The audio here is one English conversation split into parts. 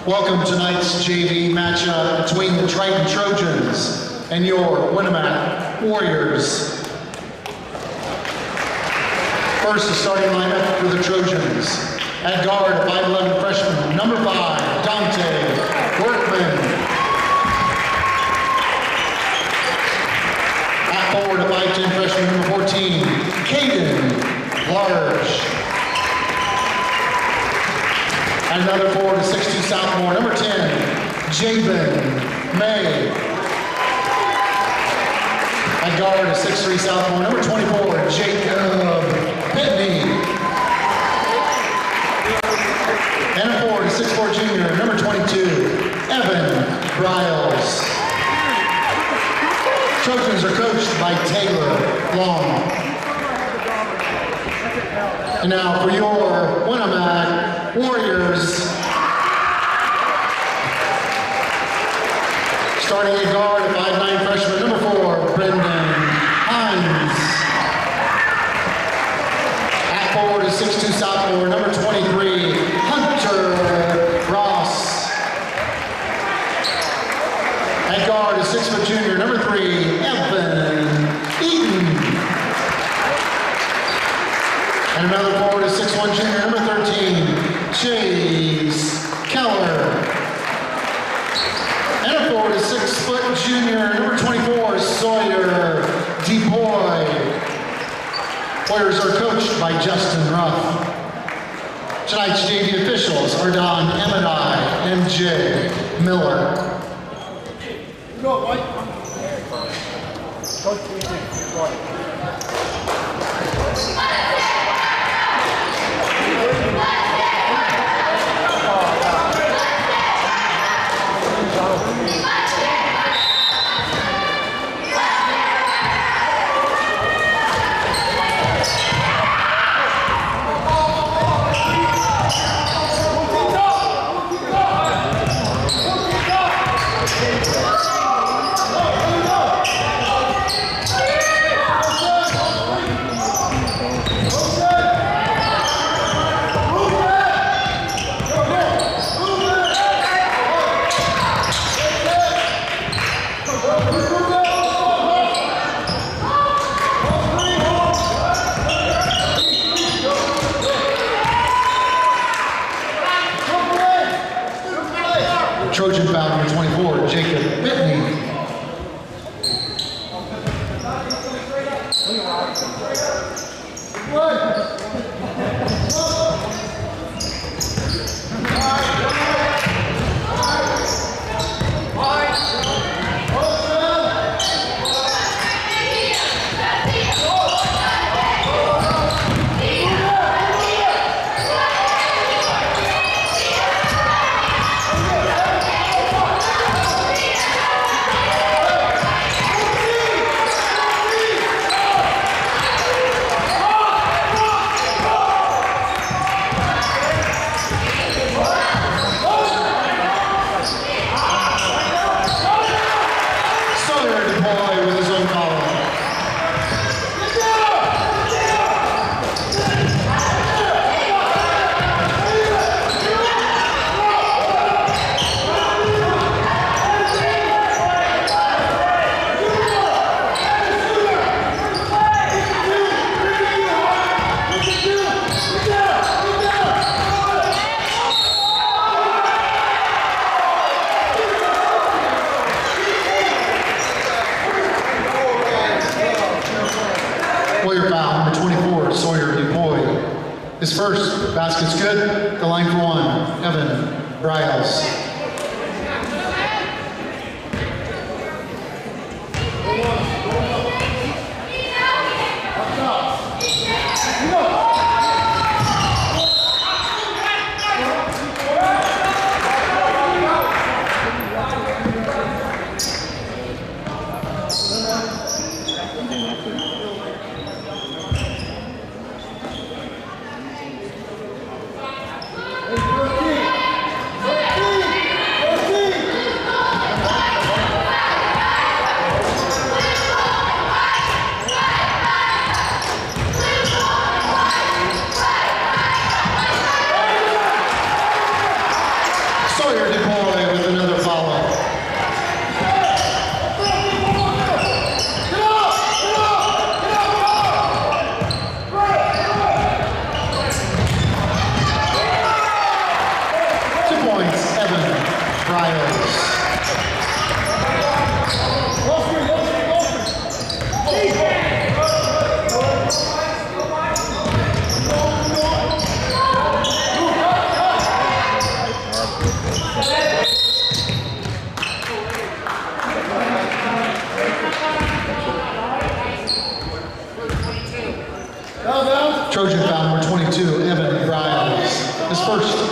Welcome to tonight's JV matchup between the Triton Trojans and your Winamac Warriors. First, the starting lineup for the Trojans. At guard, 5'11" freshman, number 5, Dante Workman. At forward, a 5'10" freshman, number 14, Kaden Large. At another forward, a 6'2" sophomore, number 10, Jabin May. At guard, a 6'3" sophomore, number 24, Jacob Pitney. And a forward, a 6'4" junior, number 22, Evan Riles. Trojans are coached by Taylor Long. And now for your Winamac Warriors. Starting at guard, 5'9" freshman, number 4, Brendan Hines. At forward, a 6'2" sophomore, number 23, Hunter Ross. At guard, a 6' junior, number 3, Evan Eaton. And another forward, a 6'1" junior, number 13, Chase Keller. And a forward, a 6' junior, number 24, Sawyer DeBoy. Warriors are coached by Justin Ruff. Tonight's JV officials are Don Emmadai, MJ Miller. Go, White. Trojan foul number 24, Jacob Pitney. His first basket's good. The line for one, Evan Riles. Trojan foul number 22, Evan Bryles, his first.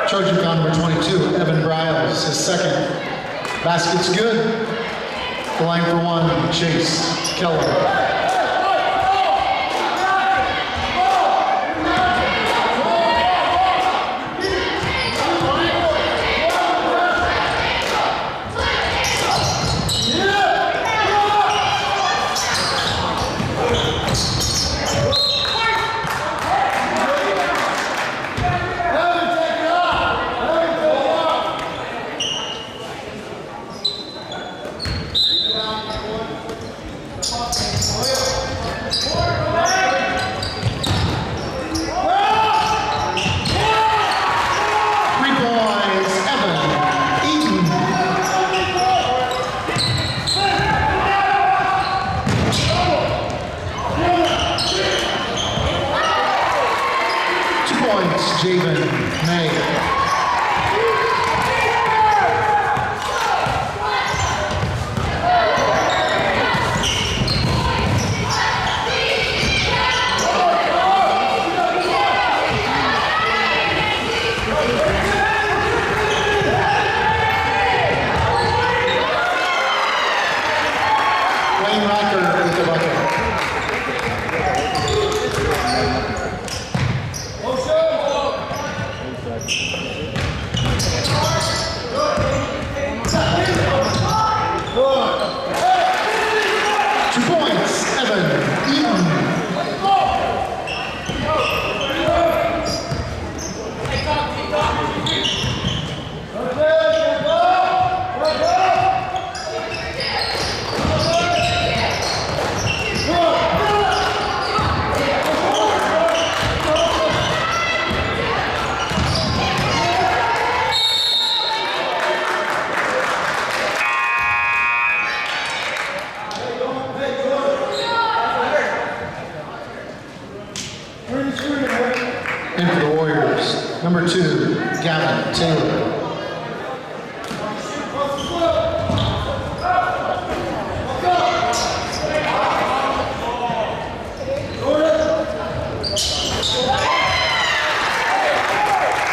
Trojan foul number 22, Evan Bryles, his second. Basket's good. The line for one, Chase Keller.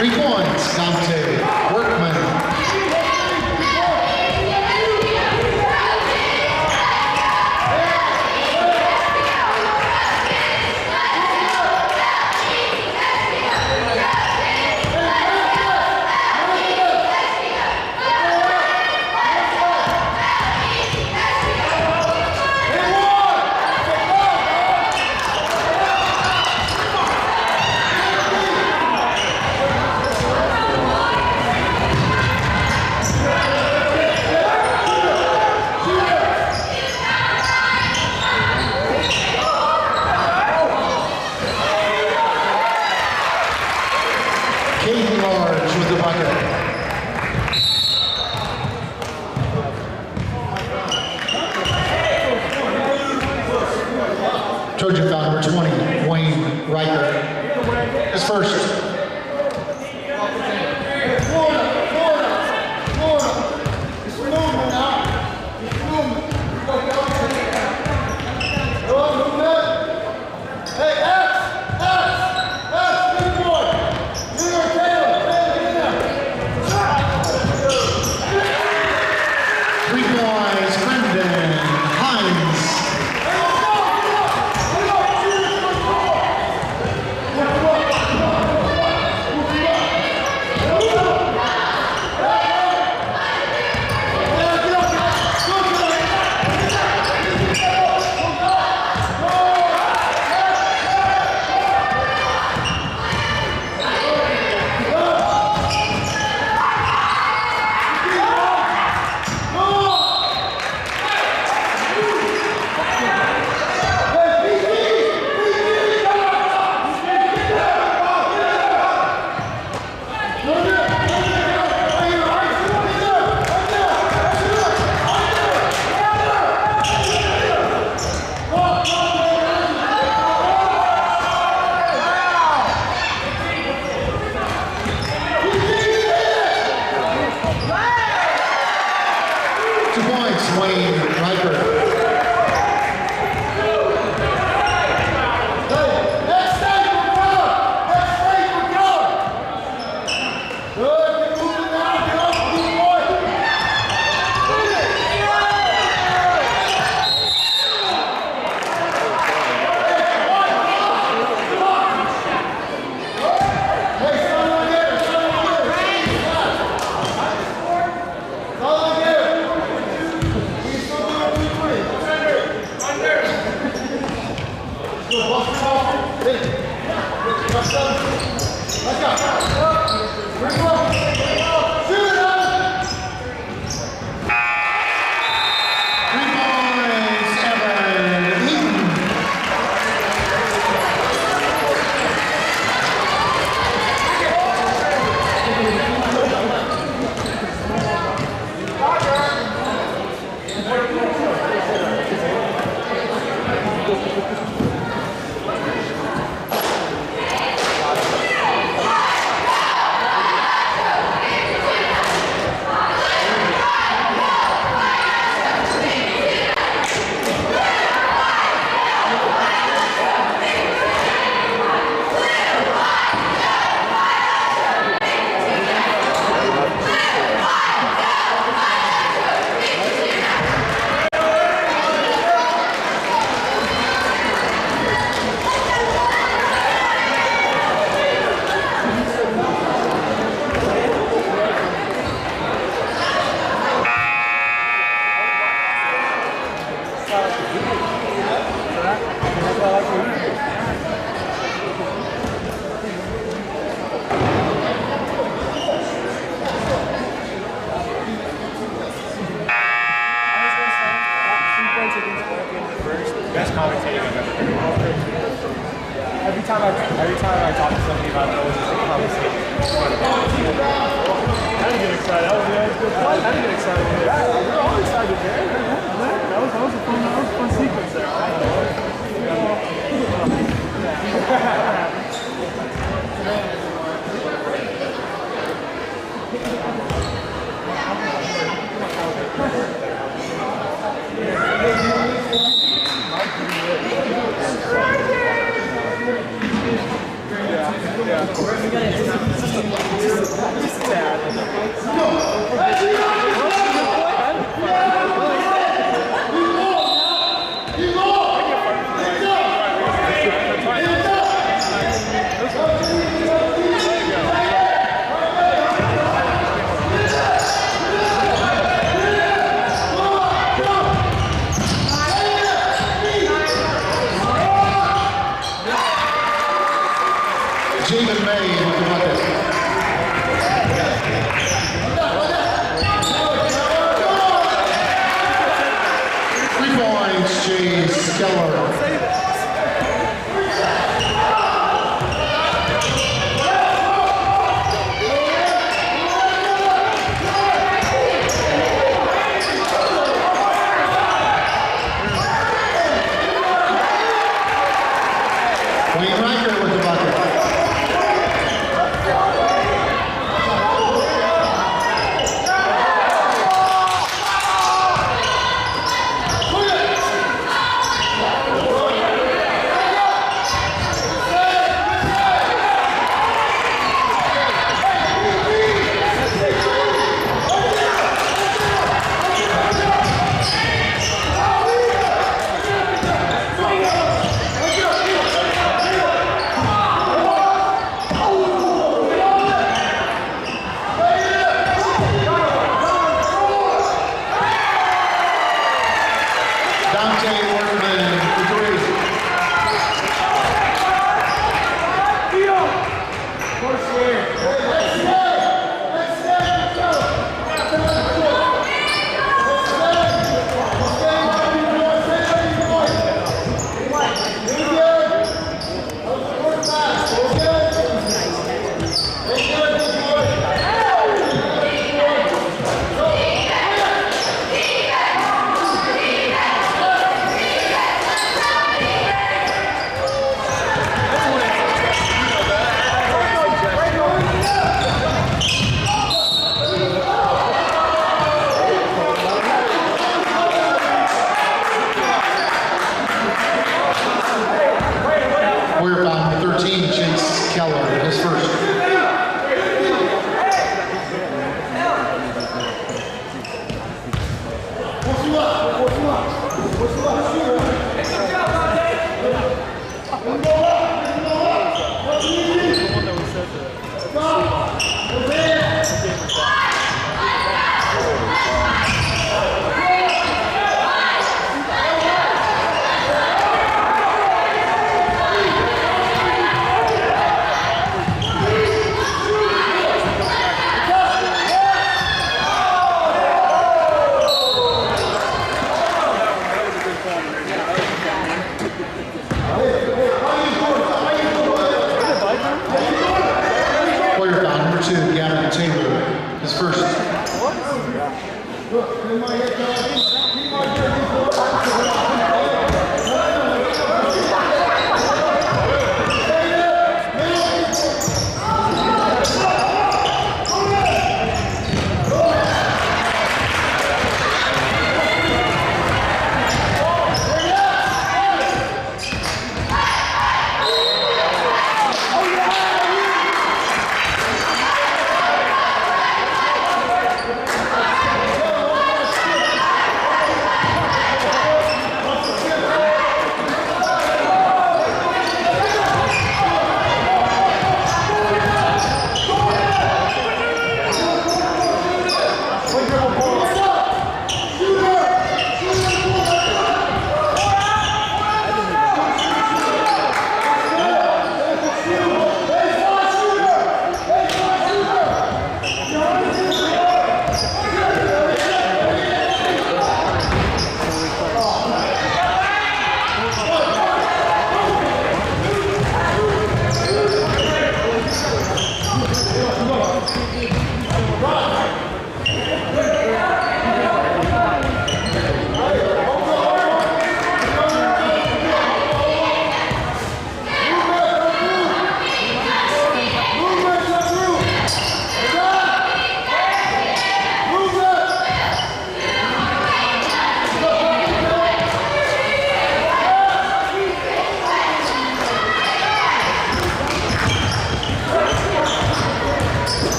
3 points, Dante Workman. Trojan foul number 20, Wayne Riker. His first. Every time I talk to somebody about those, it's a conversation. I didn't get excited. That was good. I didn't get excited. We're all excited, man. That was a fun sequence there.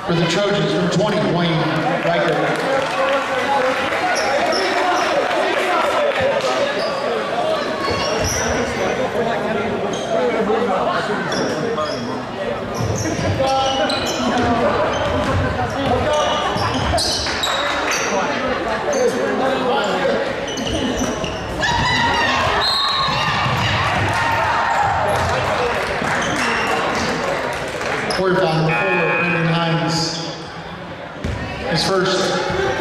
For the Trojans, number 20, Wayne Riker. Fourth on the floor, Brendan Hines. His first.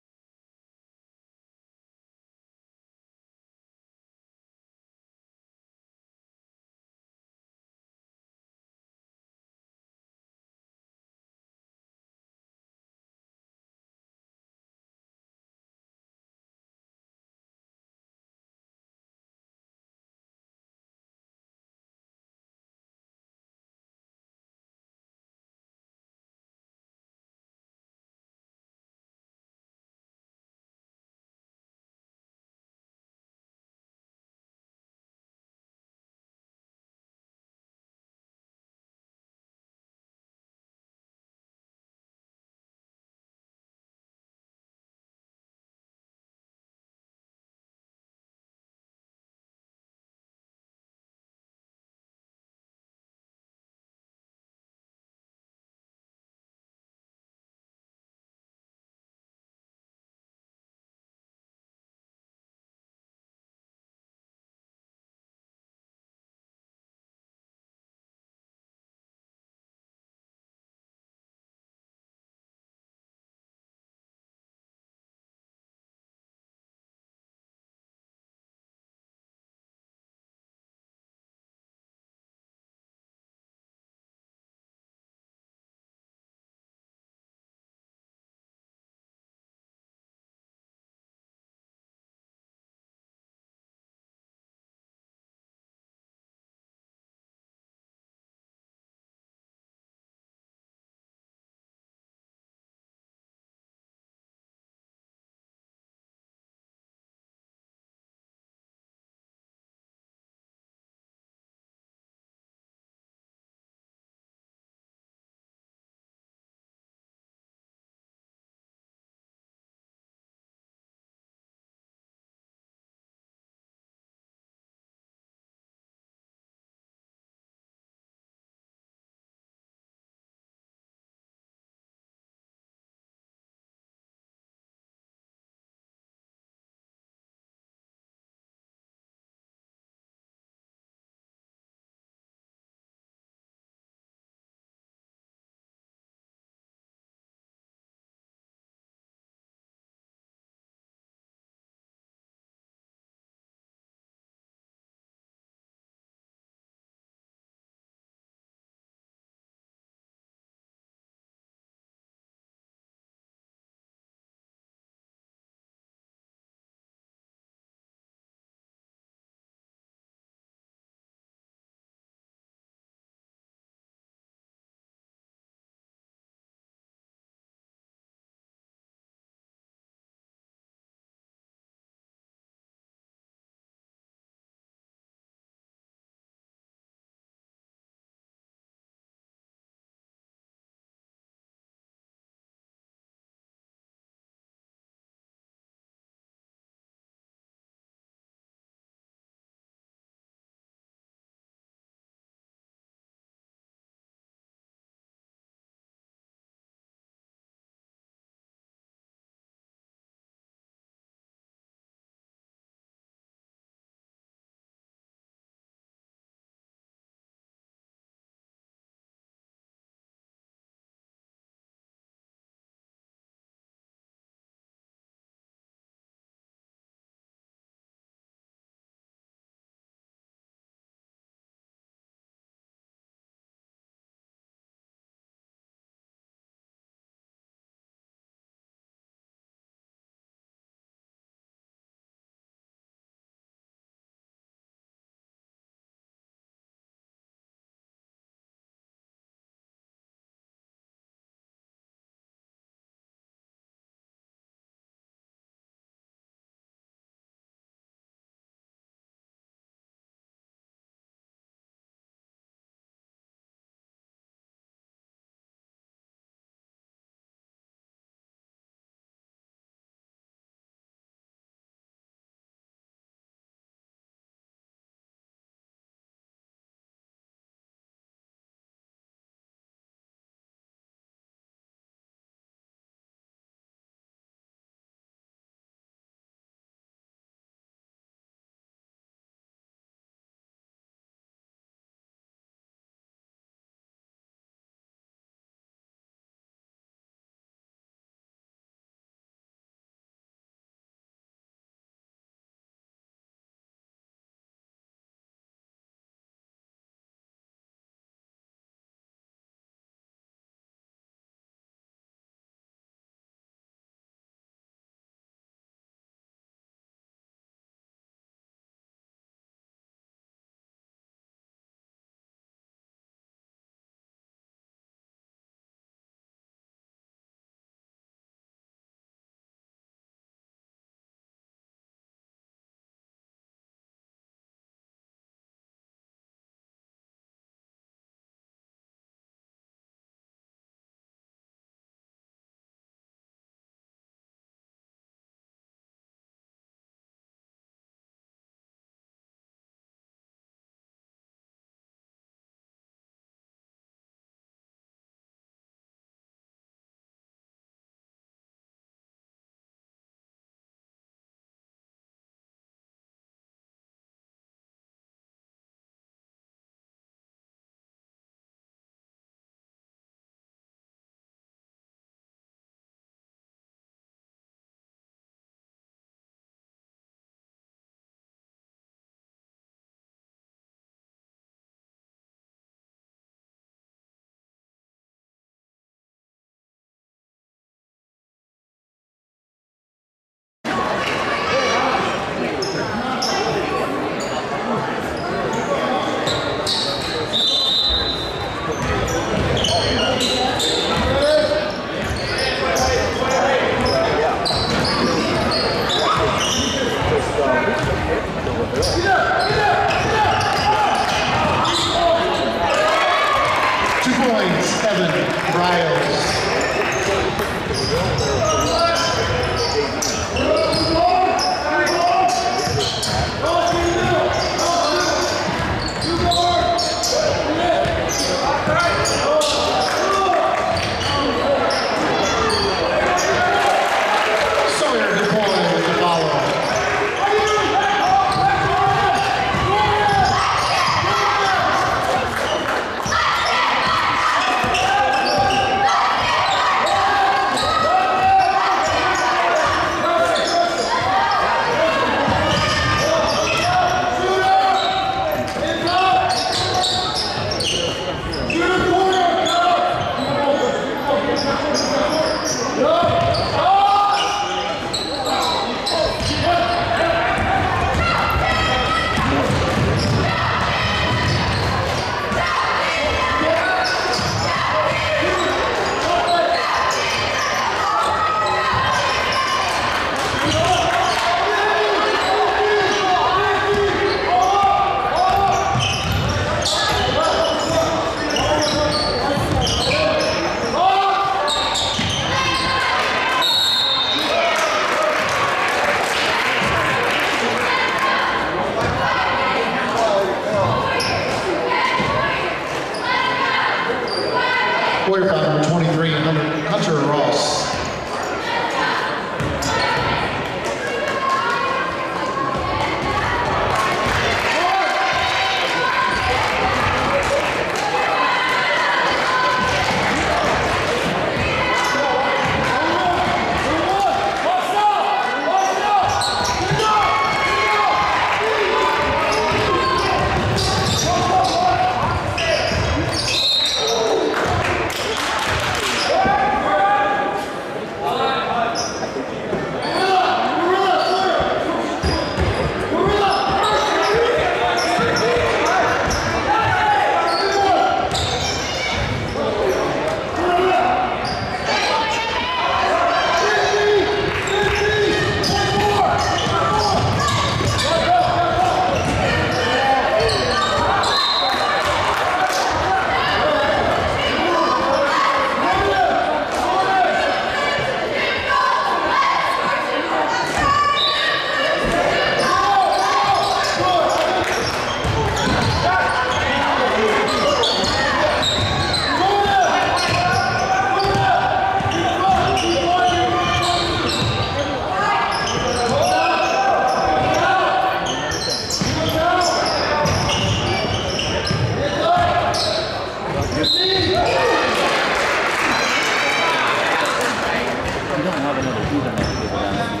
don't have another Ethernet cable down.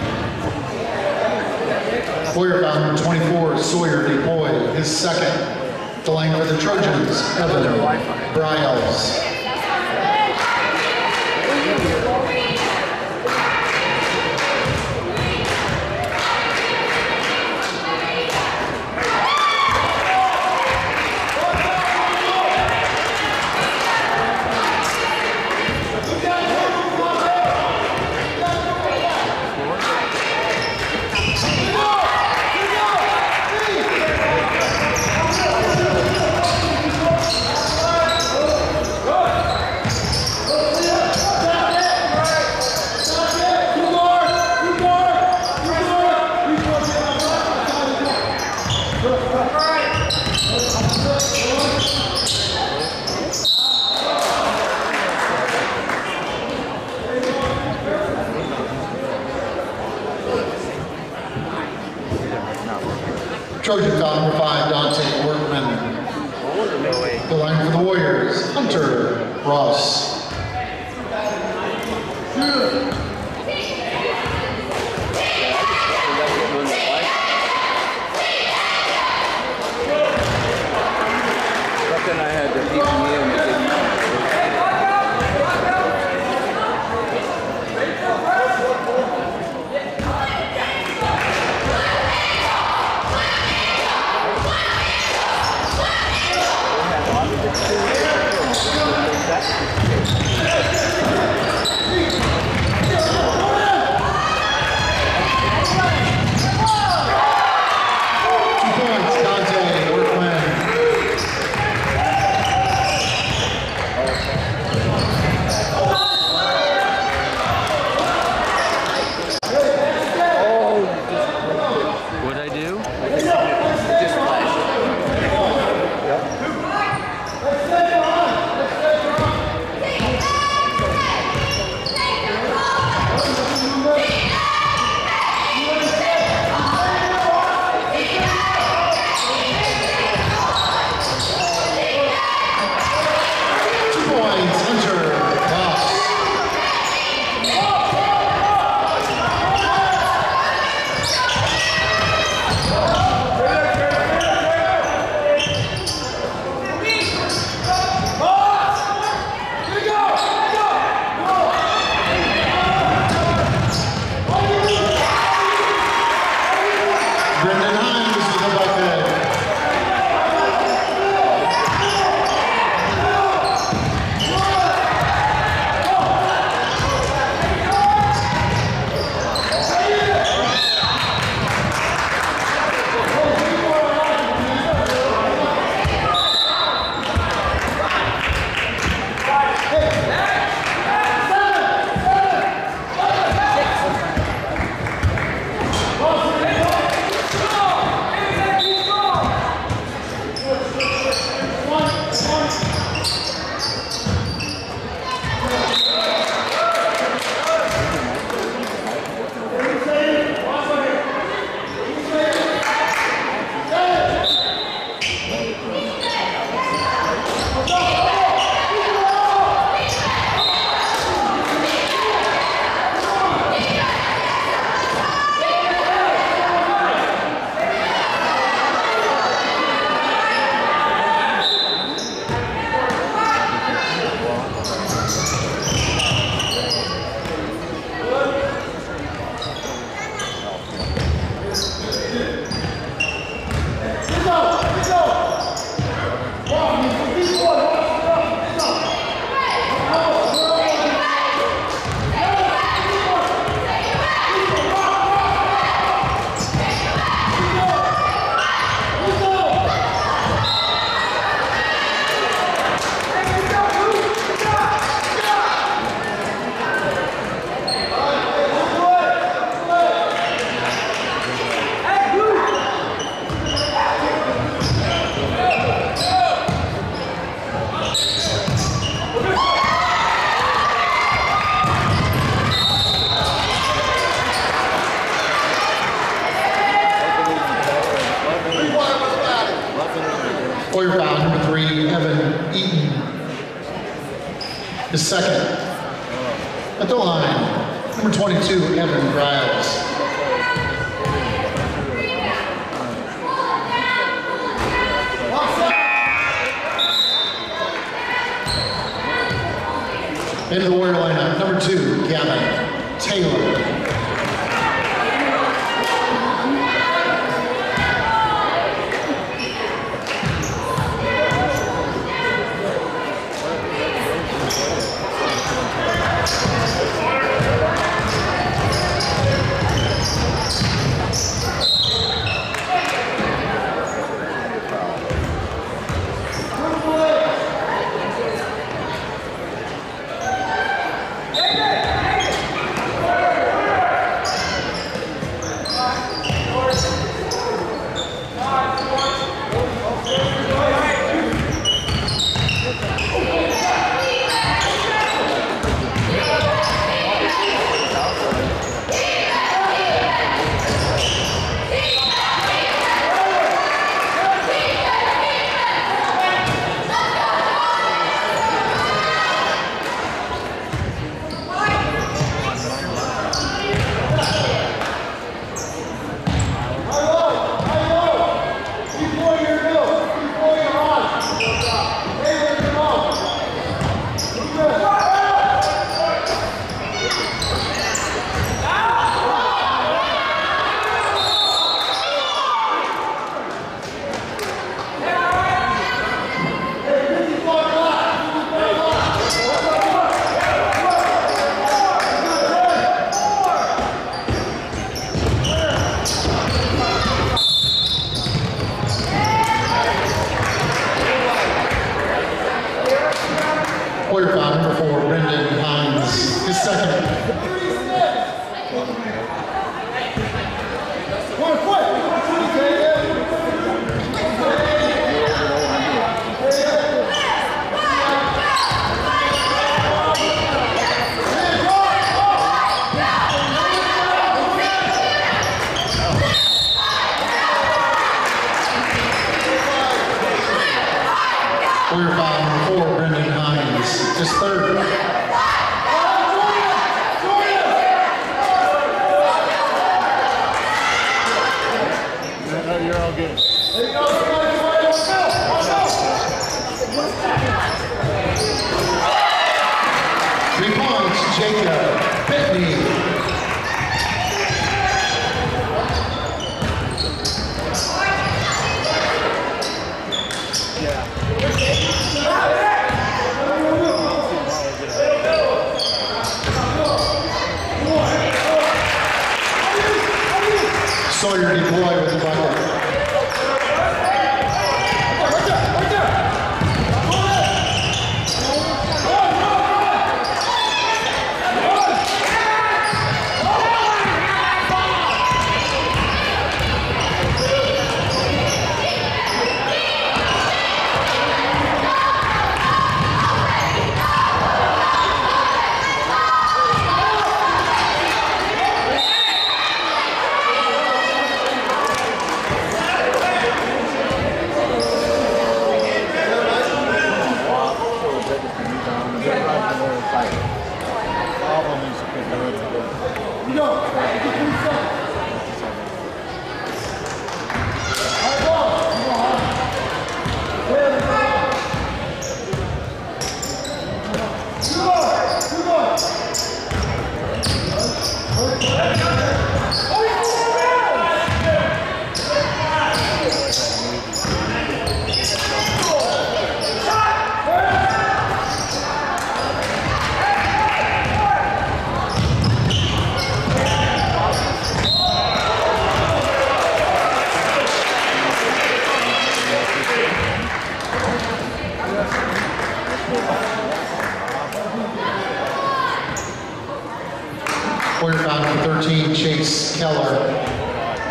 Warrior foul number 24, Sawyer DePoy, his second. The line for the Trojans, Evan Bryles. Trojan foul number 5, Dante Workman. The line for the Warriors, Hunter Ross. Something I had to keep me in. Warrior foul number 3, Evan Eaton. His second. At the line, Number 22, Evan Griles. Into the Warrior lineup, number 2, Gavin Taylor.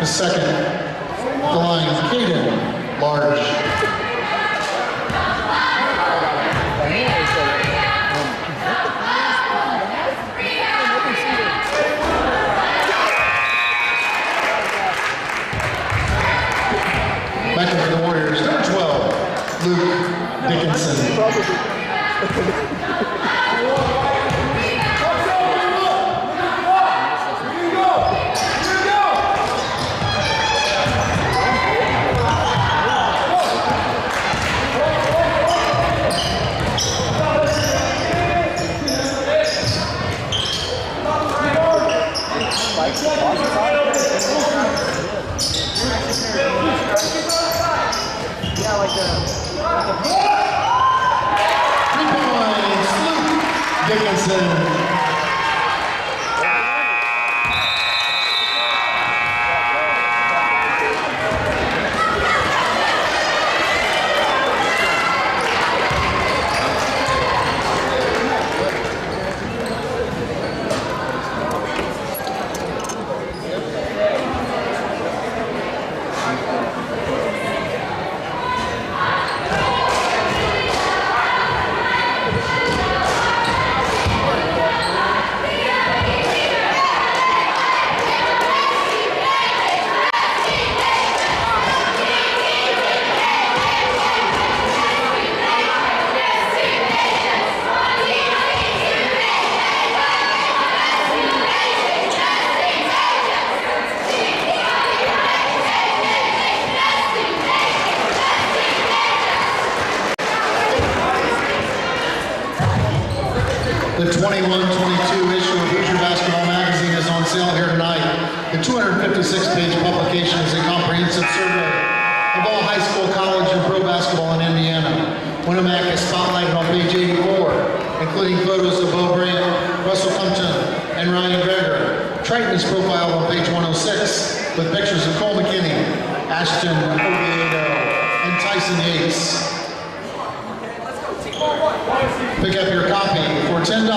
The second, the line, Kaden, large. Back in for the Warriors, number 12, Luke Dickinson. Yeah, like the 3 points, Luke Dickinson. The 21-22 issue of Hoosier Basketball Magazine is on sale here tonight. The 256-page publication is a comprehensive survey of all high school, college, and pro basketball in Indiana. Winamac is spotlighted on page 84, including photos of Bo Brandt, Russell Compton, and Ryan Greger. Triton is profiled on page 106 with pictures of Cole McKinney, Ashton Oviedo, and Tyson Yates. Pick up your copy for $10.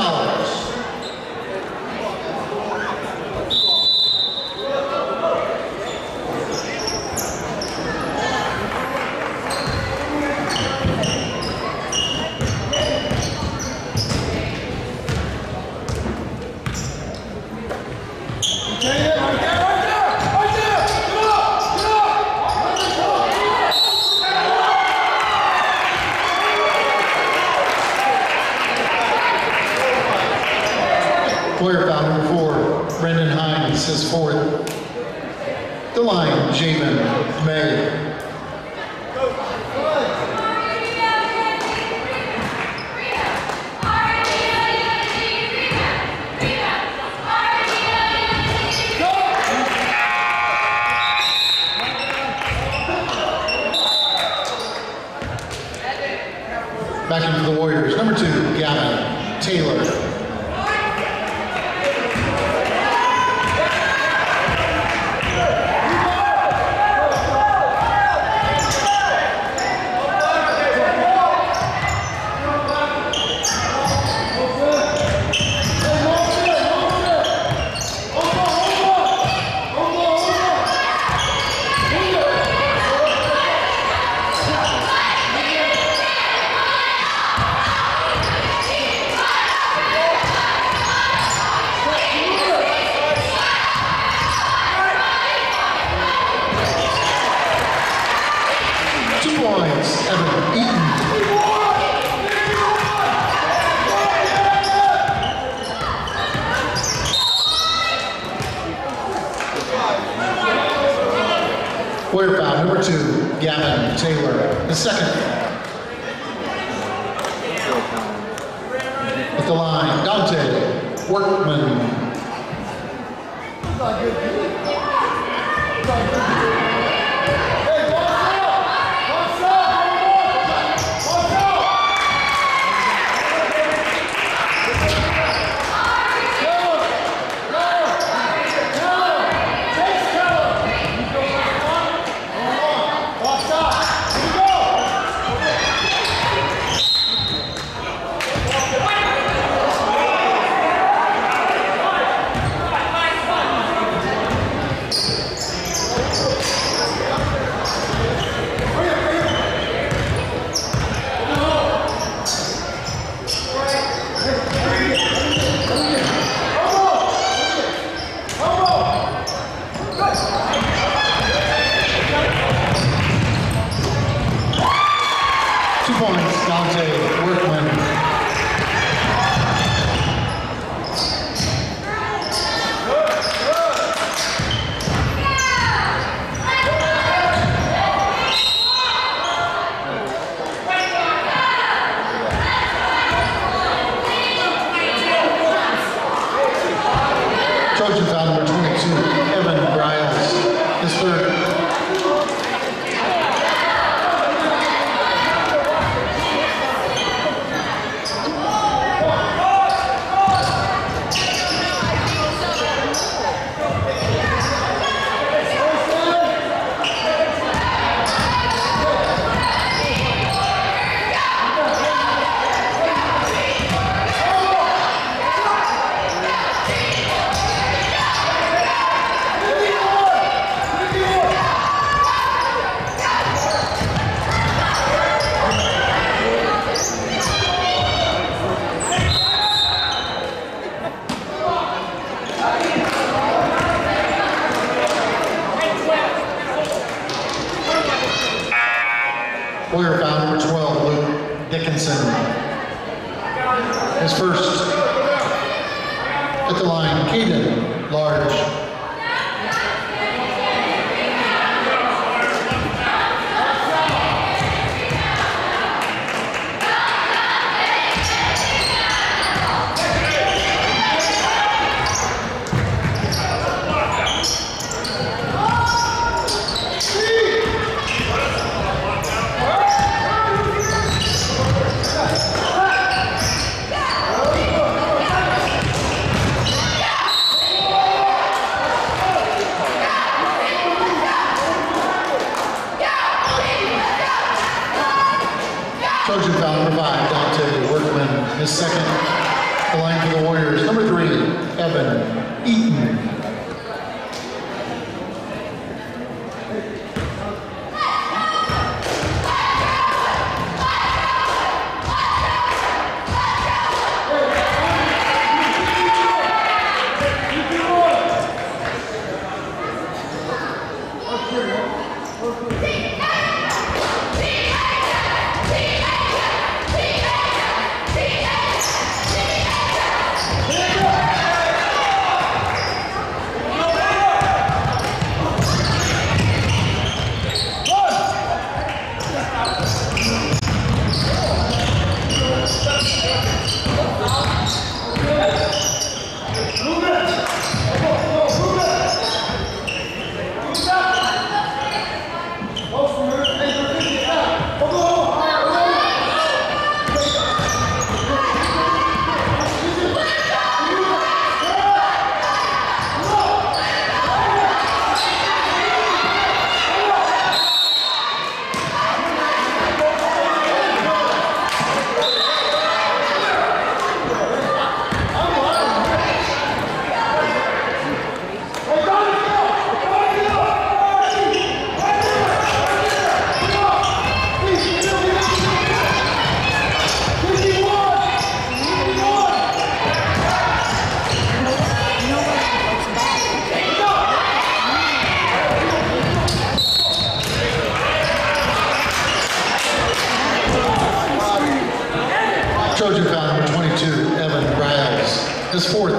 Player foul number 4, Brendan Hines, his 4th. The line, Jamin May. Back into the Warriors. Number 2, Gavin Taylor. Player foul number 2, Gavin Taylor, the 2nd. At the line, Dante Workman. Trojan foul number 22, Evan Riles, his third. Warrior foul number 12, Luke Dickinson. His first. At the line, Kaden, large. Trojan foul number 5, Dante Workman, his second. The line for the Warriors, number 3, Evan Eaton. Trojan foul number 22, Evan Riles, his fourth.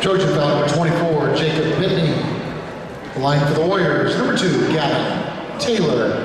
Trojan foul number 24, Jacob Whitney. The line for the Warriors, number 2, Gavin Taylor.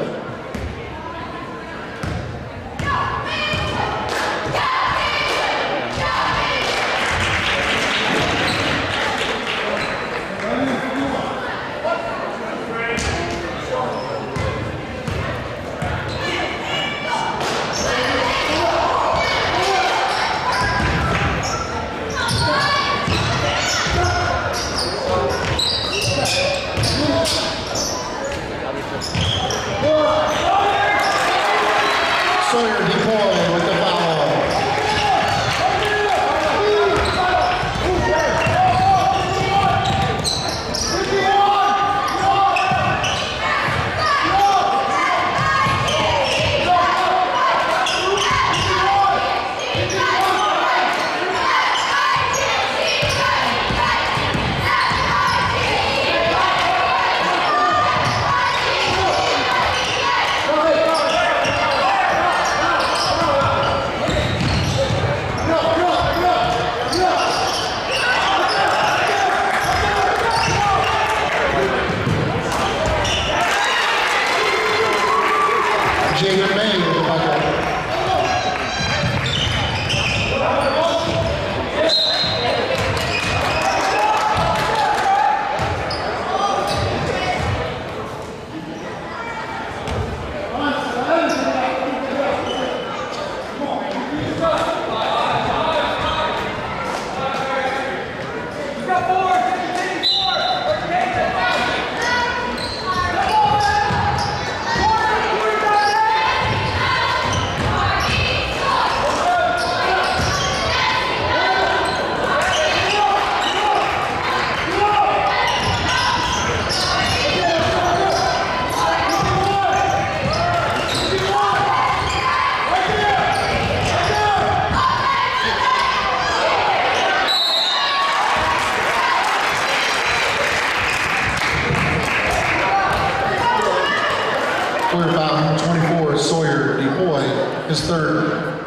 His third.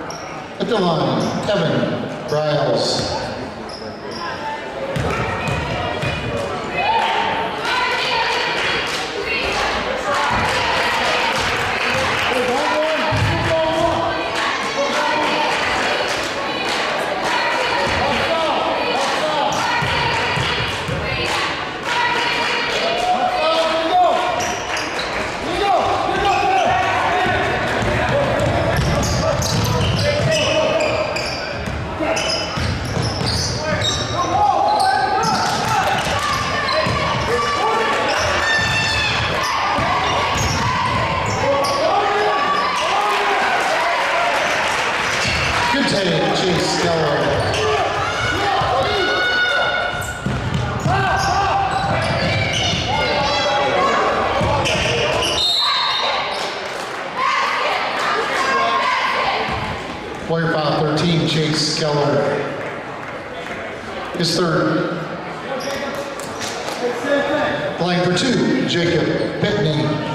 At the line, Kevin Riles. Player foul 13, Chase Keller. His third. Line for 2, Jacob Pitney.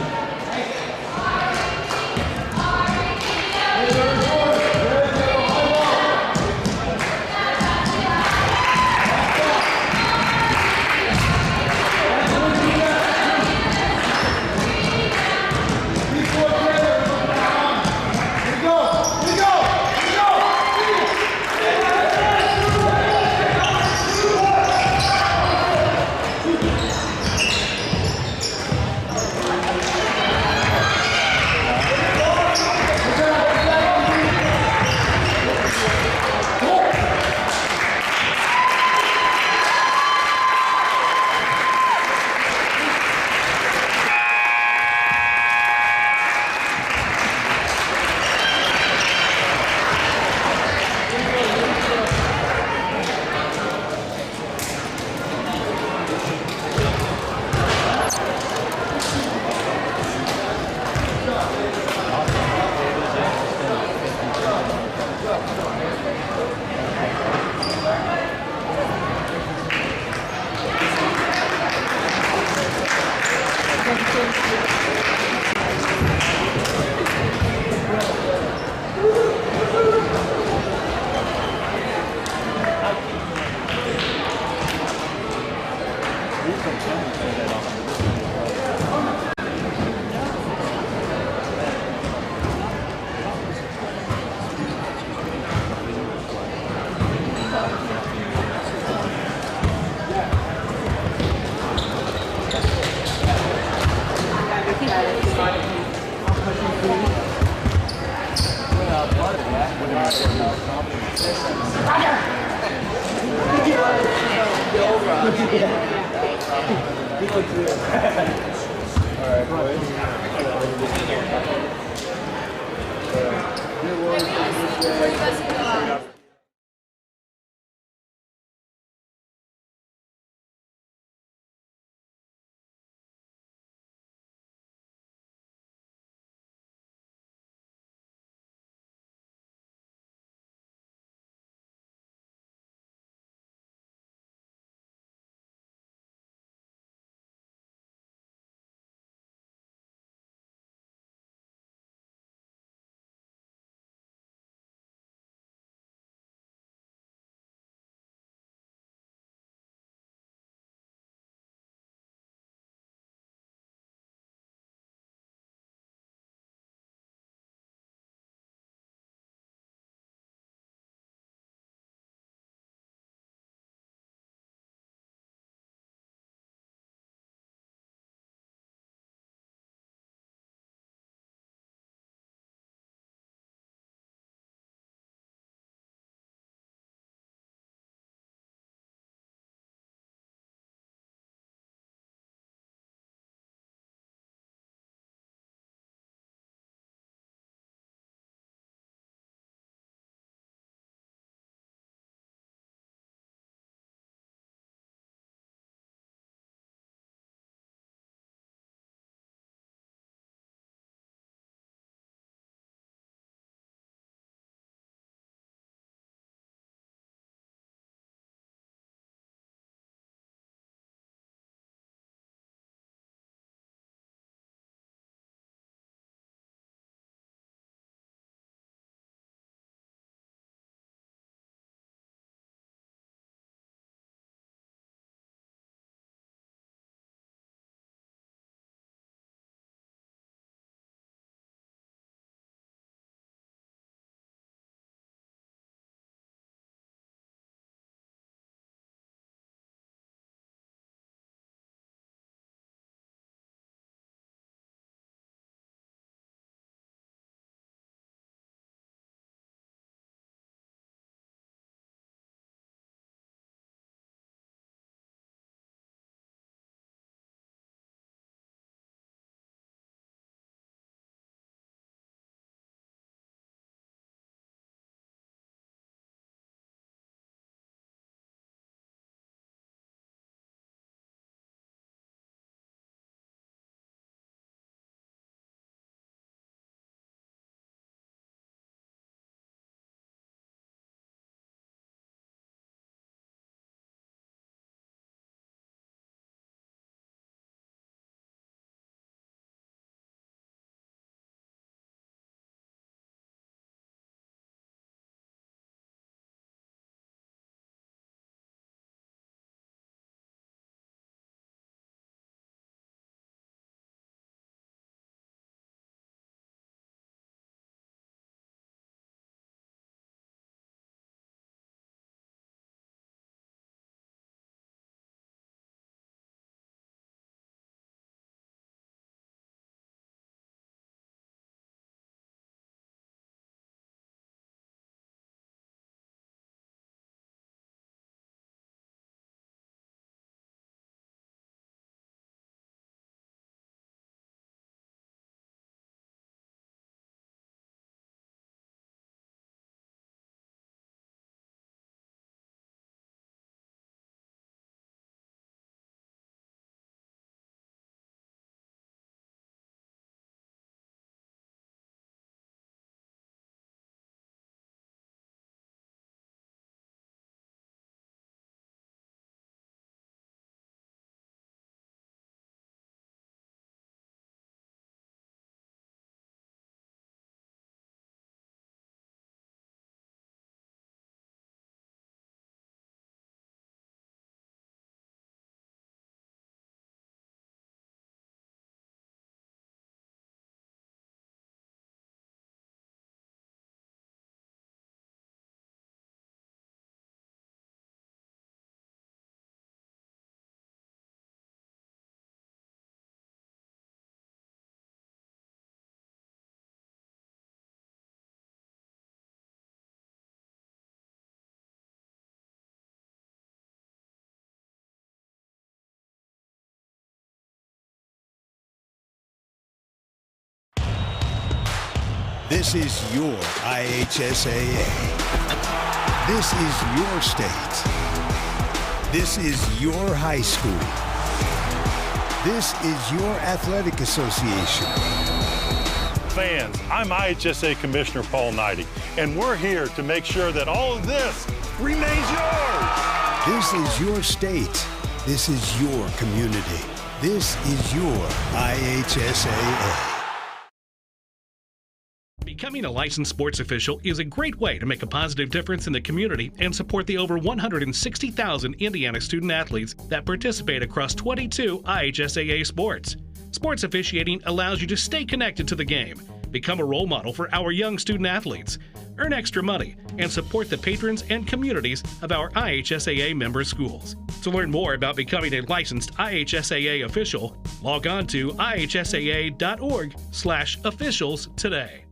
This is your IHSAA. This is your state. This is your high school. This is your athletic association. Fans, I'm IHSA Commissioner Paul Knighty, and we're here to make sure that all of this remains yours. This is your state. This is your community. This is your IHSAA. Becoming a licensed sports official is a great way to make a positive difference in the community and support the over 160,000 Indiana student athletes that participate across 22 IHSAA sports. Sports officiating allows you to stay connected to the game, become a role model for our young student athletes, earn extra money, and support the patrons and communities of our IHSAA member schools. To learn more about becoming a licensed IHSAA official, log on to ihsaa.org/officials today.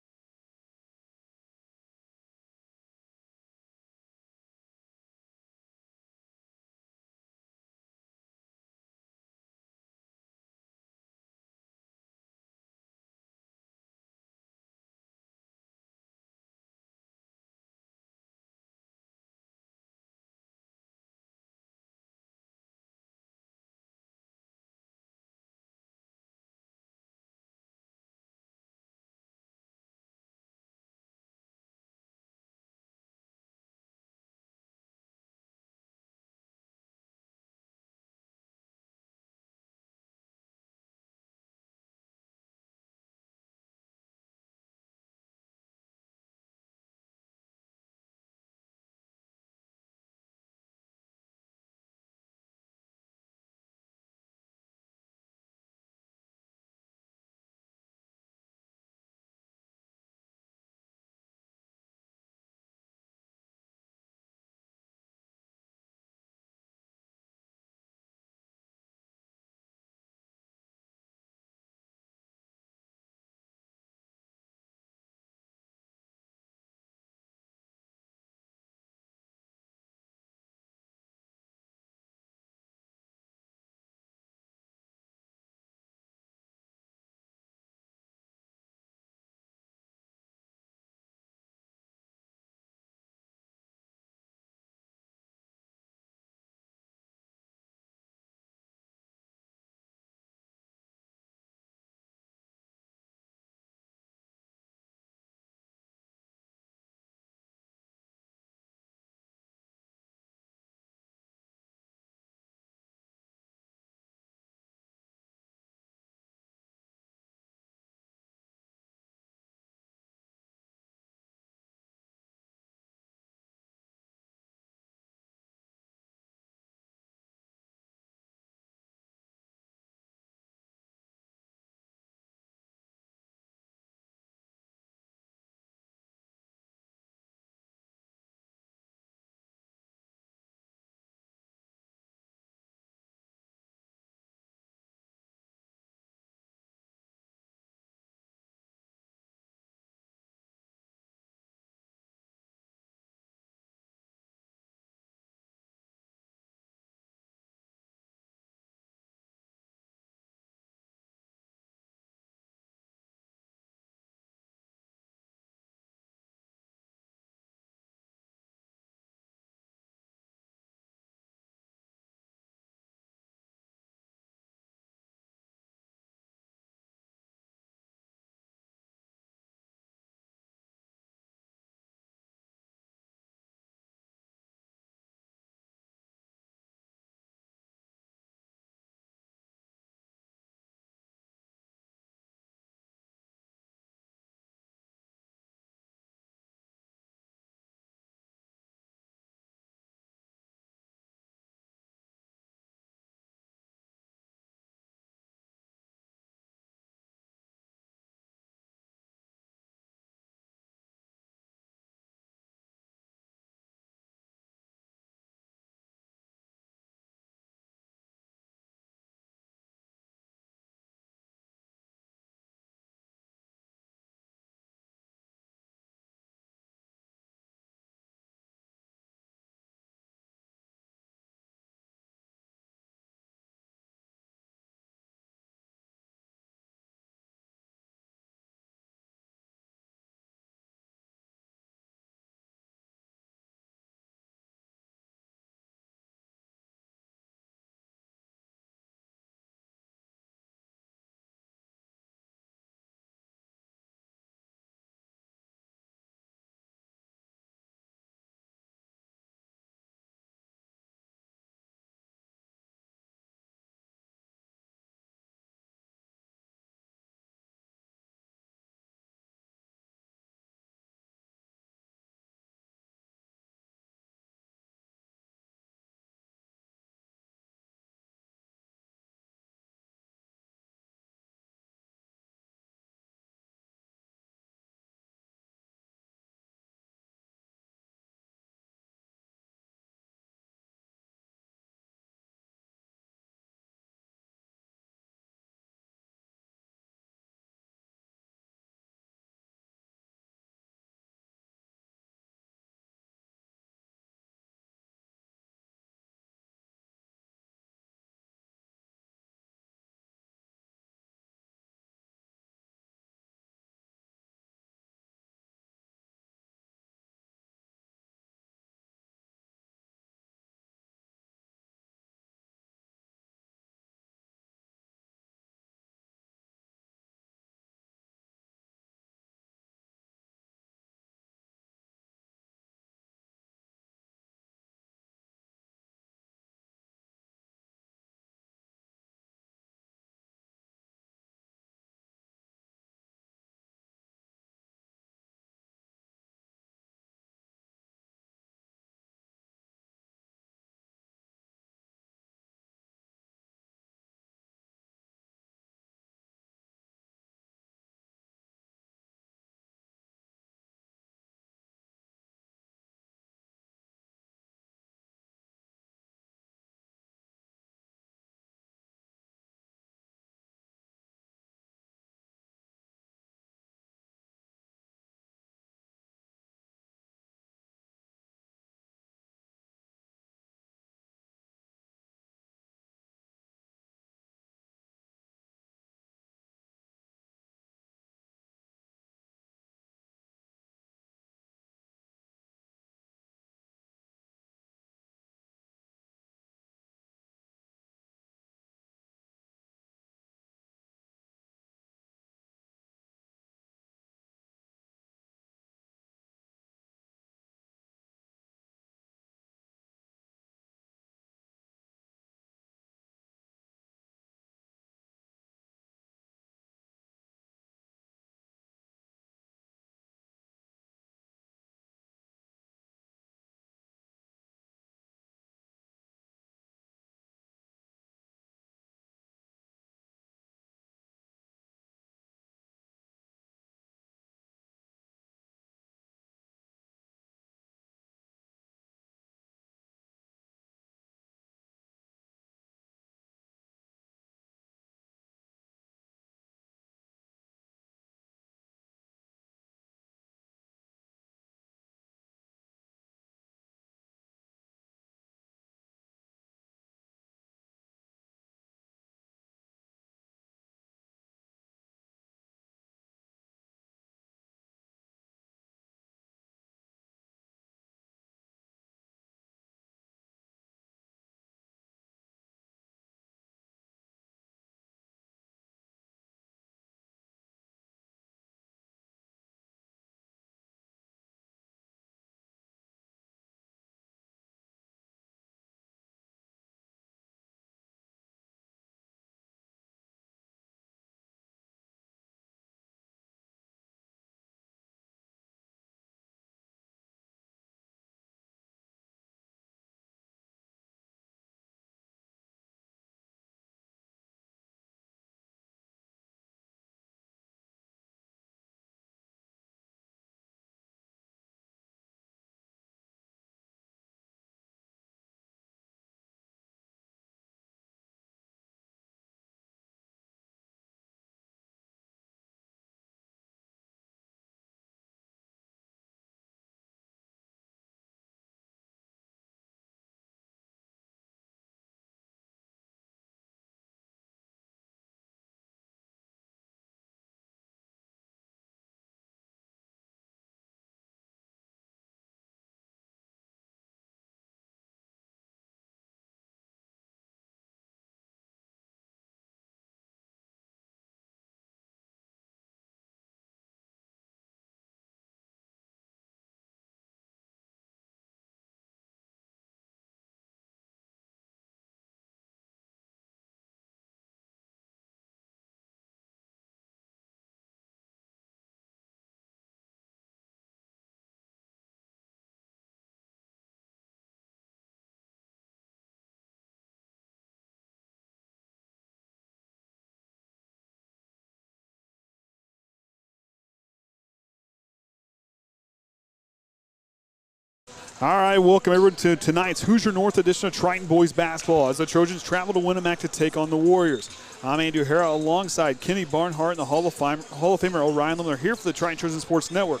All right, welcome everyone to tonight's Hoosier North edition of Triton Boys Basketball as the Trojans travel to Winamac to take on the Warriors. I'm Andy O'Hara alongside Kenny Barnhart and the Hall of Famer Orion Lemler here for the Triton Trojan Sports Network.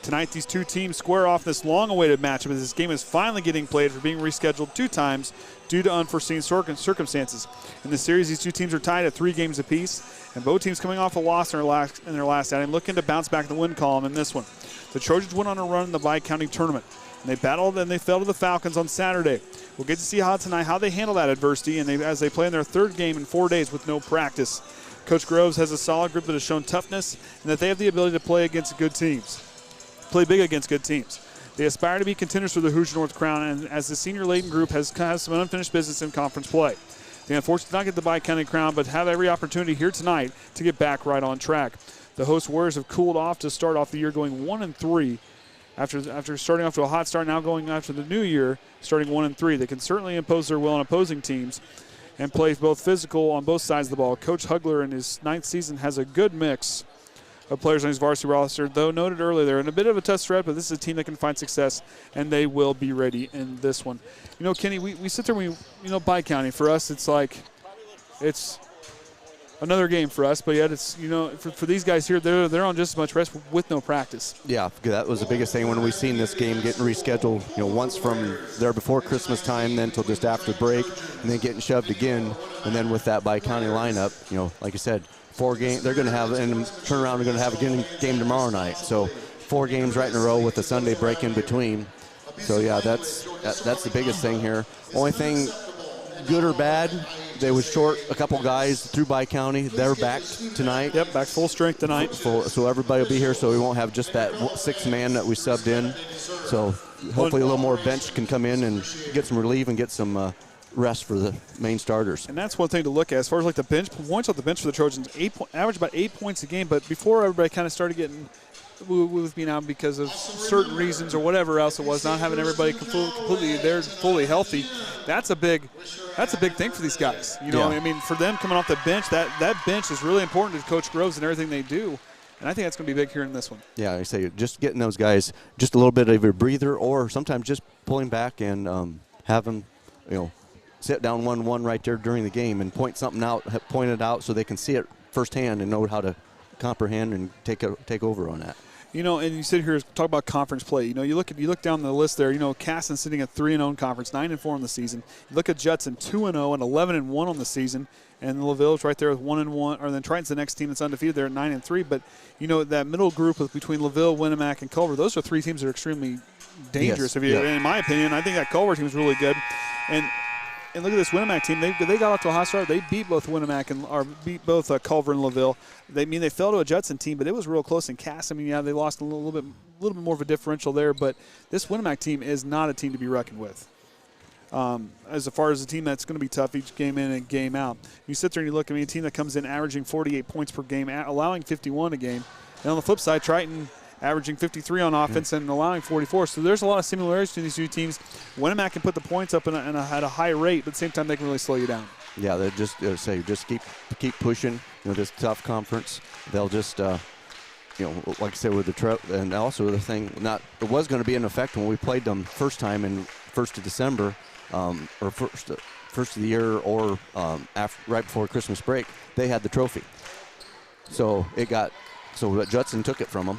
Tonight, these two teams square off this long-awaited matchup as this game is finally getting played after being rescheduled 2 times due to unforeseen circumstances. In the series, these two teams are tied at 3 games apiece, and both teams coming off a loss in their last outing, looking to bounce back in the win column in this one. The Trojans went on a run in the Bi-County tournament. And they battled and they fell to the Falcons on Saturday. We'll get to see how they handle that adversity as they play in their 3rd game in 4 days with no practice. Coach Groves has a solid group that has shown toughness and that they have the ability to play against good teams, play big against good teams. They aspire to be contenders for the Hoosier North crown, and as the senior-laden group has some unfinished business in conference play. They unfortunately did not get the Bi-County crown, but have every opportunity here tonight to get back right on track. The host Warriors have cooled off to start off the year going 1-3. After starting off to a hot start, now going after the new year, starting 1-3. They can certainly impose their will on opposing teams and play both physical on both sides of the ball. Coach Hugler in his 9th season has a good mix of players on his varsity roster, though noted earlier they're in a bit of a tough stretch, but this is a team that can find success, and they will be ready in this one. You know, Kenny, we sit there, Bi-County, for us, it's like, it's another game for us, but yet it's, for these guys here, they're on just as much rest with no practice. Yeah, that was the biggest thing when we seen this game getting rescheduled, once from there before Christmas time, then till just after break, and then getting shoved again, and then with that Bi-County lineup, like you said, 4 games, they're going to have, and turn around, they're going to have a game tomorrow night. So 4 games right in a row with a Sunday break in between. So yeah, that's the biggest thing here. Only thing, good or bad, they was short a couple guys through Bi-County. They're back tonight. Yep, back full strength tonight. So everybody will be here, so we won't have just that 6th man that we subbed in. So hopefully a little more bench can come in and get some relief and get some rest for the main starters. And that's one thing to look at as far as like the bench points off the bench for the Trojans. Average about 8 points a game, but before everybody kind of started getting with me now because of certain reasons or whatever else it was, not having everybody completely there, fully healthy. That's a big thing for these guys. I mean, for them coming off the bench, that bench is really important to Coach Groves and everything they do. And I think that's going to be big here in this one. Yeah, I say just getting those guys just a little bit of a breather, or sometimes just pulling back and have them, sit down 1-1 right there during the game and point it out so they can see it firsthand and know how to comprehend and take over on that. And you sit here talk about conference play. You look down the list there. Caston sitting at 3-0 in conference, 9-4 on the season. You look at Judson 2-0 and 11-1 on the season, and LaVille's right there with 1-1. Or then Triton's the next team that's undefeated there at 9-3. But that middle group between LaVille, Winamac, and Culver, those are 3 teams that are extremely dangerous. Yes. In my opinion, I think that Culver team is really good. And look at this Winamac team. They got off to a hot start. They beat both beat both Culver and LaVille. They fell to a Judson team, but it was real close in Cass. They lost a little bit more of a differential there. But this Winamac team is not a team to be reckoned with. As far as a team that's going to be tough each game in and game out. You sit there and you look at a team that comes in averaging 48 points per game, allowing 51 a game. And on the flip side, Triton averaging 53 on offense and allowing 44. So there's a lot of similarities between these 2 teams. Winamac can put the points up at a high rate, but at the same time they can really slow you down. Yeah, they just keep pushing. This tough conference. They'll just like I said with the and also the thing, it was going to be in effect when we played them first time in 1st of December, or first of the year, or right before Christmas break. They had the trophy, so Judson took it from them.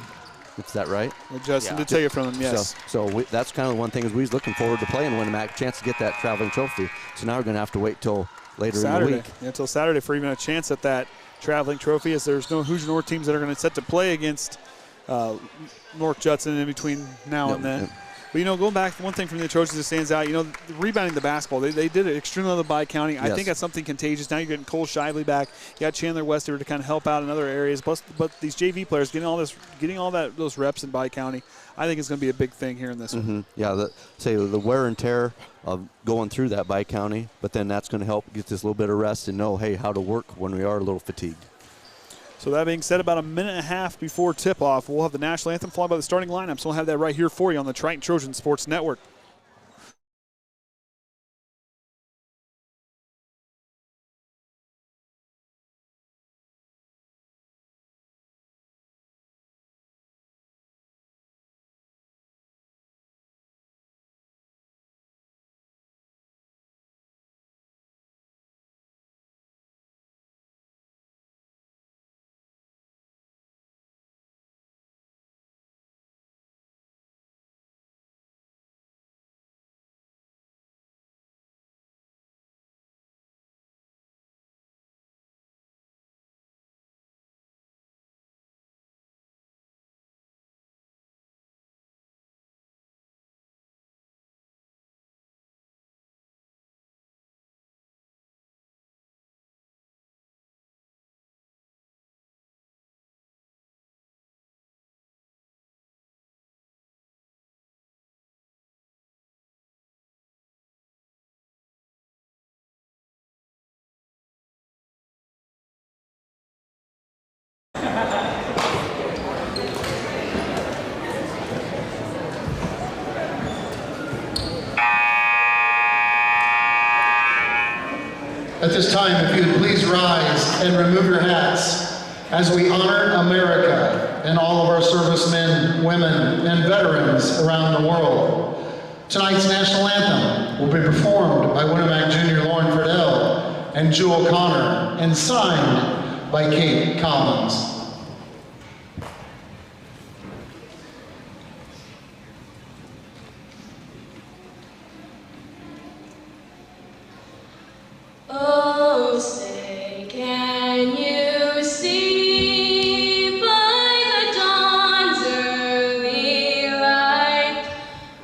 Is that right? Well, Justin did take it from him, yes. So that's kind of one thing is we was looking forward to playing Winamac, chance to get that traveling trophy. So now we're going to have to wait till later in the week. Yeah, until Saturday for even a chance at that traveling trophy, as there's no Hoosier North teams that are going to set to play against North Judson in between now and then. Yep. But, going back, one thing from the Trojans that stands out, rebounding the basketball. They did it extremely well in the Bi-County. Yes. I think that's something contagious. Now you're getting Cole Shively back. You got Chandler West there to kind of help out in other areas. But these JV players getting all those reps in Bi-County, I think it's going to be a big thing here in this one. Yeah, the wear and tear of going through that Bi-County, but then that's going to help get this little bit of rest and know, hey, how to work when we are a little fatigued. So that being said, about a minute and a half before tip-off, we'll have the national anthem followed by the starting lineup. So we'll have that right here for you on the Triton Trojan Sports Network. At this time, if you would please rise and remove your hats as we honor America and all of our servicemen, women, and veterans around the world. Tonight's national anthem will be performed by Winamac Junior Lauren Friedel and Jewel Connor and signed by Kate Collins. Oh, say, can you see by the dawn's early light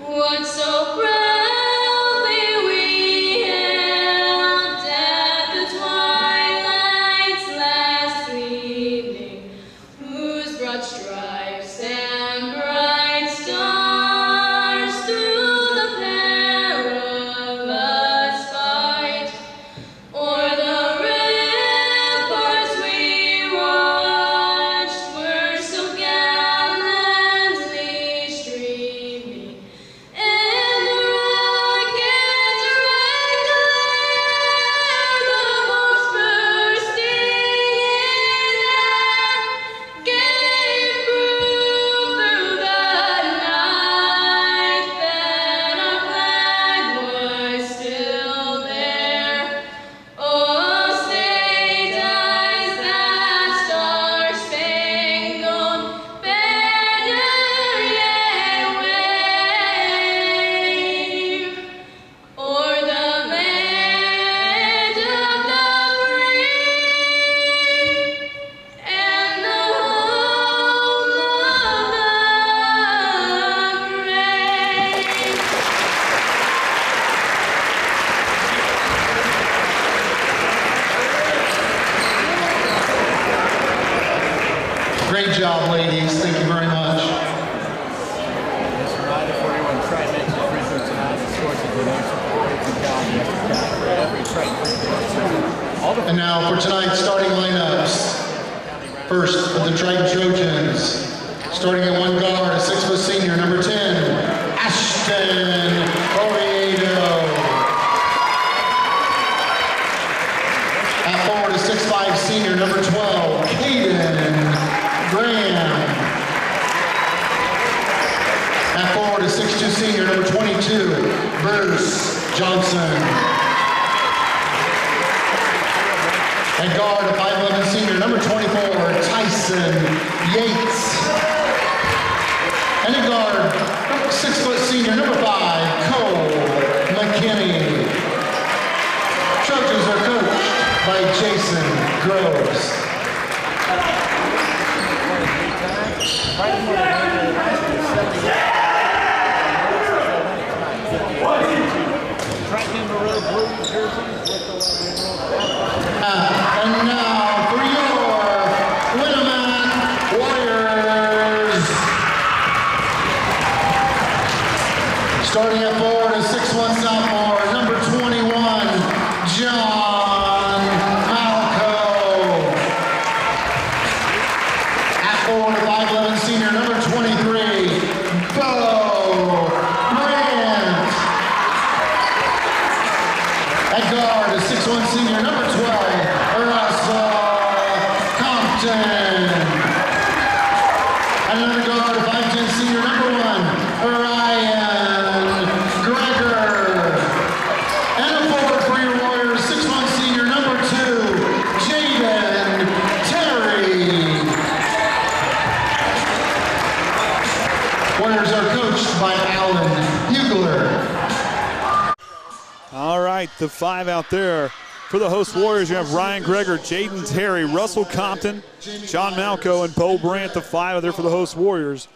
what so proudly we hailed at the twilight's last gleaming, whose broad stripes and bright stars through the perilous fight o'er the ramparts we watched were so gallantly streaming, and the rocket's red glare, the bombs bursting in air, gave proof through the night that our flag was still there. Oh, say does that star-spangled banner yet wave o'er the land of the free and the home of the brave? Great job, ladies. Thank you very much. Just a reminder for everyone, try and make the present tonight. The source of donation for Triton job yesterday for every Triton. And now for tonight's starting lineups. First for the Triton Trojans, starting at one guard, a 6-foot senior, number 10, Ashton Orion. At forward, a 6'5" senior, number 12, Kaden Graham. At forward, a 6'2" senior, number 22, Bruce Johnson. At guard, a 5'11" senior, number 24, Tyson Yates. And at guard, 6-foot senior, number 5, Cole McKinney. Trojans are coached by Jason Groves. Triton won the game of the last year, 78. Triton in the road, blue jerseys with the And now for your Winamac Warriors. Starting at forward, a 6'1" sophomore, number 21, John Margo. At forward, a 5'11" senior, number 23, Bo Grant. At guard, a 6'1" senior, number 12, Russell Compton. At another guard, a 5'10" senior, number 1, Orion Gregor. And a forward for your Warriors, 6'1" senior, number 2, Jaden Terry. Warriors are coached by Alan Hugler. All right, the 5 out there. For the host Warriors, you have Ryan Greger, Jaden Terry, Russell Compton, John Malco, and Bo Brandt, the 5 out there for the host Warriors.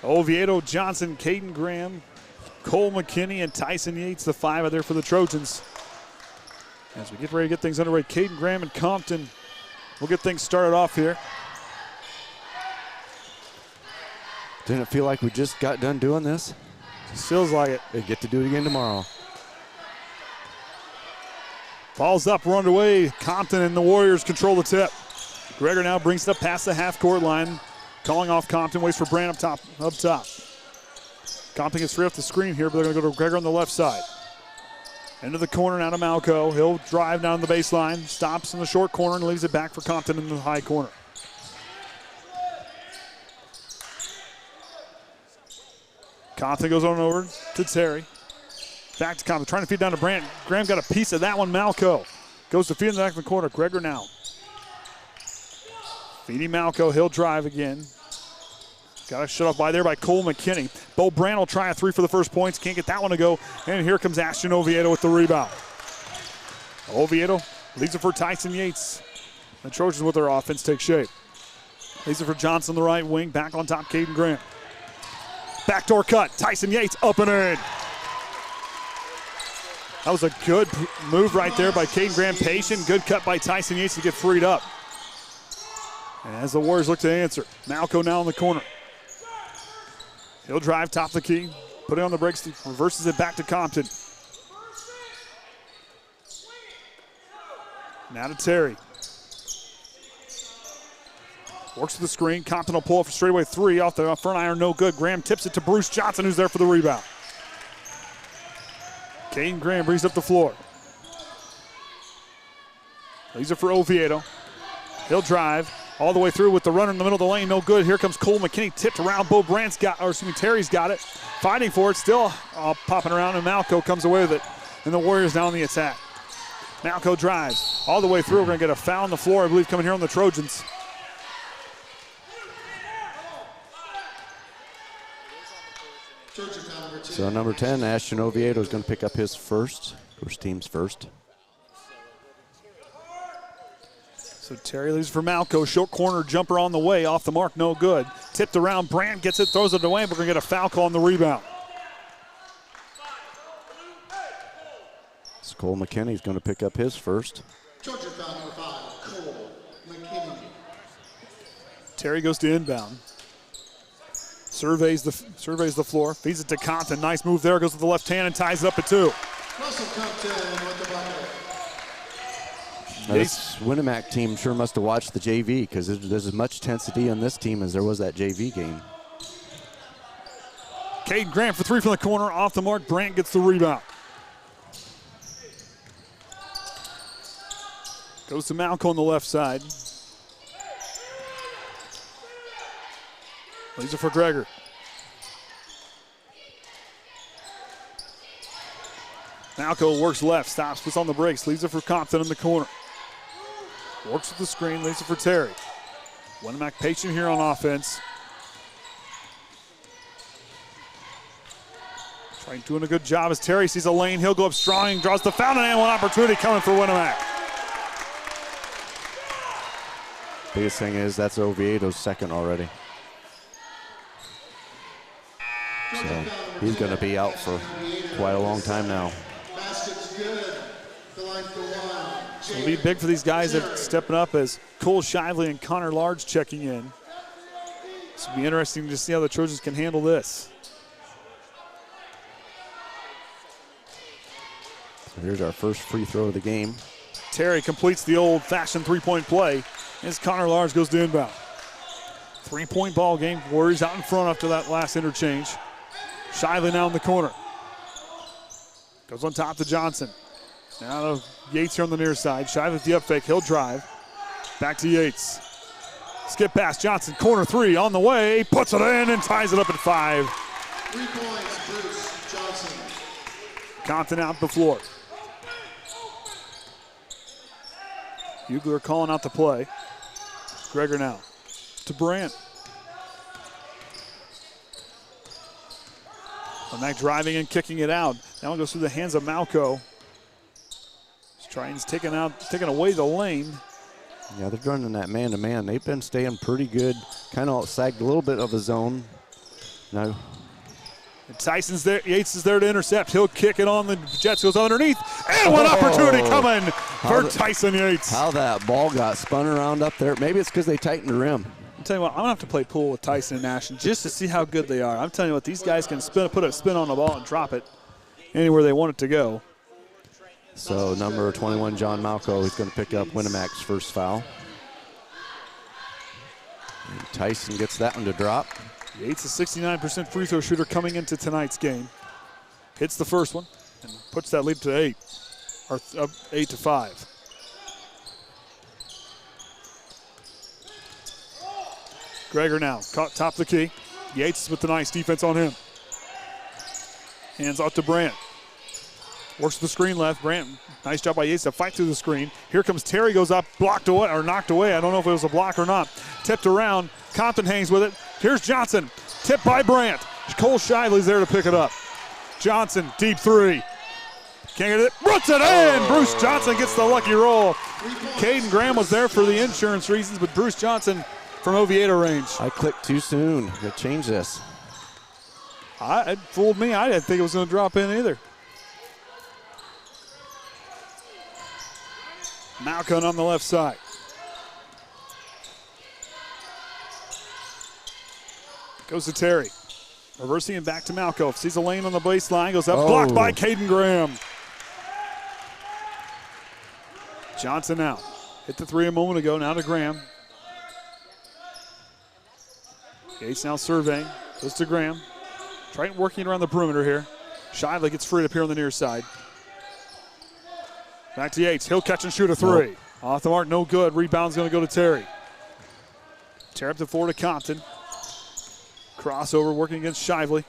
Oviedo Johnson, Kaden Graham, Cole McKinney, and Tyson Yates, the 5 out there for the Trojans. As we get ready to get things underway, Kaden Graham and Compton will get things started off here. Didn't it feel like we just got done doing this? It feels like it. They get to do it again tomorrow. Ball's up, we're underway. Compton and the Warriors control the tip. Greger now brings it up past the half-court line. Calling off Compton, waits for Brandt up top. Compton gets free off the screen here, but they're going to go to Greger on the left side. Into the corner now to Malco. He'll drive down the baseline, stops in the short corner and leaves it back for Compton in the high corner. Compton goes on over to Terry. Back to Compton, trying to feed down to Brandt. Graham got a piece of that one. Malco goes to feed in the back of the corner. Gregor now. Feeding Malco, he'll drive again. Got a shut off by there by Cole McKinney. Bo Brandt will try a three for the first points. Can't get that one to go. And here comes Ashton Oviedo with the rebound. Oviedo leaves it for Tyson Yates. The Trojans with their offense take shape. Leaves it for Johnson, the right wing. Back on top, Kaden Graham. Backdoor cut. Tyson Yates up and in. That was a good move right there by Kaden Graham. Patient. Good cut by Tyson Yates to get freed up. And as the Warriors look to answer, Malco now in the corner. He'll drive top the key, put it on the brakes, reverses it back to Compton. Now to Terry. Works with the screen. Compton will pull up for straightaway three off the front iron, no good. Graham tips it to Bruce Johnson, who's there for the rebound. Kaden Graham brings up the floor. Leaves it for Oviedo. He'll drive all the way through with the runner in the middle of the lane, no good. Here comes Cole McKinney, tipped around. Terry's got it. Fighting for it, still popping around, and Malco comes away with it. And the Warriors now on the attack. Malco drives all the way through. We're going to get a foul on the floor, I believe, coming here on the Trojans. So number 10, Ashton Oviedo is going to pick up his first team's first. So Terry leaves for Malco. Short corner jumper on the way. Off the mark, no good. Tipped around. Brandt gets it, throws it away. We're going to get a foul call on the rebound. So Cole McKinney's going to pick up his first. Georgia foul number 5, Cole McKinney. Terry goes to inbound. Surveys the floor. Feeds it to Compton. Nice move there. Goes with the left hand and ties it up at 2. Russell Compton with the bucket. This Winamac team sure must have watched the JV because there's as much intensity on this team as there was that JV game. Kaden Graham for three from the corner. Off the mark. Brandt gets the rebound. Goes to Malco on the left side. Leaves it for Gregor. Malco works left, stops, puts on the brakes, leaves it for Compton in the corner. Works with the screen, leaves it for Terry. Winamac patient here on offense. Trying doing a good job as Terry sees a lane. He'll go up strong, draws the foul, and one opportunity coming for Winamac. Biggest thing is that's Oviedo's second already. So he's going to be out for quite a long time now. Basket's good. The line for 1. It'll be big for these guys that are stepping up as Cole Shively and Connor Large checking in. This will be interesting to see how the Trojans can handle this. So here's our first free throw of the game. Terry completes the old-fashioned three-point play as Connor Large goes to inbound. 3-point ball game. Warriors out in front after that last interchange. Shively now in the corner. Goes on top to Johnson. Now to Yates here on the near side. Shively with the up fake. He'll drive. Back to Yates. Skip pass. Johnson. Corner three on the way. Puts it in and ties it up at 5. 3 points, Bruce Johnson. Compton out the floor. Hugler calling out the play. Gregor now to Brandt. Mac driving and kicking it out. That one goes through the hands of Malco. Triton's taking away the lane. Yeah, they're running that man-to-man. They've been staying pretty good. Kind of sagged a little bit of a zone. Now, and Tyson's there. Yates is there to intercept. He'll kick it on. The Jets goes underneath. And one opportunity coming for Tyson Yates. How that ball got spun around up there. Maybe it's because they tightened the rim. I'm telling you what, I'm going to have to play pool with Tyson and Ashton just to see how good they are. I'm telling you what, these guys can put a spin on the ball and drop it anywhere they want it to go. So number 21, John Malco, is going to pick up Winamac's first foul. And Tyson gets that one to drop. Yates, a 69% free throw shooter coming into tonight's game. Hits the first one. and puts that lead to 8, or 8-5. Gregor now, caught top of the key. Yates with the nice defense on him. Hands off to Brandt. Works the screen left. Brandt, nice job by Yates to fight through the screen. Here comes Terry, goes up, blocked away, or knocked away. I don't know if it was a block or not. Tipped around. Compton hangs with it. Here's Johnson. Tipped by Brandt. Cole Shively's there to pick it up. Johnson, deep three. Can't get it. Puts it in. Bruce Johnson gets the lucky roll. Kaden Graham was there for the insurance reasons, but Bruce Johnson from Oviedo range. I clicked too soon. Gotta change this. It fooled me. I didn't think it was going to drop in either. Malcolm on the left side. Goes to Terry. Reversing and back to Malco. Sees a lane on the baseline. Goes up. Blocked by Kaden Graham. Johnson out. Hit the three a moment ago. Now to Graham. Yates now surveying. Goes to Graham. Triton working around the perimeter here. Shively gets freed up here on the near side. Back to Yates. He'll catch and shoot a three. Nope. Off the mark, no good. Rebound's going to go to Terry. Terry up the floor to Compton. Crossover working against Shively.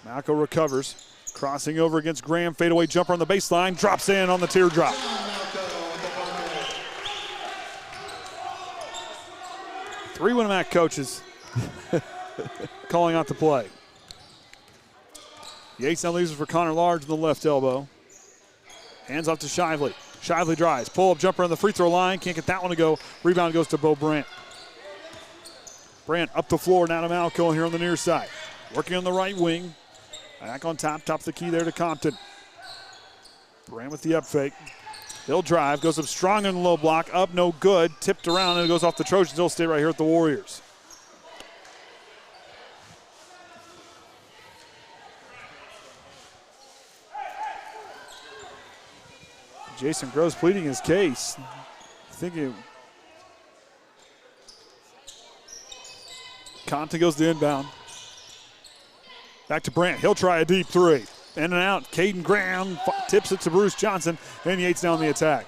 Malco recovers. Crossing over against Graham. Fadeaway jumper on the baseline. Drops in on the teardrop. Three Winamac coaches calling out the play. Yates now leaves it for Connor Large on the left elbow. Hands off to Shively. Shively drives. Pull-up jumper on the free throw line. Can't get that one to go. Rebound goes to Bo Brandt. Brandt up the floor now to Malco here on the near side. Working on the right wing. Back on top. Top of the key there to Compton. Brandt with the up fake. He'll drive. Goes up strong in the low block. Up, no good. Tipped around and it goes off the Trojans. He'll stay right here at the Warriors. Jason Gross pleading his case. Thinking Compton goes to inbound. Back to Brandt. He'll try a deep three. In and out. Kaden Graham tips it to Bruce Johnson. And Yates down the attack.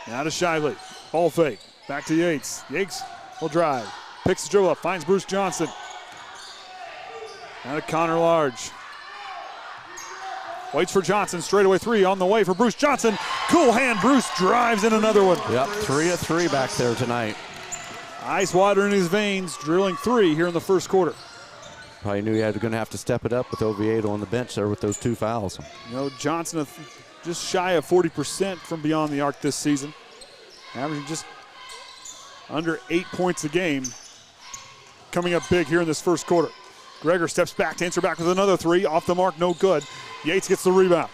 Now to Shively. Ball fake. Back to Yates. Yates will drive. Picks the dribble up. Finds Bruce Johnson. Now to Connor Large. Waits for Johnson, straightaway three on the way for Bruce Johnson. Cool hand, Bruce drives in another one. Yep, 3 of 3 back there tonight. Ice water in his veins, drilling three here in the first quarter. Probably knew he was going to have to step it up with Oviedo on the bench there with those 2 fouls. You know, Johnson just shy of 40% from beyond the arc this season. Averaging just under 8 points a game. Coming up big here in this first quarter. Gregor steps back to answer back with another three. Off the mark, no good. Yates gets the rebound.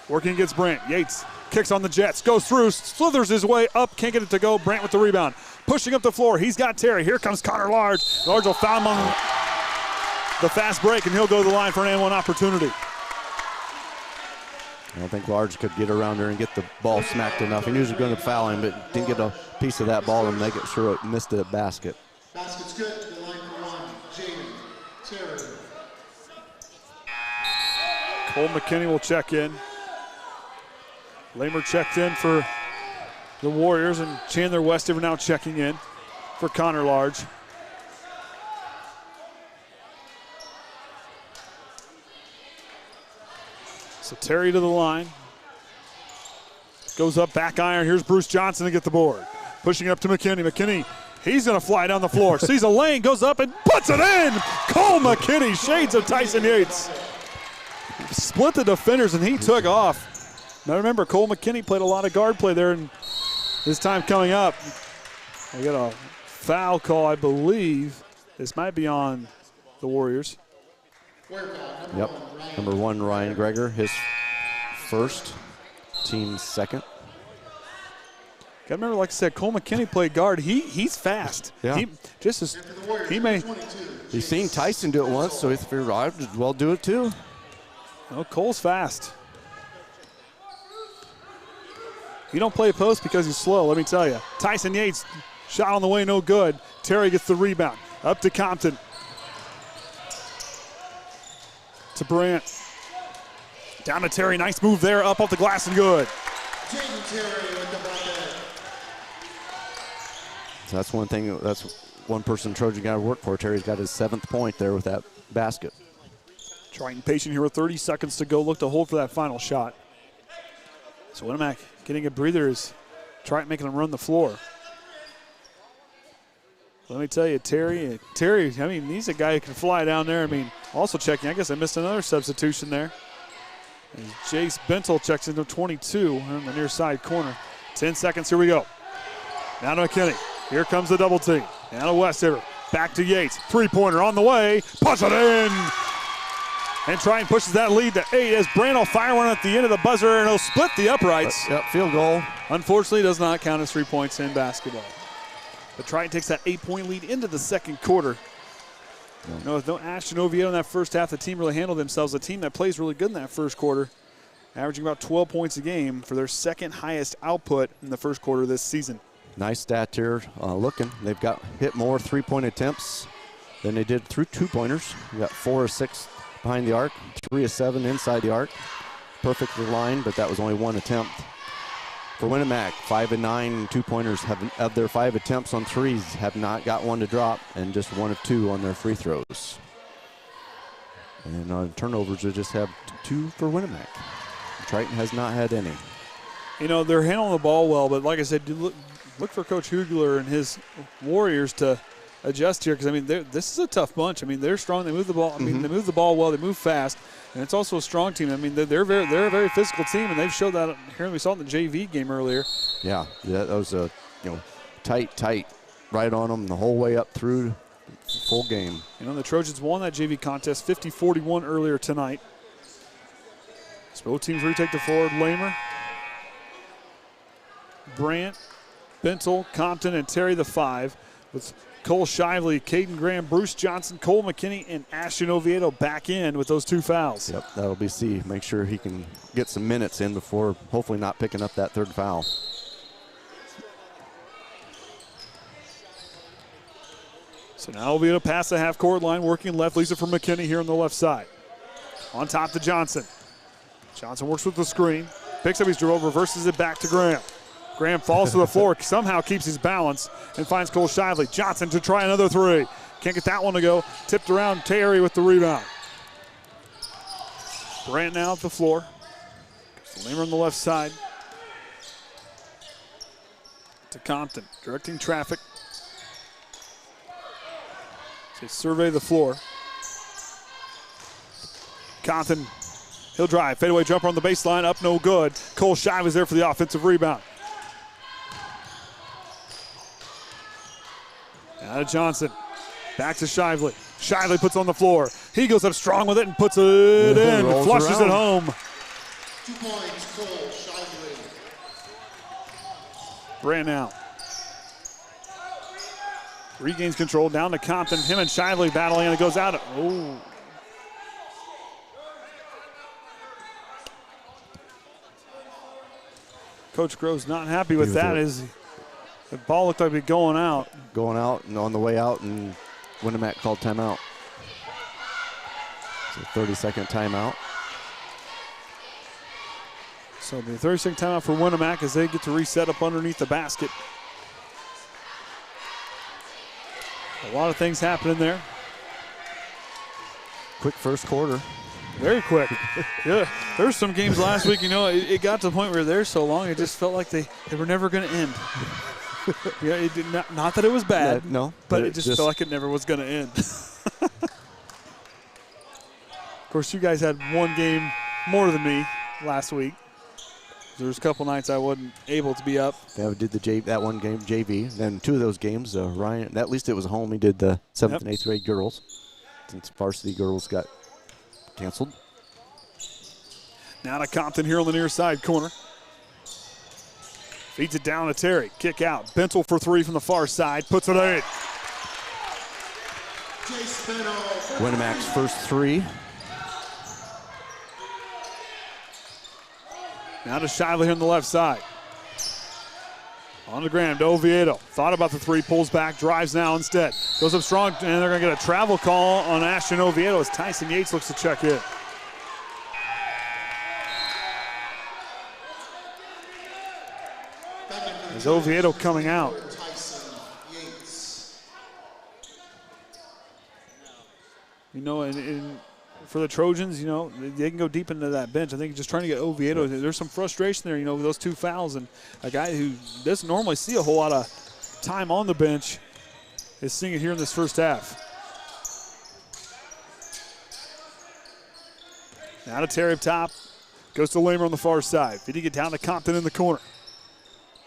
Working against Brandt. Yates kicks on the Jets. Goes through, slithers his way up. Can't get it to go. Brandt with the rebound. Pushing up the floor. He's got Terry. Here comes Connor Large. Large will foul him on the fast break, and he'll go to the line for an and one opportunity. I don't think Large could get around there and get the ball smacked enough. He knew he was going to foul him, but didn't get a piece of that ball and make it sure it missed the basket. Basket's good. The line for one. Jaden Terry. Cole McKinney will check in. Lemler checked in for the Warriors, and Chandler Westover now checking in for Connor Large. So Terry to the line. Goes up, back iron. Here's Bruce Johnson to get the board. Pushing it up to McKinney. McKinney, he's going to fly down the floor. Sees a lane, goes up and puts it in. Cole McKinney, shades of Tyson Yates. Split the defenders, and he took off. Now remember, Cole McKinney played a lot of guard play there, and his time coming up. I got a foul call, I believe. This might be on the Warriors. Yep, number 1, Ryan Gregor, his first, team's second. Got to remember, like I said, Cole McKinney played guard. He's fast. Yeah. He may. He's seen Tyson do it once, so he figured I'd well do it too. No, Cole's fast. He don't play post because he's slow, let me tell you. Tyson Yates, shot on the way, no good. Terry gets the rebound. Up to Compton. To Brandt. Down to Terry. Nice move there. Up off the glass and good. Jaden Terry with the bucket. So that's one thing. That's one person Trojan got to work for. Terry's got his 7th point there with that basket. Triton patient here with 30 seconds to go. Look to hold for that final shot. So Winamac getting a breather is Triton making them run the floor. Let me tell you, Terry, I mean, he's a guy who can fly down there. I mean, also checking, I guess I missed another substitution there. And Jace Bentel checks into 22 on the near side corner. 10 seconds, here we go. Now to McKinney. Here comes the double team. Now to Westiver. Back to Yates. Three-pointer on the way. Puts it in. And Triton pushes that lead to 8 as Brandt will fire one at the end of the buzzer, and he'll split the uprights. Yep, field goal. Unfortunately, does not count as 3 points in basketball. But Triton takes that 8-point lead into the second quarter. With no Ashton Oviedo in that first half, the team really handled themselves. A team that plays really good in that first quarter, averaging about 12 points a game for their second highest output in the first quarter this season. Nice stat here. Looking, they've got hit more 3-point attempts than they did through 2-pointers. We got 4 or 6 behind the arc, 3 of 7 inside the arc. Perfectly lined, but that was only 1 attempt. For Winamac, 5 of 9 2-pointers of their 5 attempts on threes have not got one to drop, and just 1 of 2 on their free throws. And on turnovers, they just have 2 for Winamac. Triton has not had any. You know, they're handling the ball well, but like I said, look for Coach Hugler and his Warriors to adjust here, because I mean, this is a tough bunch. I mean, they're strong. They move the ball. I mean, they move the ball well. They move fast, and it's also a strong team. I mean, they're a very physical team, and they've showed that here. We saw in the JV game earlier. Yeah, that was a tight, right on them the whole way up through the full game. You know, the Trojans won that JV contest 50-41 earlier tonight. So both teams retake the forward. Lemler, Brandt, Bentel, Compton, and Terry the 5 with Cole Shively, Kaden Graham, Bruce Johnson, Cole McKinney, and Ashton Oviedo back in with those 2 fouls. Yep, that'll be C. Make sure he can get some minutes in before hopefully not picking up that 3rd foul. So now Oviedo past the half-court line, working left, leaves it for McKinney here on the left side. On top to Johnson. Johnson works with the screen, picks up his dribble, reverses it back to Graham. Graham falls to the floor, somehow keeps his balance, and finds Cole Shively. Johnson to try another 3. Can't get that one to go. Tipped around, Terry with the rebound. Brandt now at the floor. Lemler on the left side. To Compton, directing traffic. So survey the floor. Compton, he'll drive. Fadeaway jumper on the baseline, up no good. Cole Shively's there for the offensive rebound. Out of Johnson. Back to Shively. Shively puts on the floor. He goes up strong with it and puts it in. Flushes it home. 2 points, Cole Shively. Brandt now. Regains control down to Compton. Him and Shively battling, and it goes out. Oh. Coach Grove's not happy with that. The ball looked like it'd be going out. Going out, and on the way out, and Winamac called timeout. So 30-second timeout. So the 30-second timeout for Winamac as they get to reset up underneath the basket. A lot of things happening there. Quick first quarter. Very quick. Yeah, there were some games last week, you know, it got to the point where they're so long, it just felt like they were never going to end. Yeah, it did not that it was bad. Yeah, no, but it just felt like it never was going to end. Of course, you guys had one game more than me last week. There was a couple nights I wasn't able to be up. Yeah, we did that one game JV. Then 2 of those games, Ryan. At least it was home. He did the 7th and 8th grade girls, since varsity girls got canceled. Now to Compton here on the near side corner. Feeds it down to Terry. Kick out. Bentel for 3 from the far side. Puts it in. Winamac's first 3. Now to Shively here on the left side. On the ground, Oviedo. Thought about the three, pulls back, drives now instead. Goes up strong, and they're going to get a travel call on Ashton Oviedo as Tyson Yates looks to check in. As Oviedo coming out. You know, and for the Trojans, you know, they can go deep into that bench. I think just trying to get Oviedo, there's some frustration there, you know, with those two fouls. And a guy who doesn't normally see a whole lot of time on the bench is seeing it here in this first half. Now to Terry up top. Goes to Lemler on the far side. Did he get down to Compton in the corner?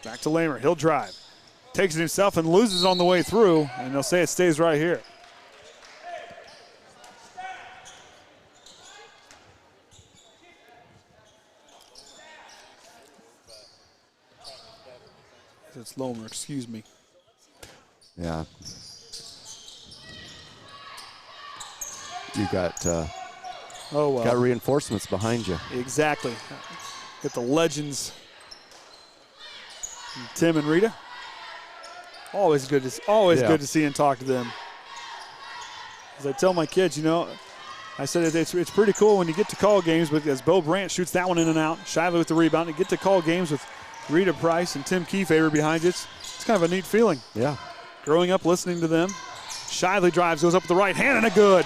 Back to Lemler. He'll drive. Takes it himself and loses on the way through. And they'll say it stays right here. It's Lemler, excuse me. Yeah. You got got reinforcements behind you. Exactly. Get the legends. Tim and Rita. Always good to see and talk to them. As I tell my kids, you know, I said it's pretty cool when you get to call games, but as Bo Brandt shoots that one in and out, Shively with the rebound, you get to call games with Rita Price and Tim Kiefaber behind you. It's kind of a neat feeling. Yeah. Growing up listening to them. Shively drives, goes up with the right hand, and a good.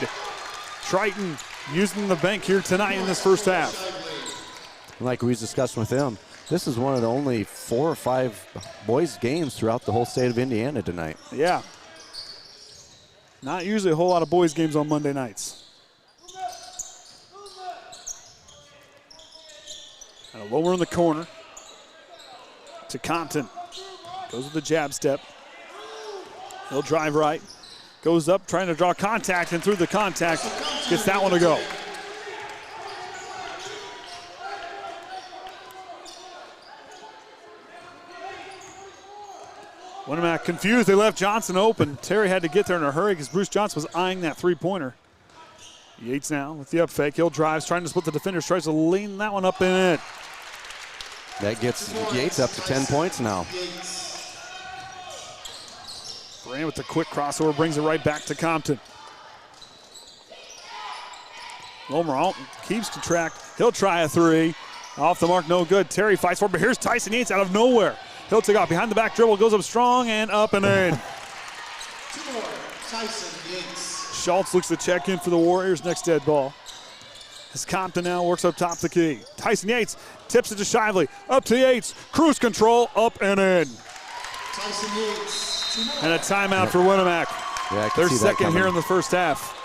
Triton using the bank here tonight in this first half. Like we discussed with him, this is one of the only 4 or 5 boys games throughout the whole state of Indiana tonight. Yeah. Not usually a whole lot of boys games on Monday nights. And a lower in the corner to Compton. Goes with the jab step. He'll drive right. Goes up trying to draw contact, and through the contact gets that one to go. Winamac confused. They left Johnson open. Terry had to get there in a hurry because Bruce Johnson was eyeing that three-pointer. Yates now with the up fake. He'll drive, trying to split the defenders, tries to lean that one up and in. That gets Yates up to 10 points now. Brand with the quick crossover, brings it right back to Compton. Lemler keeps to track. He'll try a three. Off the mark, no good. Terry fights for it, but here's Tyson Yates out of nowhere. He'll take off behind the back dribble, goes up strong and up and in. 2 more, Tyson Yates. Schultz looks to check in for the Warriors. Next dead ball. As Compton now works up top the key. Tyson Yates tips it to Shively. Up to Yates. Cruise control, up and in. Tyson Yates. 2 more. And a timeout for Winamac. Yeah, Their second here in the first half.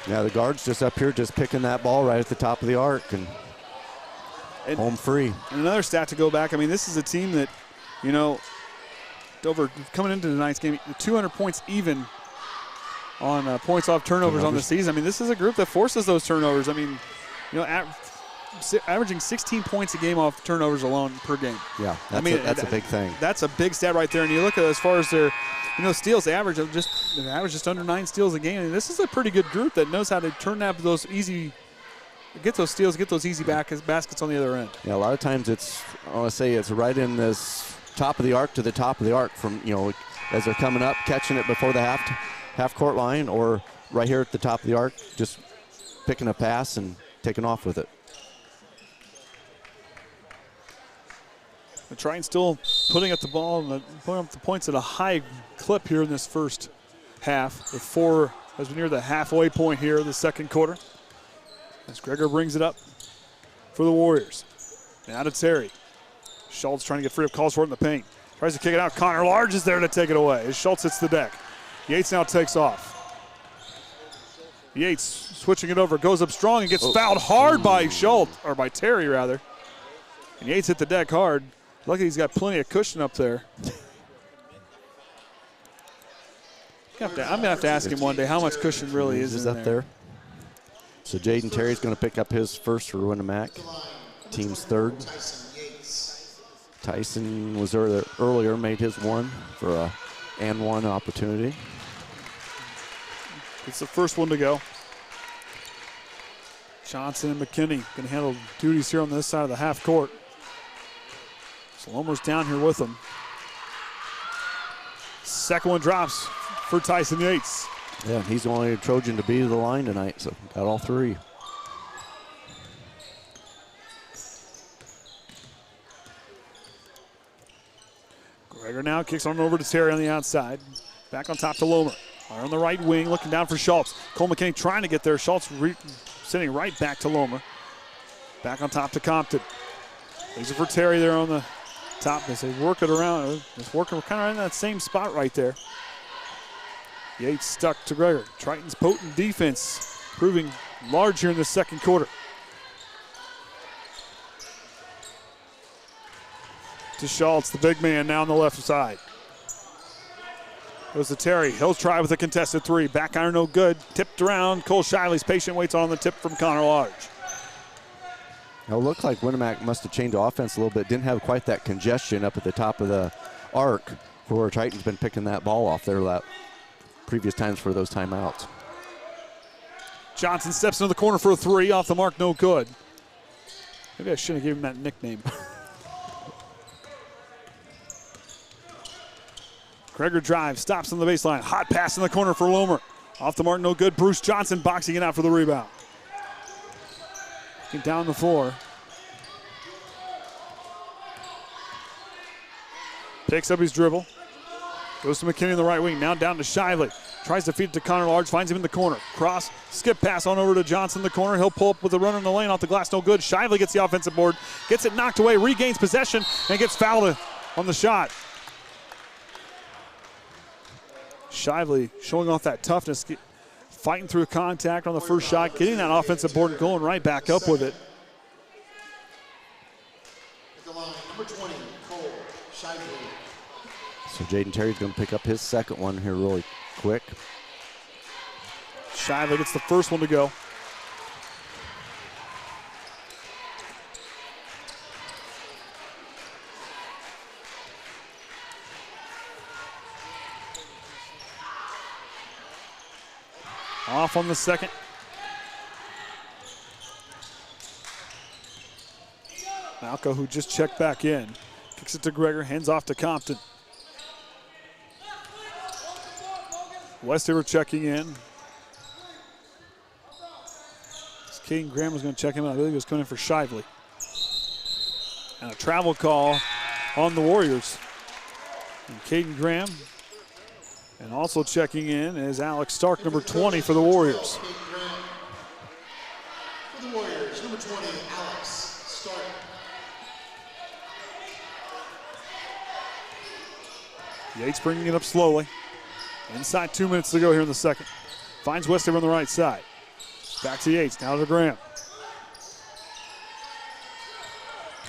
Yeah, the guard's just up here just picking that ball right at the top of the arc and home free. And another stat to go back. I mean, this is a team that, you know, coming into tonight's game, 200 points even on points off turnovers on the season. I mean, this is a group that forces those turnovers. I mean, you know, averaging 16 points a game off turnovers alone per game. Yeah, that's a big thing. That's a big stat right there. And you look at it as far as their, you know, steals, they average just under 9 steals a game. And this is a pretty good group that knows how to turn out those easy, get those steals, get those easy baskets on the other end. Yeah, a lot of times I want to say it's right in this top of the arc to the top of the arc from, you know, as they're coming up, catching it before the half court line, or right here at the top of the arc, just picking a pass and taking off with it. The Triton still putting up the ball and putting up the points at a high clip here in this first half. With 4 as we near the halfway point here of the second quarter. As Gregor brings it up for the Warriors. Now to Terry. Schultz trying to get free of calls for it in the paint. Tries to kick it out. Connor Large is there to take it away as Schultz hits the deck. Yates now takes off. Yates switching it over, goes up strong and gets fouled hard by Schultz, or by Terry rather. And Yates hit the deck hard. Lucky he's got plenty of cushion up there. I'm going to have to ask him one day how much cushion really is in up there. So Jaden Terry's going to pick up his first for Winamac. Team's third. Tyson was earlier, made his one for a and one opportunity. It's the first one to go. Johnson and McKinney going to handle duties here on this side of the half court. So Lomer's down here with him. Second one drops for Tyson Yates. Yeah, he's the only Trojan to be to the line tonight, so got all three. Gregor now kicks on over to Terry on the outside. Back on top to Lomer. On the right wing, looking down for Schultz. Cole McKinney trying to get there. Schultz sending right back to Lomer. Back on top to Compton. These are for Terry there on the top. They say work it around. It's working kind of in that same spot right there. Yates stuck to Gregor. Triton's potent defense proving large here in the second quarter. To Schultz, the big man now on the left side. Goes to Terry. He'll try with a contested three. Back iron no good. Tipped around. Cole Shiley's patient waits on the tip from Connor Large. It looked like Winamac must have changed offense a little bit. Didn't have quite that congestion up at the top of the arc where Triton's been picking that ball off there previous times for those timeouts. Johnson steps into the corner for a three. Off the mark, no good. Maybe I shouldn't have given him that nickname. Gregor drives, stops on the baseline. Hot pass in the corner for Lomer. Off the mark, no good. Bruce Johnson boxing it out for the rebound. Get down the floor. Picks up his dribble. Goes to McKinney in the right wing. Now down to Shively. Tries to feed it to Connor Large. Finds him in the corner. Cross. Skip pass on over to Johnson in the corner. He'll pull up with a run in the lane. Off the glass. No good. Shively gets the offensive board. Gets it knocked away. Regains possession. And gets fouled on the shot. Shively showing off that toughness. Fighting through contact on the first shot. Getting that offensive board and going right back up with it. Number 20, Cole Shively. So Jaden Terry's going to pick up his second one here really quick. Shively gets the first one to go. Off on the second. Malco, who just checked back in, kicks it to Gregor, hands off to Compton. Westaver checking in. Kaden Graham was going to check him out. I believe he was coming in for Shively. And a travel call on the Warriors. And Kaden Graham. And also checking in is Alex Stark, number 20 for the Warriors. For the Warriors, number 20, Alex Stark. Yates bringing it up slowly. Inside 2 minutes to go here in the second. Finds Westaver on the right side. Back to Yates, now to Graham.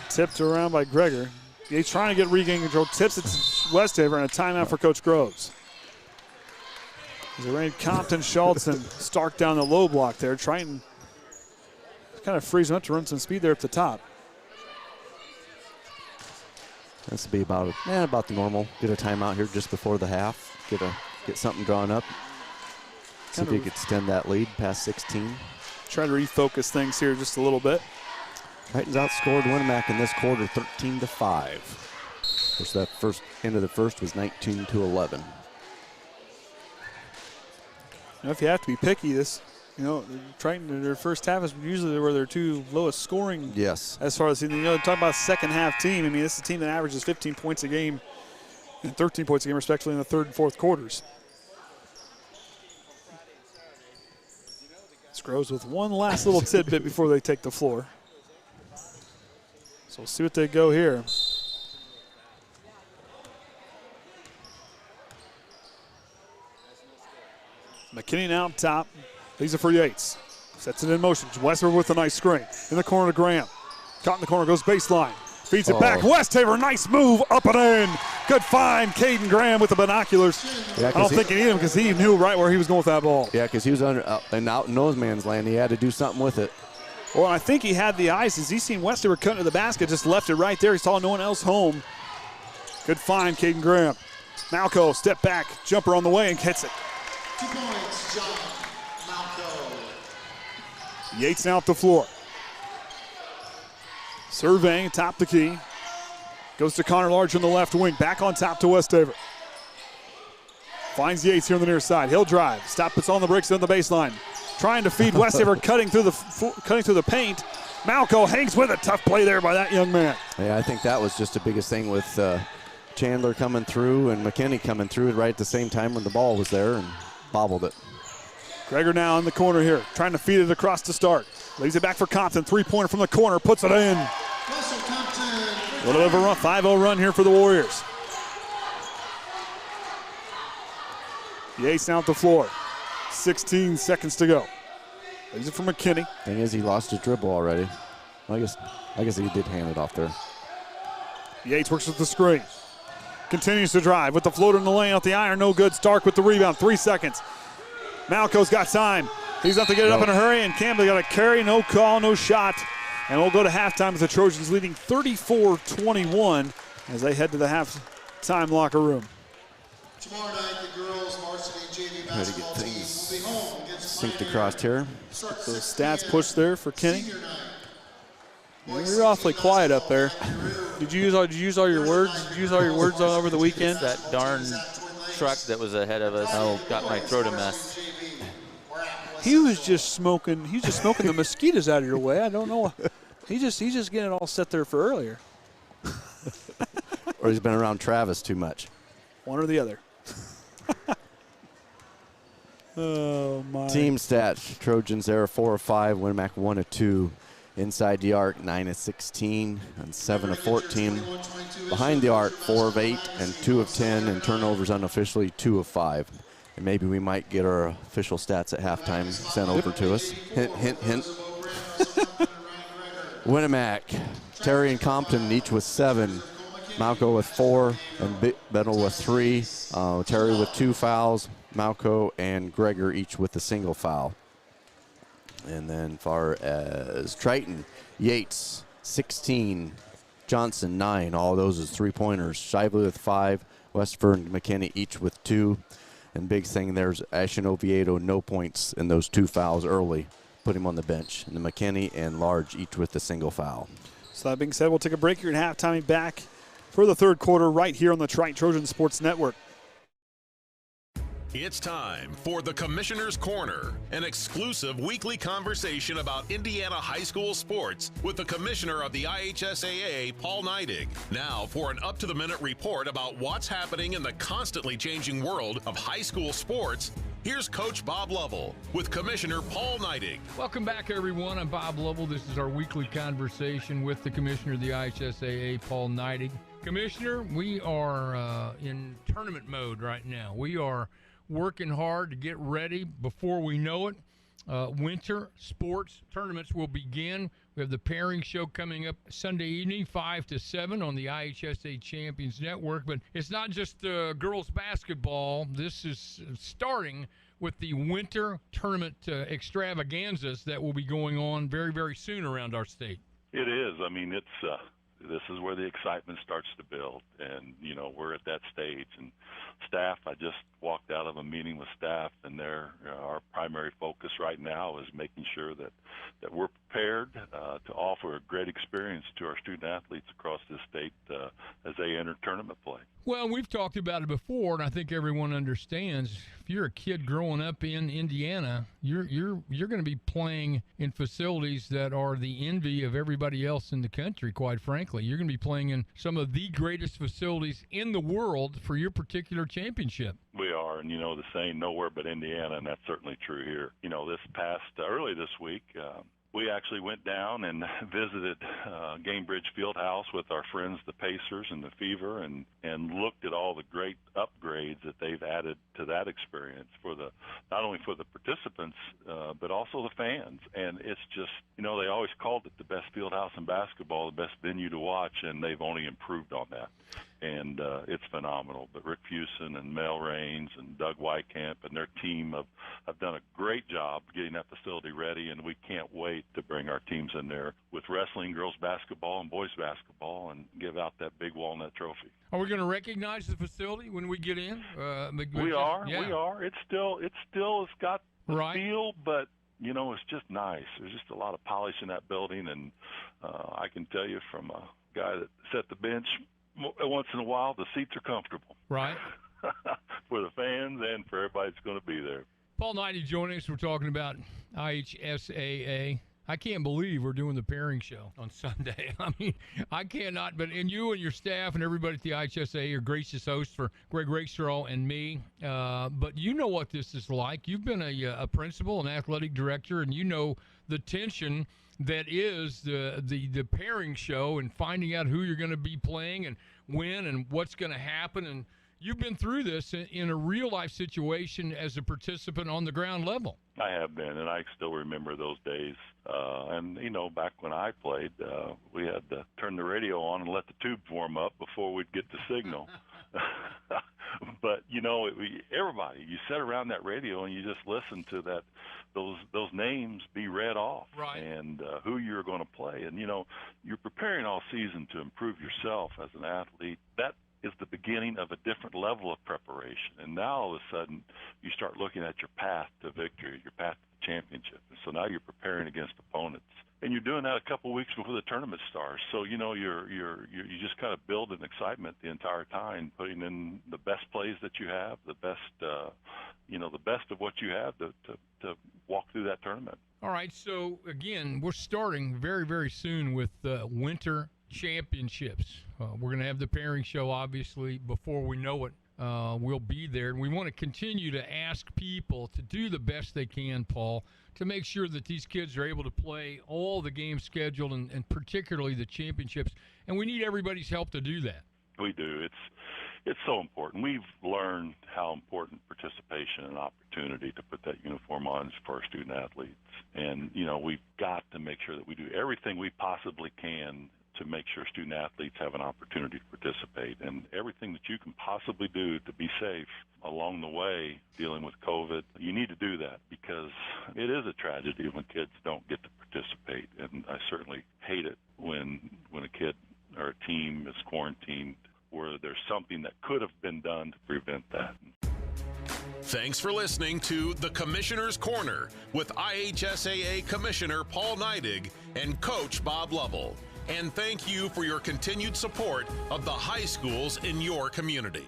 Tipped around by Gregor. Yates trying to get regain control. Tips it to Westaver and a timeout for Coach Groves. He's arranged Compton, Schultz, and Stark down the low block there. Triton kind of frees him up to run some speed there at the top. This will be about the normal. Get a timeout here just before the half. Get something drawn up. See if you can extend that lead past 16. Try to refocus things here just a little bit. Titans outscored Winamac in this quarter 13-5. Of course, that first end of the first was 19-11. If you have to be picky, Triton, their first half is usually where they're two lowest scoring. Yes. As far as, talk about second half team. I mean, this is a team that averages 15 points a game and 13 points a game, respectively, in the third and fourth quarters. Groves with one last little tidbit before they take the floor. So we'll see what they go here. McKinney now up top. These are for Yates. Sets it in motion. Westaver with a nice screen. In the corner to Graham. Caught in the corner, goes baseline. Feeds it back. Westaver, nice move, up and in. Good find. Kaden Graham with the binoculars. Yeah, I don't think he needed him because he knew right where he was going with that ball. Yeah, because he was out in no man's land. He had to do something with it. Well, I think he had the eyes as he seen Westaver cut into the basket, just left it right there. He saw no one else home. Good find, Kaden Graham. Malco, step back, jumper on the way and hits it. 2 points, John Malco. Yates now up the floor. Surveying, top the key. Goes to Connor Large on the left wing. Back on top to Westaver. Finds Yates here on the near side. He'll drive. Stop. It's on the bricks on the baseline. Trying to feed Westaver, cutting through the paint. Malco hangs with it. Tough play there by that young man. Yeah, I think that was just the biggest thing with Chandler coming through and McKinney coming through right at the same time when the ball was there and bobbled it. Gregor now in the corner here, trying to feed it across to start. Leaves it back for Compton. Three-pointer from the corner, puts it in. A little bit of a run, 5-0 run here for the Warriors. Yates now at the floor. 16 seconds to go. Leaves it for McKinney. Thing is, he lost his dribble already. I guess he did hand it off there. Yates works with the screen. Continues to drive with the floater in the lane, out the iron, no good. Stark with the rebound, 3 seconds. Malco's got time. He's got to get it up in a hurry, and Campbell got a carry, no call, no shot. And we'll go to halftime with the Trojans leading 34-21 as they head to the halftime locker room. Tomorrow night, the girls' varsity JV basketball team will be home against synced across here. Those stats pushed there for Kenny. You're awfully quiet up there. Did you use all your words? Did you use all your words all over the weekend? That darn truck that was ahead of us got my throat a mess. He was just smoking. He's just smoking the mosquitoes out of your way. I don't know. He's just getting it all set there for earlier. Or he's been around Travis too much. One or the other. Oh my. Team stats: Trojans there 4 of 5, Winamac 1 of 2. Inside the arc 9 of 16 and 7 of 14. Behind the arc 4 of 8 and 2 of 10, and turnovers unofficially 2 of 5. And maybe we might get our official stats at halftime sent over to us. Hint, hint, hint. Winamac, Terry and Compton each with 7. Malco with 4 and Bettel with 3. Terry with 2 fouls. Malco and Gregor each with a single foul. And then far as Triton, Yates 16, Johnson 9. All those as 3-pointers. Shively with 5. Westford and McKinney each with 2. And big thing there's Ashen Oviedo, no points in those 2 fouls early. Put him on the bench. And the McKinney and Large each with a single foul. So that being said, we'll take a break here at halftime. Back for the third quarter right here on the Triton Trojan Sports Network. It's time for the Commissioner's Corner, an exclusive weekly conversation about Indiana high school sports with the Commissioner of the IHSAA, Paul Neidig. Now for an up-to-the-minute report about what's happening in the constantly changing world of high school sports, here's Coach Bob Lovell with Commissioner Paul Neidig. Welcome back, everyone. I'm Bob Lovell. This is our weekly conversation with the Commissioner of the IHSAA, Paul Neidig. Commissioner, we are in tournament mode right now. We are working hard to get ready before we know it. Winter sports tournaments will begin. We have the pairing show coming up Sunday evening, 5 to 7 on the IHSA Champions Network. But it's not just girls basketball. This is starting with the winter tournament extravaganzas that will be going on very, very soon around our state. It is. I mean, this is where the excitement starts to build, and we're at that stage. And staff, I just walked out of a meeting with staff, and our primary focus right now is making sure that we're prepared to offer a great experience to our student athletes across this state as they enter tournament play. Well, we've talked about it before, and I think everyone understands. If you're a kid growing up in Indiana, you're going to be playing in facilities that are the envy of everybody else in the country, quite frankly. You're going to be playing in some of the greatest facilities in the world for your particular championship. We are, and the saying, nowhere but Indiana, and that's certainly true here. Early this week, we actually went down and visited Gamebridge Fieldhouse with our friends, the Pacers and the Fever, and looked at all the great upgrades that they've added to that experience not only for the participants, but also the fans. And it's just, they always called it the best fieldhouse in basketball, the best venue to watch, and they've only improved on that. And it's phenomenal. But Rick Fuson and Mel Raines and Doug Wykamp and their team have done a great job getting that facility ready, and we can't wait to bring our teams in there with wrestling, girls basketball, and boys basketball and give out that big walnut trophy. Are we going to recognize the facility when we get in? We are. It's got the feel, but it's just nice. There's just a lot of polish in that building, and I can tell you from a guy that set the bench once in a while, the seats are comfortable. Right. For the fans and for everybody that's going to be there. Paul Knighty joining us. We're talking about IHSAA. I can't believe we're doing the pairing show on Sunday. I mean, I cannot, and you and your staff and everybody at the IHSAA are gracious hosts for Greg Rakestraw and me. But you know what this is like. You've been a principal, an athletic director, and you know the tension that is the pairing show and finding out who you're going to be playing and when and what's going to happen. And you've been through this in a real-life situation as a participant on the ground level. I have been, and I still remember those days. And, back when I played, we had to turn the radio on and let the tubes warm up before we'd get the signal. But, everybody, you sat around that radio and you just listened to those names be read off. Right. And who you're going to play. And, you're preparing all season to improve yourself as an athlete. That is the beginning of a different level of preparation. And now all of a sudden you start looking at your path to victory, your path to the championship. And so now you're preparing against opponents. And you're doing that a couple of weeks before the tournament starts. So, you just kind of build an excitement the entire time, putting in the best plays that you have, the best of what you have to walk through that tournament. All right. So again, we're starting very, very soon with winter championships. We're going to have the pairing show, obviously, before we know it. We'll be there. And we want to continue to ask people to do the best they can, Paul, to make sure that these kids are able to play all the games scheduled and particularly the championships. And we need everybody's help to do that. We do. It's so important. We've learned how important participation and opportunity to put that uniform on is for our student athletes. And, we've got to make sure that we do everything we possibly can to make sure student athletes have an opportunity to participate, and everything that you can possibly do to be safe along the way dealing with COVID. You need to do that because it is a tragedy when kids don't get to participate, and I certainly hate it when a kid or a team is quarantined where there's something that could have been done to prevent that. Thanks for listening to The Commissioner's Corner with IHSAA Commissioner Paul Neidig and Coach Bob Lovell. And thank you for your continued support of the high schools in your community.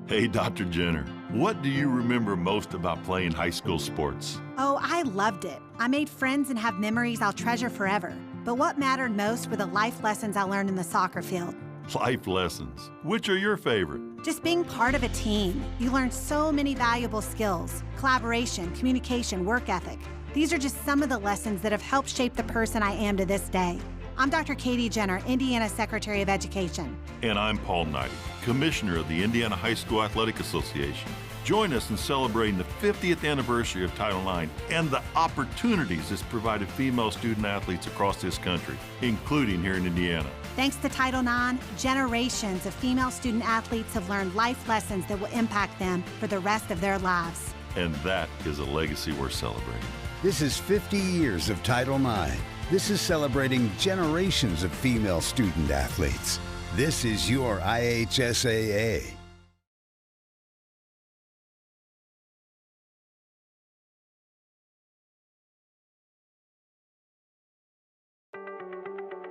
Hey, Dr. Jenner, what do you remember most about playing high school sports? Oh, I loved it. I made friends and have memories I'll treasure forever. But what mattered most were the life lessons I learned in the soccer field. Life lessons. Which are your favorite? Just being part of a team. You learn so many valuable skills: collaboration, communication, work ethic. These are just some of the lessons that have helped shape the person I am to this day. I'm Dr. Katie Jenner, Indiana Secretary of Education. And I'm Paul Knighty, Commissioner of the Indiana High School Athletic Association. Join us in celebrating the 50th anniversary of Title IX and the opportunities it's provided female student athletes across this country, including here in Indiana. Thanks to Title IX, generations of female student athletes have learned life lessons that will impact them for the rest of their lives. And that is a legacy we're celebrating. This is 50 years of Title IX. This is celebrating generations of female student athletes. This is your IHSAA.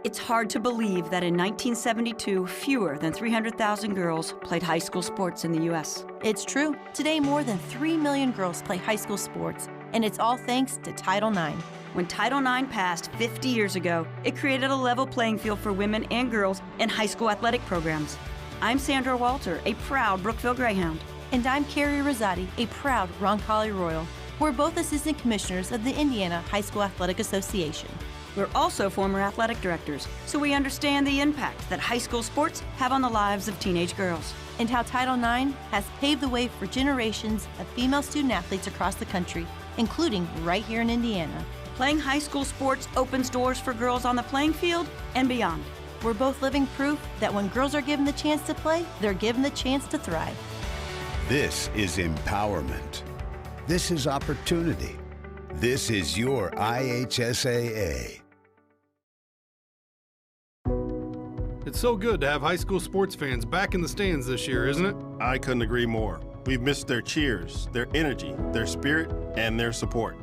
It's hard to believe that in 1972, fewer than 300,000 girls played high school sports in the U.S. It's true. Today, more than 3 million girls play high school sports, and it's all thanks to Title IX. When Title IX passed 50 years ago, it created a level playing field for women and girls in high school athletic programs. I'm Sandra Walter, a proud Brookfield Greyhound. And I'm Carrie Rosati, a proud Roncalli Royal. We're both Assistant Commissioners of the Indiana High School Athletic Association. We're also former athletic directors, so we understand the impact that high school sports have on the lives of teenage girls. And how Title IX has paved the way for generations of female student athletes across the country, including right here in Indiana. Playing high school sports opens doors for girls on the playing field and beyond. We're both living proof that when girls are given the chance to play, they're given the chance to thrive. This is empowerment. This is opportunity. This is your IHSAA. It's so good to have high school sports fans back in the stands this year, isn't it? I couldn't agree more. We've missed their cheers, their energy, their spirit, and their support.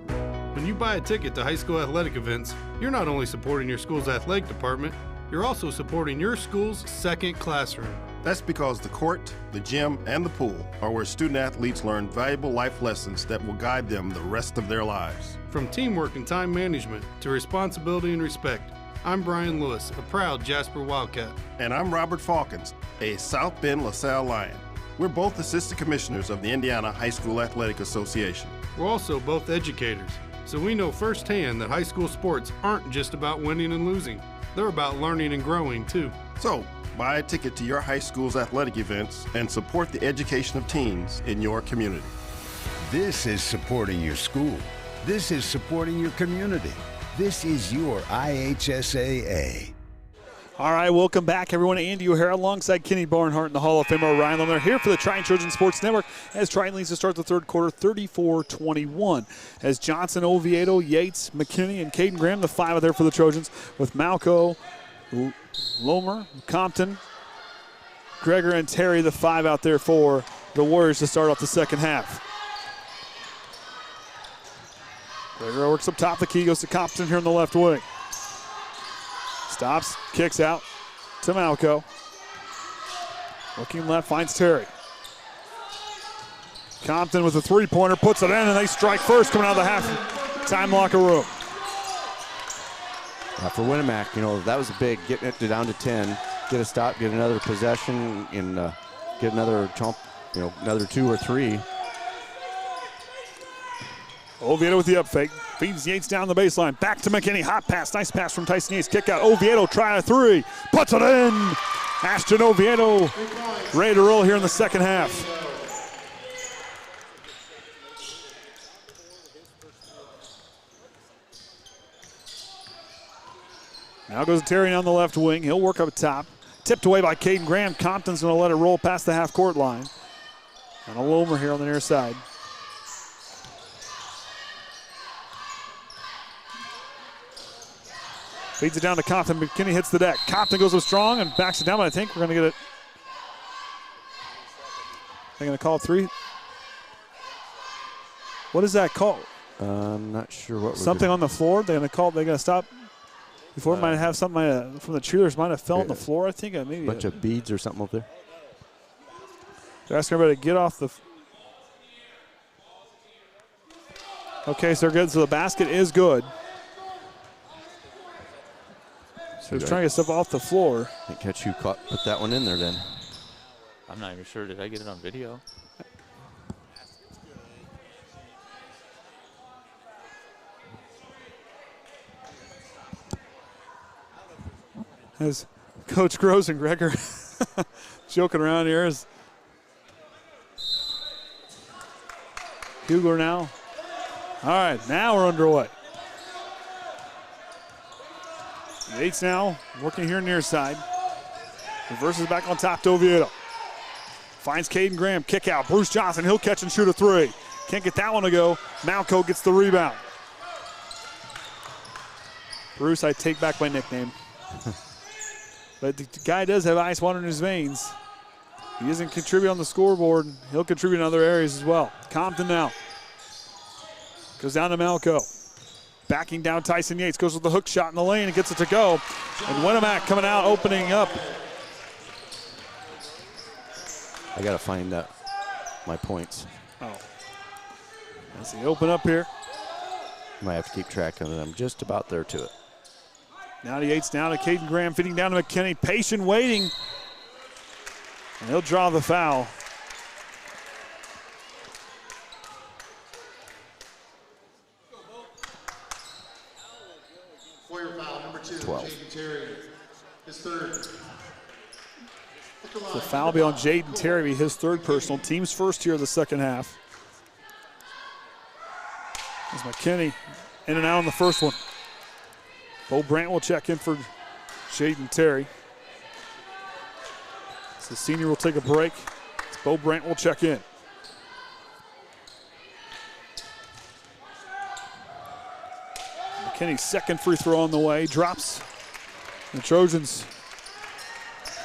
When you buy a ticket to high school athletic events, you're not only supporting your school's athletic department, you're also supporting your school's second classroom. That's because the court, the gym, and the pool are where student athletes learn valuable life lessons that will guide them the rest of their lives. From teamwork and time management to responsibility and respect, I'm Brian Lewis, a proud Jasper Wildcat. And I'm Robert Falkins, a South Bend LaSalle Lion. We're both assistant commissioners of the Indiana High School Athletic Association. We're also both educators, so we know firsthand that high school sports aren't just about winning and losing. They're about learning and growing, too. So, buy a ticket to your high school's athletic events and support the education of teens in your community. This is supporting your school. This is supporting your community. This is your IHSAA. All right, welcome back, everyone. Andy O'Hara alongside Kenny Barnhart and the Hall of Famer Orion Lemler here for the Triton Trojan Sports Network as Triton leads to start the third quarter 34-21. As Johnson, Oviedo, Yates, McKinney, and Kaden Graham, the five out there for the Trojans, with Malco, Lemler, Compton, Gregor, and Terry, the five out there for the Warriors to start off the second half. Gregor works up top the key, goes to Compton here in the left wing. Stops, kicks out to Malco. Looking left, finds Terry. Compton with a three-pointer, puts it in, and they strike first coming out of the half-time locker room. For Winamac, that was a big, getting it down to 10, get a stop, get another possession, and get another chomp, another 2 or 3. Oviedo with the up fake, feeds Yates down the baseline, back to McKinney, hot pass, nice pass from Tyson Yates, kick out, Oviedo trying a three, puts it in! Ashton Oviedo ready to roll here in the second half. Now goes Terry on the left wing, he'll work up top, tipped away by Kaden Graham, Compton's gonna let it roll past the half court line. And a Lemler here on the near side. Feeds it down to Compton. McKinney hits the deck. Compton goes up strong and backs it down, but I think we're going to get it. They're going to call it three. What is that called? I'm not sure what. Something on the floor. They're going to call. They're going to stop. Before might have something from the cheerleaders might have fell on the floor. I think maybe a bunch of beads or something up there. They're asking everybody to get off the. Okay, so they're good. So the basket is good. So he's trying to get stuff off the floor. I think catch who put that one in there then. I'm not even sure. Did I get it on video? As Coach Gross and Gregor joking around here as Hugler now. All right, now we're underway. Yates now working here near side. Reverses back on top to Oviedo. Finds Kaden Graham, kick out. Bruce Johnson, he'll catch and shoot a three. Can't get that one to go. Malco gets the rebound. Bruce, I take back my nickname. But the guy does have ice water in his veins. He doesn't contribute on the scoreboard. He'll contribute in other areas as well. Compton now. Goes down to Malco. Backing down Tyson Yates, goes with the hook shot in the lane and gets it to go. And Winamac coming out, opening up. I got to find my points. Oh. As he open up here. Might have to keep track of it. I'm just about there to it. Now to Yates, down to Kaden Graham, feeding down to McKinney. Patient waiting. And he'll draw the foul. Warrior foul number 2, 12. Jaden Terry, his third. The foul be on Jaden Terry, his third personal. Team's first here of the second half. As McKinney in and out on the first one. Bo Brandt will check in for Jaden Terry. So the senior will take a break. Bo Brandt will check in. McKinney's second free throw on the way. Drops. The Trojans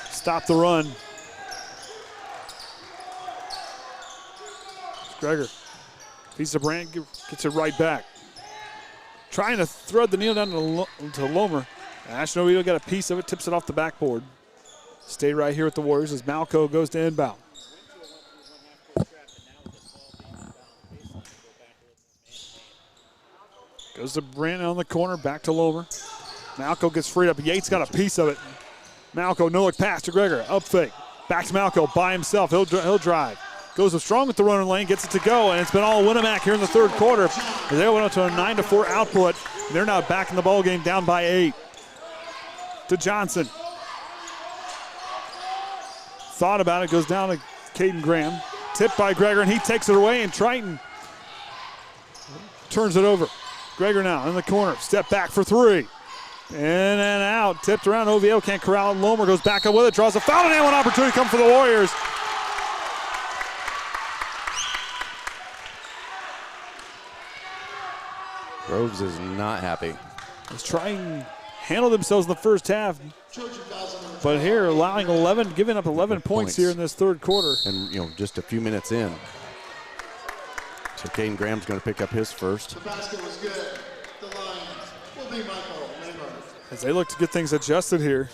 stop the run. Gregor. Piece of Brandt gets it right back. Trying to thread the needle down to Lemler. Ashton Oviedo got a piece of it, tips it off the backboard. Stay right here with the Warriors as Malco goes to inbound. Goes to Brandt on the corner, back to Lemler. Malco gets freed up. Yates got a piece of it. Malco, no look pass to Gregor. Up fake. Back to Malco by himself. He'll drive. Goes up strong with the running lane, gets it to go, and it's been all Winamac here in the third quarter. They went up to a 9-4 output. They're now back in the ball game, down by 8. To Johnson. Thought about it, goes down to Kaden Graham. Tipped by Gregor, and he takes it away, and Triton turns it over. Gregor now in the corner, step back for 3. In and out, tipped around. Oviedo can't corral it. Lemler goes back up with it, draws a foul, and one opportunity come for the Warriors. Groves is not happy. He's trying to handle themselves in the first half, but here allowing 11, giving up 11 points here in this third quarter. And just a few minutes in. So Kaden Graham's going to pick up his first. The basket was good. The line will be Michael Lemler. As they look to get things adjusted here.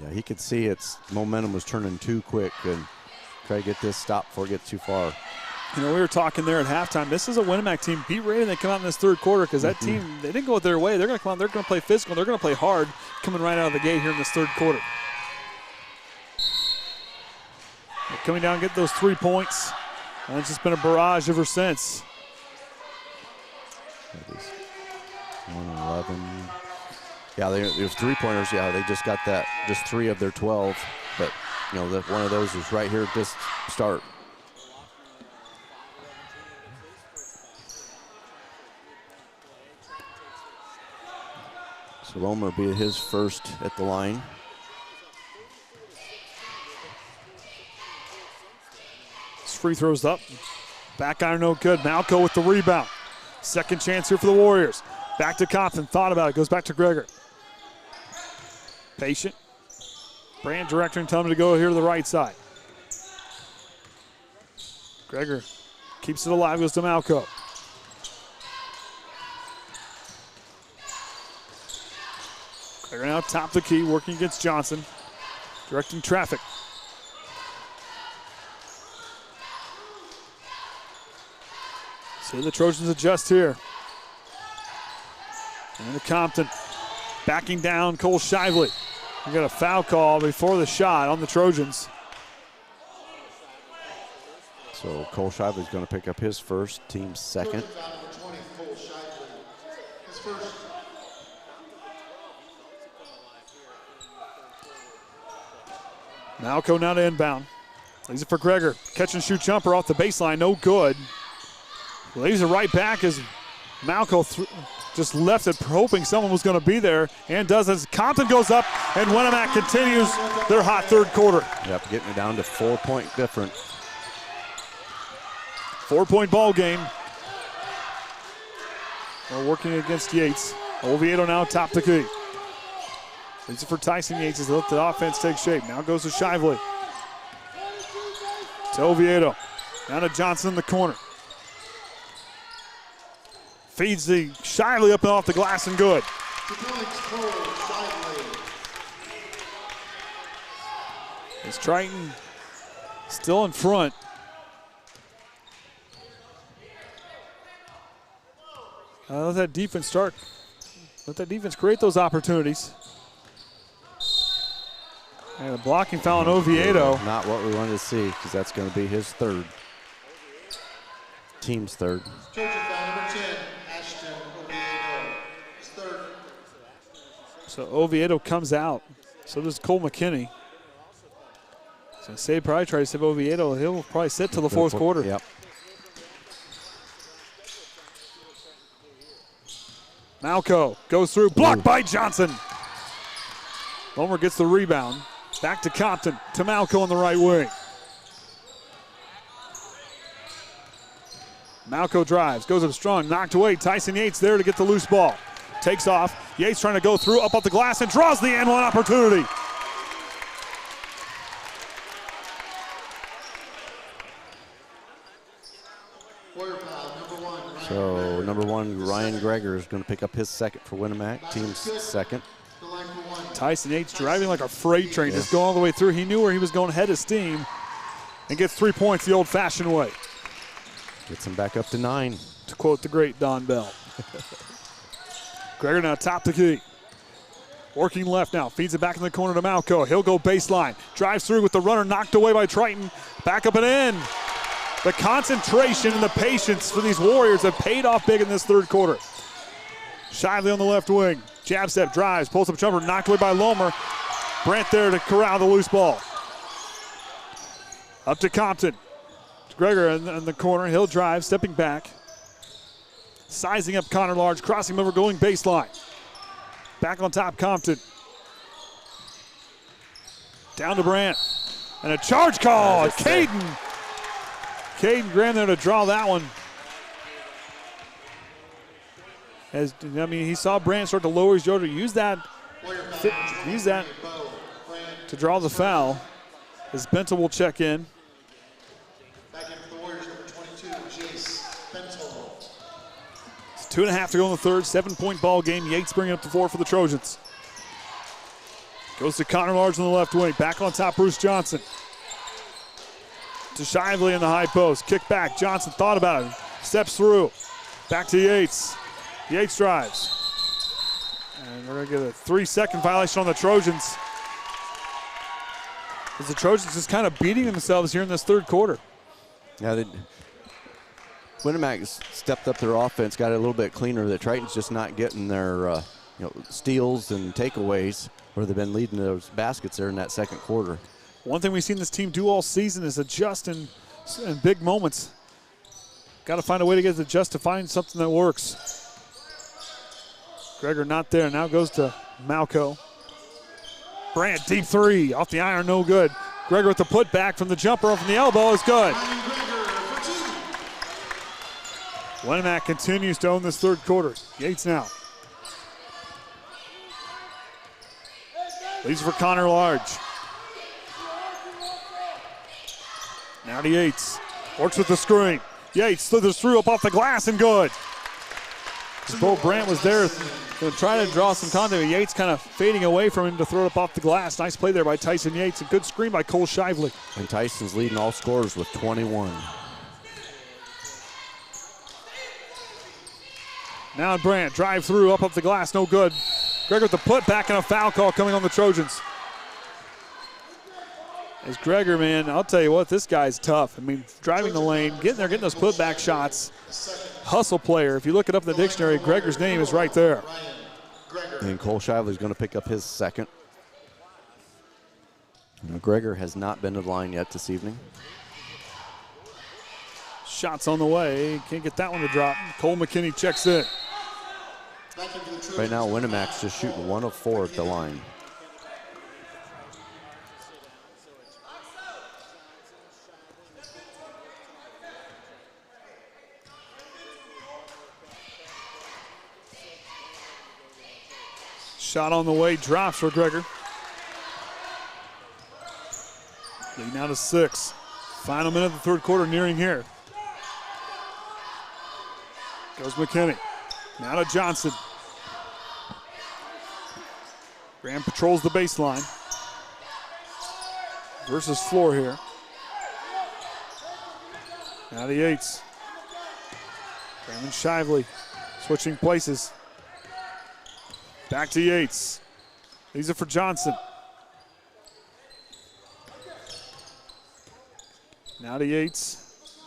Yeah, he could see its momentum was turning too quick and try to get this stopped before it gets too far. We were talking there at halftime. This is a Winamac team. Beat ready when they come out in this third quarter because that team, they didn't go their way. They're going to come out, they're going to play physical, they're going to play hard coming right out of the gate here in this third quarter. They're coming down and get those 3 points. And it's just been a barrage ever since. 1-11. Yeah, there's 3-pointers. Yeah, they just got that, just 3 of their 12. But, one of those was right here at this start. So Lemler will be his first at the line. Free throws up. Back iron no good. Malco with the rebound. Second chance here for the Warriors. Back to Compton. Thought about it. Goes back to Gregor. Patient. Brandt directing, telling him to go here to the right side. Gregor keeps it alive. Goes to Malco. Gregor now top the key, working against Johnson. Directing traffic. See the Trojans adjust here. And to Compton. Backing down Cole Shively. We got a foul call before the shot on the Trojans. So Cole Shively's going to pick up his first, team's second. Malco now to inbound. Leaves it for Gregor. Catch and shoot jumper off the baseline, no good. Leaves it right back as Malco just left it hoping someone was going to be there, and does as Compton goes up, and Winamac continues their hot third quarter. Yep, getting it down to 4-point different. 4-point ball game. We're working against Yates. Oviedo now top the key. Leaves it for Tyson Yates as the offense takes shape. Now goes to Shively. To Oviedo. Now to Johnson in the corner. Feeds the Shively up and off the glass and good. It's Triton still in front. Let that defense start. Let that defense create those opportunities. And a blocking foul on Oviedo. Not what we wanted to see, because that's going to be his third. Team's third. Trojan foul number 10, Ashton Oviedo. His third. So Oviedo comes out. So does Cole McKinney. So say probably try to save Oviedo. He'll probably sit till the fourth quarter. Yep. Malco goes through, blocked by Johnson. Lemler gets the rebound. Back to Compton, to Malco on the right wing. Malco drives, goes up strong, knocked away. Tyson Yates there to get the loose ball. Takes off. Yates trying to go through, up off the glass, and draws the and one opportunity. So number one, Ryan Greger is going to pick up his second for Winamac, team's second. Tyson Yates driving like a freight train, just going all the way through. He knew where he was going, head of steam, and gets 3 points the old-fashioned way. Gets him back up to 9. To quote the great Don Bell. Greger now top the key. Working left now, feeds it back in the corner to Malco. He'll go baseline, drives through with the runner knocked away by Triton. Back up and in. The concentration and the patience for these Warriors have paid off big in this third quarter. Shively on the left wing. Jab step, drives, pulls up jumper, knocked away by Lemler. Brent there to corral the loose ball. Up to Compton. Greger in the corner. He'll drive, stepping back. Sizing up Connor Large, crossing him over, going baseline. Back on top, Compton. Down to Brandt. And a charge call. Kaden. Kaden Graham there to draw that one. He saw Brandt start to lower his shoulder. Use that to draw the foul. As Bentel will check in. Back in for the Warriors, number 22, Jace Bentel. It's 2.5 to go in the third. 7-point ball game. Yates bringing up the 4 for the Trojans. Goes to Connor Large on the left wing. Back on top, Bruce Johnson. To Shively in the high post. Kick back. Johnson thought about it. Steps through. Back to Yates. Yates drives. And we're going to get a 3-second violation on the Trojans. As the Trojans just kind of beating themselves here in this third quarter. Yeah, Winamac stepped up their offense, got it a little bit cleaner. The Triton's just not getting their steals and takeaways where they've been leading those baskets there in that second quarter. One thing we've seen this team do all season is adjust in big moments. Got to find a way to get it adjust to find something that works. Greger not there. Now goes to Malco. Brandt, deep three. Off the iron, no good. Greger with the putback from the jumper from the elbow is good. Winamac continues to own this third quarter. Yates now. Leads for Connor Large. Now to Yates. Works with the screen. Yates slithers through up off the glass and good. Bo Brandt was there to try to draw some contact. Yates kind of fading away from him to throw it up off the glass. Nice play there by Tyson Yates. A good screen by Cole Shively. And Tyson's leading all scorers with 21. Now Brandt, drive through, up the glass, no good. Greger with the putback and a foul call coming on the Trojans. As Greger, man, I'll tell you what, this guy's tough. I mean, driving the lane, getting there, getting those putback shots. Hustle player. If you look it up in the dictionary, Greger's name is right there. And Cole Shively's going to pick up his second. Greger has not been to the line yet this evening. Shots on the way. Can't get that one to drop. Cole McKinney checks in. Right now, Winamac's just shooting 1 of 4 at the line. Shot on the way, drops for Greger. Lead now to 6. Final minute of the third quarter nearing here. Goes McKinney. Now to Johnson. Graham patrols the baseline. Versus floor here. Now to Yates. Graham and Shively switching places. Back to Yates. These are for Johnson. Now to Yates.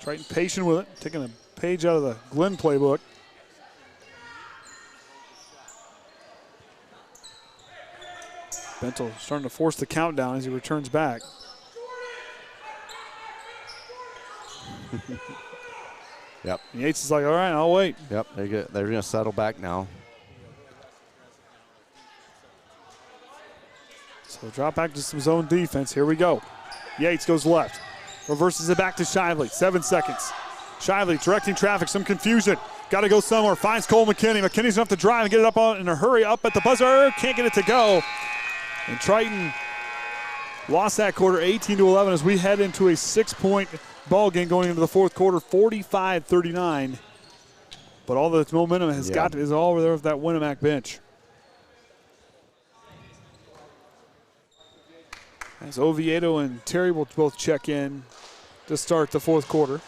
Triton patient with it, taking a page out of the Glenn playbook. Bentel starting to force the countdown as he returns back. Yep. And Yates is like, all right, I'll wait. Yep, they're going to settle back now. So drop back to some zone defense. Here we go. Yates goes left. Reverses it back to Shively. 7 seconds. Shively directing traffic. Some confusion. Got to go somewhere. Finds Cole McKinney. McKinney's going to have to drive and get it up in a hurry. Up at the buzzer. Can't get it to go. And Triton lost that quarter 18-11 as we head into a 6-point ball game going into the fourth quarter, 45-39. But all the momentum is all over there with that Winamac bench. As Oviedo and Terry will both check in to start the fourth quarter.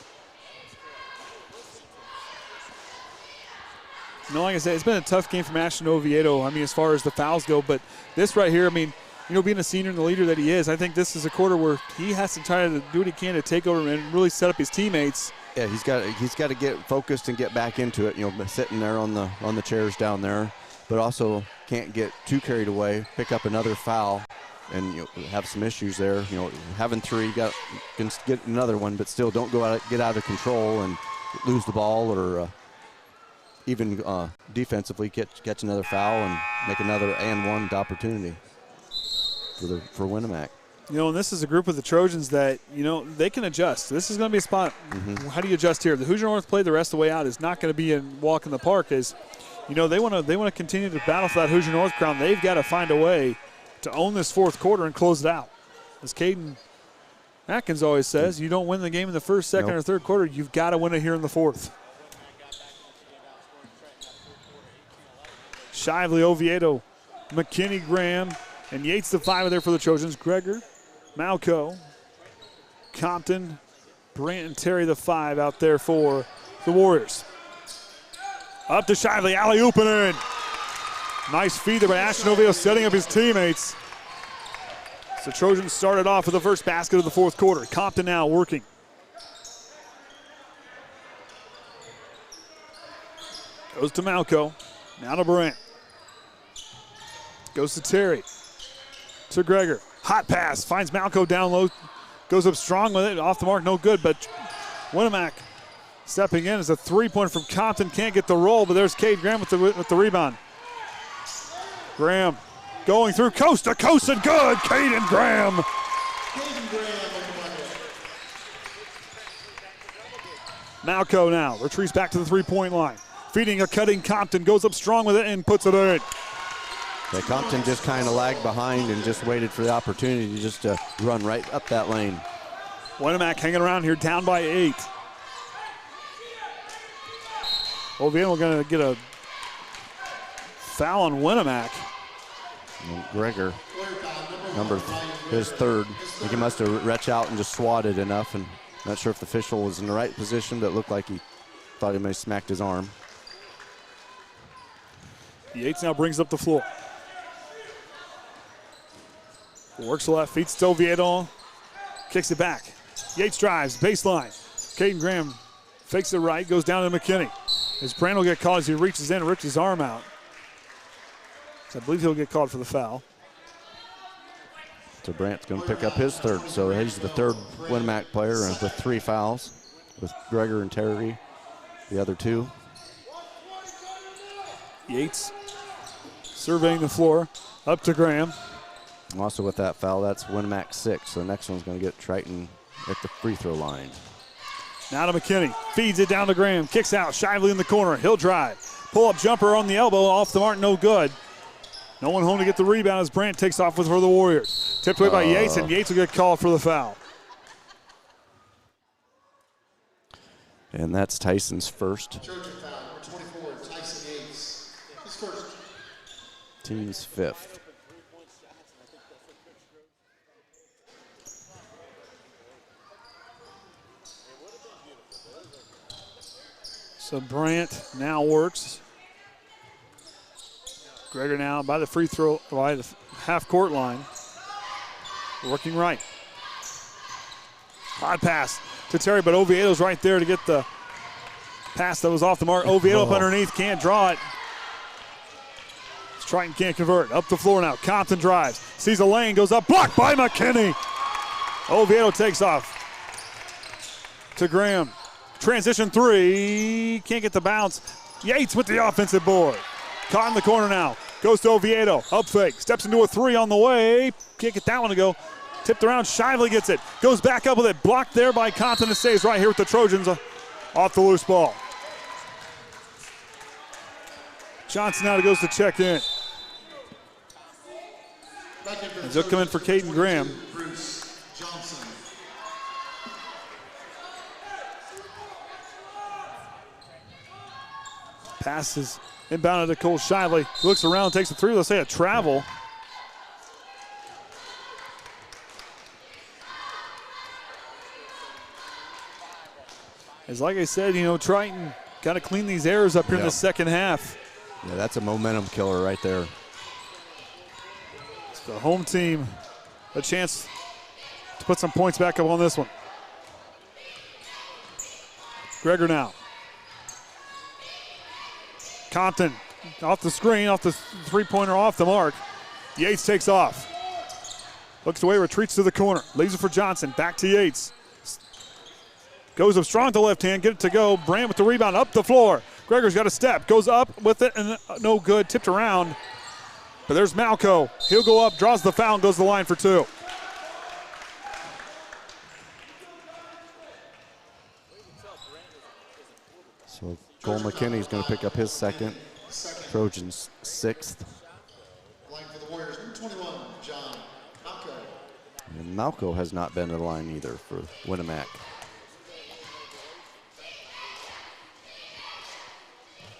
You know, like I said, it's been a tough game from Ashton Oviedo, I mean, as far as the fouls go. But this right here, I mean, you know, being a senior and the leader that he is, I think this is a quarter where he has to try to do what he can to take over and really set up his teammates. Yeah, he's got to get focused and get back into it. You know, sitting there on the chairs down there, but also can't get too carried away. Pick up another foul, and you know, have some issues there. You know, having 3, can get another one, but still don't get out of control and lose the ball, or even defensively catch another foul and make another and one opportunity for Winamac. You know, and this is a group of the Trojans that, you know, they can adjust. This is going to be a spot. How do you adjust here? The Hoosier North play the rest of the way out is not going to be a walk in the park. As you know, they want to continue to battle for that Hoosier North crown. They've got to find a way to own this fourth quarter and close it out. As Kaden Atkins always says, you don't win the game in the first, second, or third quarter. You've got to win it here in the fourth. Shively, Oviedo, McKinney, Graham, and Yates the 5 there for the Trojans. Gregor, Malco, Compton, Brant, and Terry the 5 out there for the Warriors. Up to Shively, alley-oop and in. Nice feed there by Ashton Oviedo setting up his teammates. So Trojans started off with the first basket of the fourth quarter. Compton now working. Goes to Malco, now to Brant. Goes to Terry. To Gregor. Hot pass. Finds Malco down low. Goes up strong with it. Off the mark, no good. But Winamac stepping in as a 3-point from Compton. Can't get the roll, but there's Cade Graham with the rebound. Graham going through coast to coast and good. Kaden Graham. Malco now retreats back to the 3-point line. Feeding a cutting Compton. Goes up strong with it and puts it in. Yeah, Compton just kind of lagged behind and just waited for the opportunity just to run right up that lane. Winamac hanging around here, down by 8. Oviedo going to get a foul on Winamac. And Gregor, his 3rd. I think he must have reached out and just swatted enough, and not sure if the official was in the right position, but it looked like he thought he may have smacked his arm. Yates now brings up the floor. Works left, feeds to Oviedo, kicks it back. Yates drives, baseline. Kaden Graham fakes it right, goes down to McKinney. As Brand will get called as he reaches in and rips his arm out. So I believe he'll get called for the foul. So Brandt's going to pick up his 3rd. So he's the 3rd Winamac player with 3 fouls, with Gregor and Terry, the other 2. Yates surveying the floor, up to Graham. Also with that foul, that's Winamac 6. So the next one's going to get Triton at the free throw line. Now to McKinney, feeds it down to Graham, kicks out, Shively in the corner, he'll drive. Pull-up jumper on the elbow, off the mark, no good. No one home to get the rebound as Brant takes off for the Warriors. Tipped away by Yates, and Yates will get called for the foul. And that's Tyson's first. Trojan foul, number 24, Tyson Yates. His first. Team's 5th. So Brant now works. Gregor now by the free throw, by the half-court line. Working right. Hot pass to Terry, but Oviedo's right there to get the pass that was off the mark. Oviedo up underneath, can't draw it. Triton can't convert. Up the floor now. Compton drives. Sees a lane. Goes up. Blocked by McKinney. Oviedo takes off to Graham. Transition three. Can't get the bounce. Yates with the offensive board. Caught in the corner now. Goes to Oviedo. Up fake. Steps into a three on the way. Can't get that one to go. Tipped around. Shively gets it. Goes back up with it. Blocked there by Compton. It stays right here with the Trojans off the loose ball. Johnson now goes to check in. And he'll come in for Kaden Graham. Bruce Johnson. Passes inbounded to Cole Shively. He looks around, takes a three. Let's say a travel. As like I said, Triton got to clean these errors up here in the second half. Yeah, that's a momentum killer right there. It's the home team a chance to put some points back up on this one. Gregor now. Compton off the screen, off the three-pointer, off the mark. Yates takes off. Looks away, retreats to the corner. Leaves it for Johnson. Back to Yates. Goes up strong to the left hand, get it to go. Brandt with the rebound, up the floor. Gregor's got a step, goes up with it, and no good, tipped around. But there's Malco. He'll go up, draws the foul, and goes to the line for two. So Cole McKinney's going to pick up his second. Trojans sixth. Line for the Warriors, number 21, John Malco. And Malco has not been to the line either for Winamac.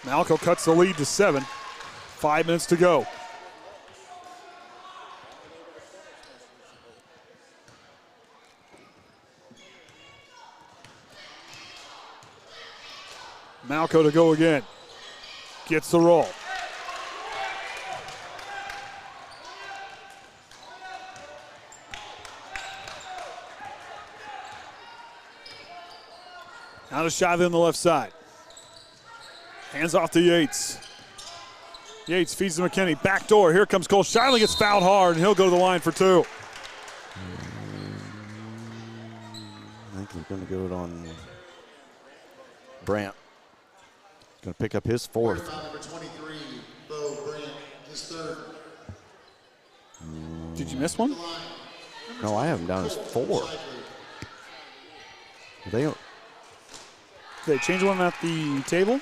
Malco cuts the lead to 7. 5 minutes to go. Malco to go again. Gets the roll. Now to Shively on the left side. Hands off to Yates. Yates feeds to McKinney. Back door. Here comes Cole. Shively gets fouled hard, and he'll go to the line for two. I think we're going to go it on Brandt. He's going to pick up his fourth. Number 23, Bo Brandt, his third. Did you miss one? No, I have him down as 4. Did they change one at the table?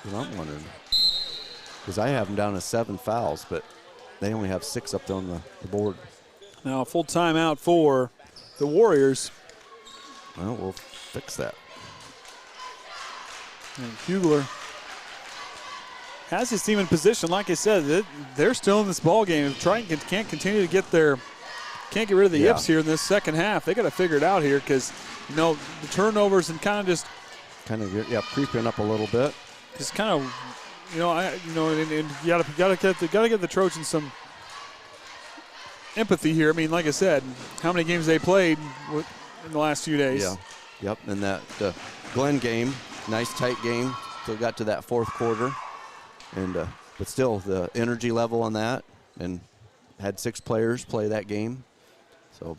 I'm wondering. Because I have them down as 7 fouls, but they only have 6 up there on the board. Now a full timeout for the Warriors. Well, we'll fix that. And Hugler has his team in position. Like I said, they're still in this ball game. If Triton can't continue to can't get rid of the yips here in this second half, they got to figure it out here because, the turnovers and kind of creeping up a little bit. Just kind of, and you gotta get the Trojans some empathy here. I mean, like I said, how many games they played in the last few days? Yeah, yep. And that Glenn game, nice tight game. Still got to that fourth quarter, and but still the energy level on that, and had 6 players play that game. So.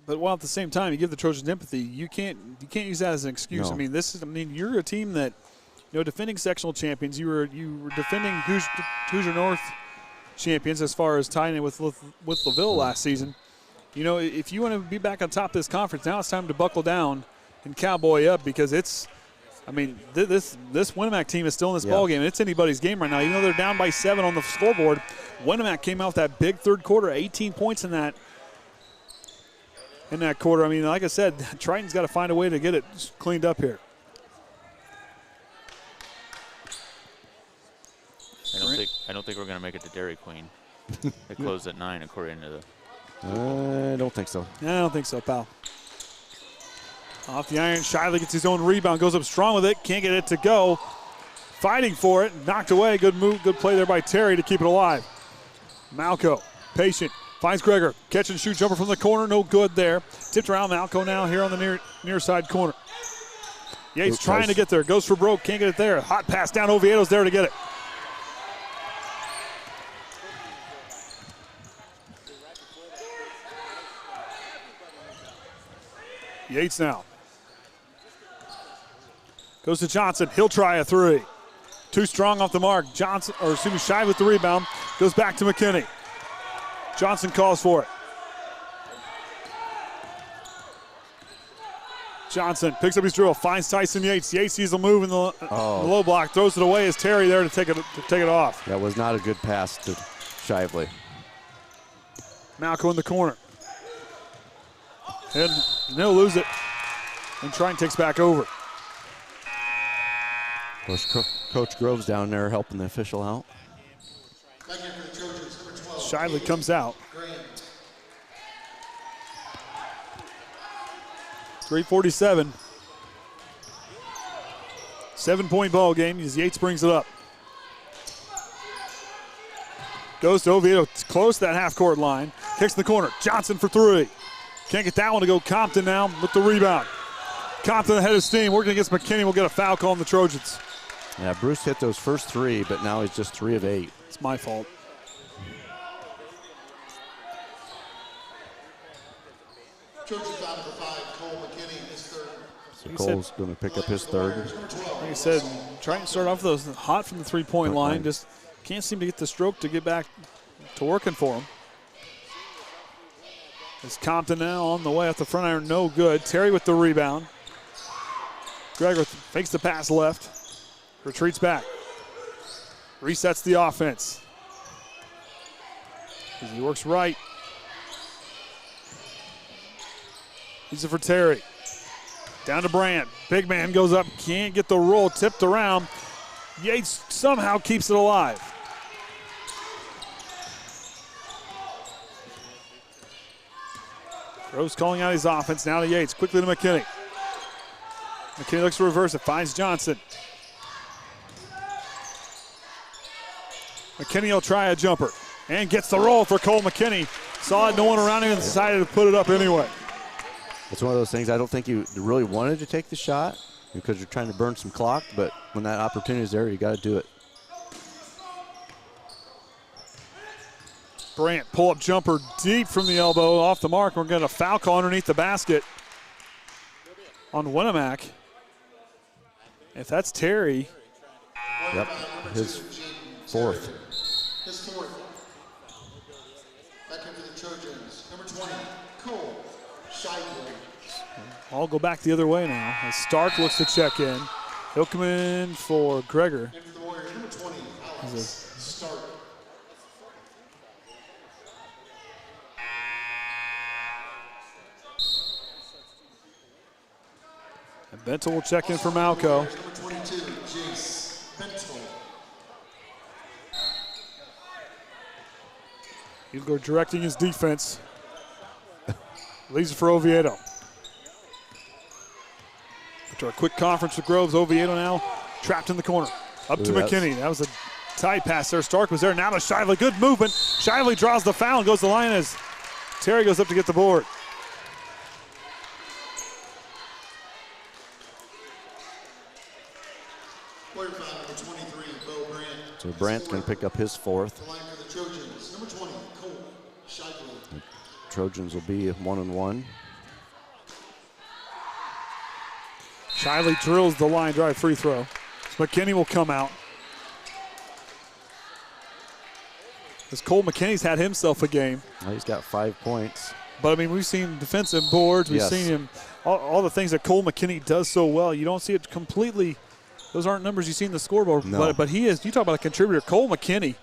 But while at the same time you give the Trojans empathy, you can't use that as an excuse. No. I mean, you're a team that. Defending sectional champions, you were defending Hoosier North champions as far as tying it with LaVille last season. If you want to be back on top of this conference, now it's time to buckle down and cowboy up because this Winamac team is still in this ball game. It's anybody's game right now. Even though they're down by 7 on the scoreboard, Winamac came out with that big third quarter, 18 points in that quarter. I mean, like I said, Triton's got to find a way to get it cleaned up here. I don't think we're going to make it to Dairy Queen. It closed at 9 according to the. I don't think so. I don't think so, pal. Off the iron, Shively gets his own rebound, goes up strong with it, can't get it to go. Fighting for it, knocked away. Good move, good play there by Terry to keep it alive. Malco, patient, finds Gregor. Catch and shoot jumper from the corner, no good there. Tipped around Malco now here on the near side corner. Yates trying to get there, goes for broke, can't get it there. Hot pass down, Oviedo's there to get it. Yates now. Goes to Johnson. He'll try a three. Too strong off the mark. Johnson, or excuse me, Shive with the rebound. Goes back to McKinney. Johnson calls for it. Johnson picks up his drill, finds Tyson Yates. Yates sees the move in the low block, throws it away as Terry there to take it off. That was not a good pass to Shively. Malco in the corner. And they'll lose it. And Triton takes back over. Of course, Coach Grove's down there helping the official out. Shively comes out. 3:47. 7-point ball game as Yates brings it up. Goes to Oviedo. It's close to that half-court line. Kicks in the corner. Johnson for three. Can't get that one to go. Compton now with the rebound. Compton ahead of steam. Working against McKinney. Will get a foul call on the Trojans. Yeah, Bruce hit those first three, but now he's just 3 of 8. It's my fault. Trojans out for 5. Cole McKinney, his third. So Cole's going to pick up his third. Like I said, trying to start off those hot from the three-point line. Just can't seem to get the stroke to get back to working for him. It's Compton now on the way off the front iron, no good. Terry with the rebound. Gregor fakes the pass left, retreats back, resets the offense. As he works right. He's it for Terry. Down to Brand. Big man goes up, can't get the roll, tipped around. Yates somehow keeps it alive. Groves calling out his offense, now to Yates, quickly to McKinney. McKinney looks to reverse it, finds Johnson. McKinney will try a jumper and gets the roll for Cole McKinney. Saw it, no one around him, and decided to put it up anyway. It's one of those things, I don't think you really wanted to take the shot because you're trying to burn some clock, but when that opportunity is there, you got to do it. Brandt, pull-up jumper deep from the elbow, off the mark. We're going to foul call underneath the basket on Winamac. If that's Terry. Yep, his fourth. His fourth. Back in for the Trojans. Number 20, Cole Shively. I'll go back the other way now as Stark looks to check in. He'll come in for Gregor. And for the Warriors, number 20, Alex Stark. And Bentel will check in for Malco. Number 22, Jace Bentel. He'll go directing his defense. Leaves it for Oviedo. After a quick conference with Groves, Oviedo now trapped in the corner. Up to McKinney. That was a tight pass there. Stark was there. Now to Shively. Good movement. Shively draws the foul and goes to the line as Terry goes up to get the board. So Brandt's going to pick up his fourth. The line for the Trojans, number 20, Cole Shively. Trojans will be 1-1. Shively drills the line drive free throw. So McKinney will come out. As Cole McKinney's had himself a game. Well, he's got 5 points. But, I mean, we've seen defensive boards. We've seen him, all the things that Cole McKinney does so well. You don't see it completely. Those aren't numbers you see in the scoreboard. No. But he is, you talk about a contributor. Cole McKinney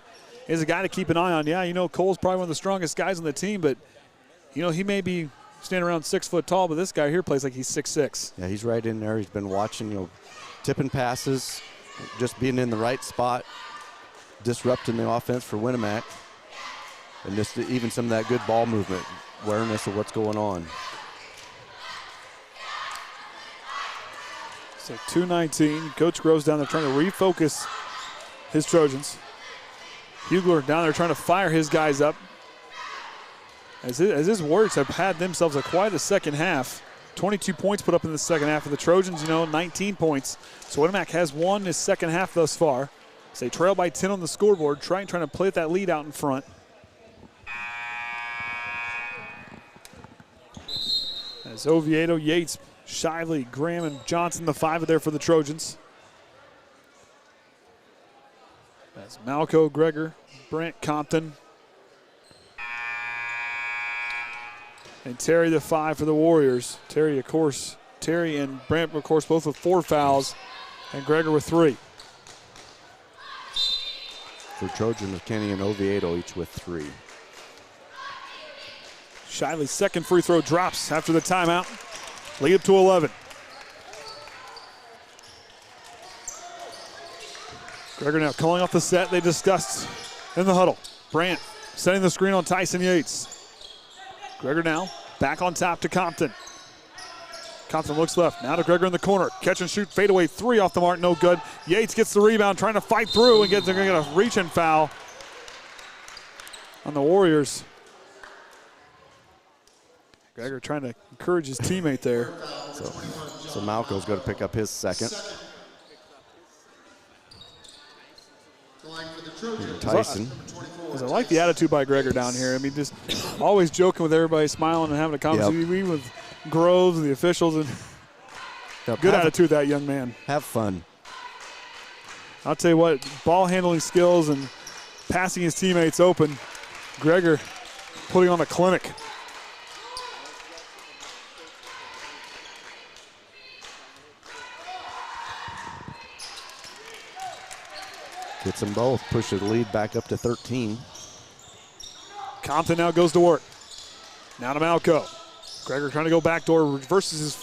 is a guy to keep an eye on. Yeah, you know, Cole's probably one of the strongest guys on the team, but, you know, he may be standing around 6 foot tall, but this guy here plays like he's 6'6". Yeah, he's right in there. He's been watching, you know, tipping passes, just being in the right spot, disrupting the offense for Winamac, and just even some of that good ball movement, awareness of what's going on. So 2:19. Coach Groves down there trying to refocus his Trojans. Hugler down there trying to fire his guys up. As his Warriors have had themselves quite a second half. 22 points put up in the second half of the Trojans, 19 points. So Winamac has won his second half thus far. So they trail by 10 on the scoreboard, trying to play that lead out in front. As Oviedo, Yates, Shively, Graham, and Johnson, the 5 are there for the Trojans. That's Malco, Gregor, Brant, Compton, and Terry, the 5 for the Warriors. Terry, of course, Terry and Brant, of course, both with 4 fouls, and Gregor with 3. For Trojan, McKinney and Oviedo each with 3. Shively's second free throw drops after the timeout. Lead up to 11. Gregor now calling off the set they discussed in the huddle. Brant setting the screen on Tyson Yates. Gregor now back on top to Compton. Compton looks left, now to Gregor in the corner. Catch and shoot, fadeaway 3 off the mark, no good. Yates gets the rebound, trying to fight through and they're going to get a reach and foul on the Warriors. Gregor trying to encourage his teammate there. So Malco's going to pick up his second. Tyson. I like the attitude by Gregor down here. I mean, just always joking with everybody, smiling and having a conversation. Even with Groves and the officials. And good attitude, that young man. Have fun. I'll tell you what, ball handling skills and passing his teammates open. Gregor putting on a clinic. Gets them both, push the lead back up to 13. Compton now goes to work. Now to Malco. Gregor trying to go backdoor, reverses his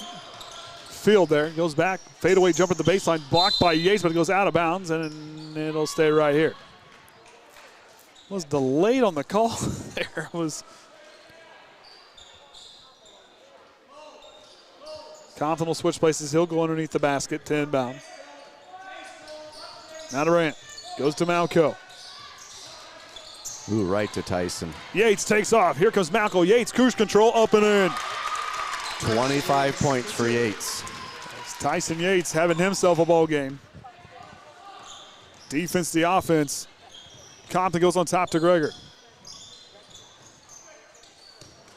field there. Goes back, fadeaway jumper at the baseline, blocked by Yates, but it goes out of bounds, and it'll stay right here. Was delayed on the call there. Compton will switch places. He'll go underneath the basket to inbound. Now to Rant. Goes to Malco. Ooh, right to Tyson. Yates takes off. Here comes Malco. Yates, cruise control, up and in. 25 points for Yates. It's Tyson Yates having himself a ball game. Defense, the offense. Compton goes on top to Gregor.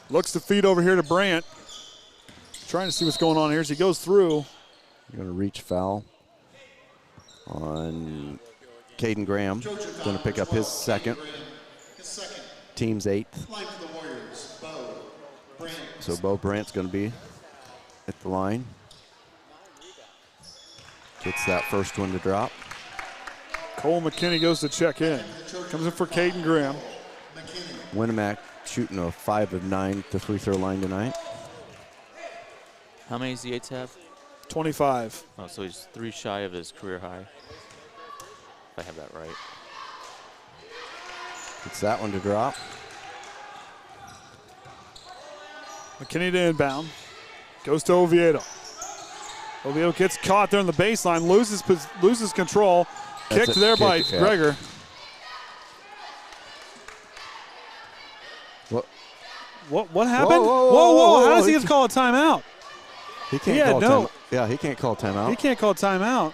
Looks to feed over here to Brant. Trying to see what's going on here as he goes through. You're going to reach foul on Kaden Graham. Going to pick up his second. Team's 8th. So Bo Brant's going to be at the line. Gets that first one to drop. Cole McKinney goes to check in. Comes in for Kaden Graham. Winamac shooting a 5 of 9 at the free throw line tonight. How many does Yates have? 25. Oh, so he's 3 shy of his career high. If I have that right. It's that one to drop. McKinney to inbound. Goes to Oviedo. Oviedo gets caught there on the baseline, loses control. Kicked there by Gregor. What happened? Whoa. How does he get to call a timeout? He can't call a timeout. Yeah, he can't call a timeout. He can't call a timeout.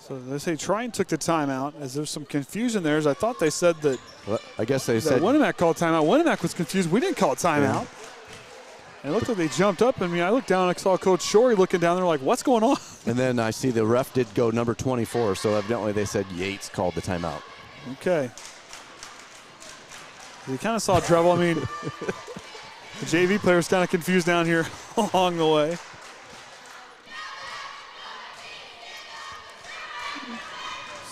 So they say Triton took the timeout, as there's some confusion there. As I thought they said that. Well, I guess they said Winamac called timeout. Winamac was confused. We didn't call a timeout. Yeah. And it looked like they jumped up. I mean, I looked down and I saw Coach Shorey looking down there like, what's going on? And then I see the ref did go number 24, so evidently they said Yates called the timeout. Okay. We kind of saw trouble. I mean, the JV player's kind of confused down here along the way.